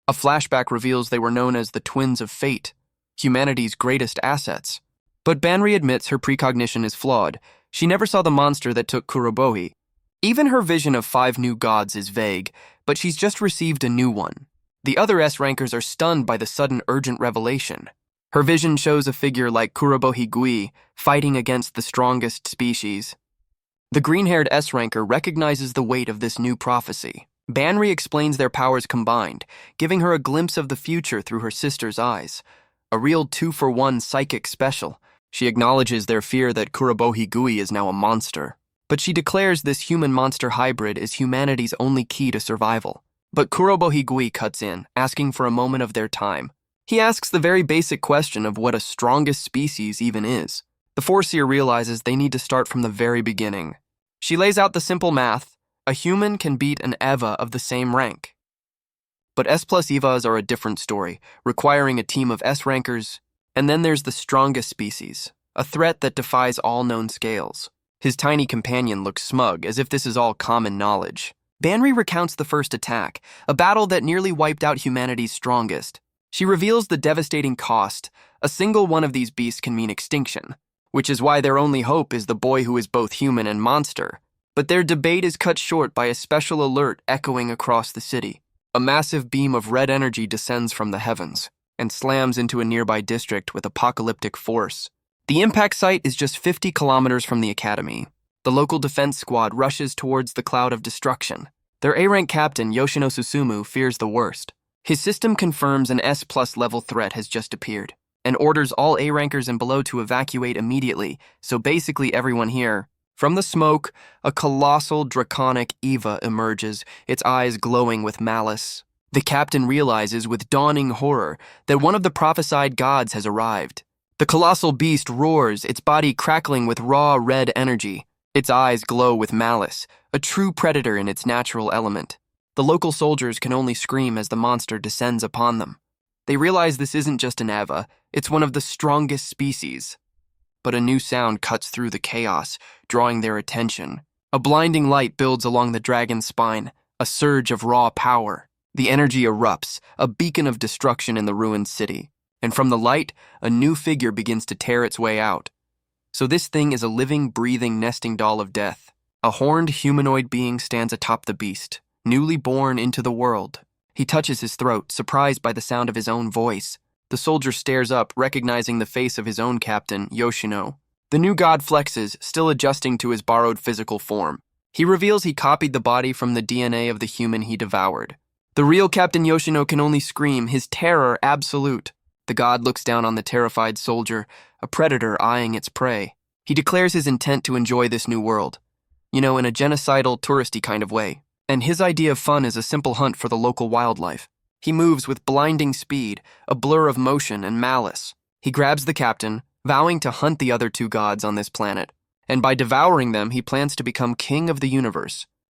A flashback reveals they were known as the Twins of Fate, humanity's greatest assets. But Banri admits her precognition is flawed. She never saw the monster that took Kurobohi. Even her vision of 5 new gods is vague, but she's just received a new one. The other S-rankers are stunned by the sudden urgent revelation. Her vision shows a figure like Kurobohi Gui fighting against the strongest species. The green-haired S-ranker recognizes the weight of this new prophecy. Banri explains their powers combined, giving her a glimpse of the future through her sister's eyes. A real 2-for-1 psychic special. She acknowledges their fear that Kurobohi Gui is now a monster. But she declares this human-monster hybrid is humanity's only key to survival. But Kurobohi Gui cuts in, asking for a moment of their time. He asks the very basic question of what a strongest species even is. The Foreseer realizes they need to start from the very beginning. She lays out the simple math. A human can beat an Eva of the same rank. But S plus Evas are a different story, requiring a team of S-rankers. And then there's the strongest species, a threat that defies all known scales. His tiny companion looks smug, as if this is all common knowledge. Banri recounts the first attack, a battle that nearly wiped out humanity's strongest. She reveals the devastating cost. A single one of these beasts can mean extinction, which is why their only hope is the boy who is both human and monster. But their debate is cut short by a special alert echoing across the city. A massive beam of red energy descends from the heavens and slams into a nearby district with apocalyptic force. The impact site is just 50 kilometers from the academy. The local defense squad rushes towards the cloud of destruction. Their A-rank captain, Yoshino Susumu, fears the worst. His system confirms an S-plus level threat has just appeared, and orders all A-rankers and below to evacuate immediately, so basically everyone here. From the smoke, a colossal draconic Eva emerges, its eyes glowing with malice. The captain realizes with dawning horror that one of the prophesied gods has arrived. The colossal beast roars, its body crackling with raw red energy. Its eyes glow with malice, a true predator in its natural element. The local soldiers can only scream as the monster descends upon them. They realize this isn't just an Eva, it's one of the strongest species. But a new sound cuts through the chaos, drawing their attention. A blinding light builds along the dragon's spine, a surge of raw power. The energy erupts, a beacon of destruction in the ruined city. And from the light, a new figure begins to tear its way out. So this thing is a living, breathing nesting doll of death. A horned humanoid being stands atop the beast, newly born into the world. He touches his throat, surprised by the sound of his own voice. The soldier stares up, recognizing the face of his own captain, Yoshino. The new god flexes, still adjusting to his borrowed physical form. He reveals he copied the body from the DNA of the human he devoured. The real Captain Yoshino can only scream, his terror absolute. The god looks down on the terrified soldier, a predator eyeing its prey. He declares his intent to enjoy this new world. In a genocidal, touristy kind of way. And his idea of fun is a simple hunt for the local wildlife. He moves with blinding speed, a blur of motion and malice. He grabs the captain, vowing to hunt the other two gods on this planet. And by devouring them, he plans to become king of the universe.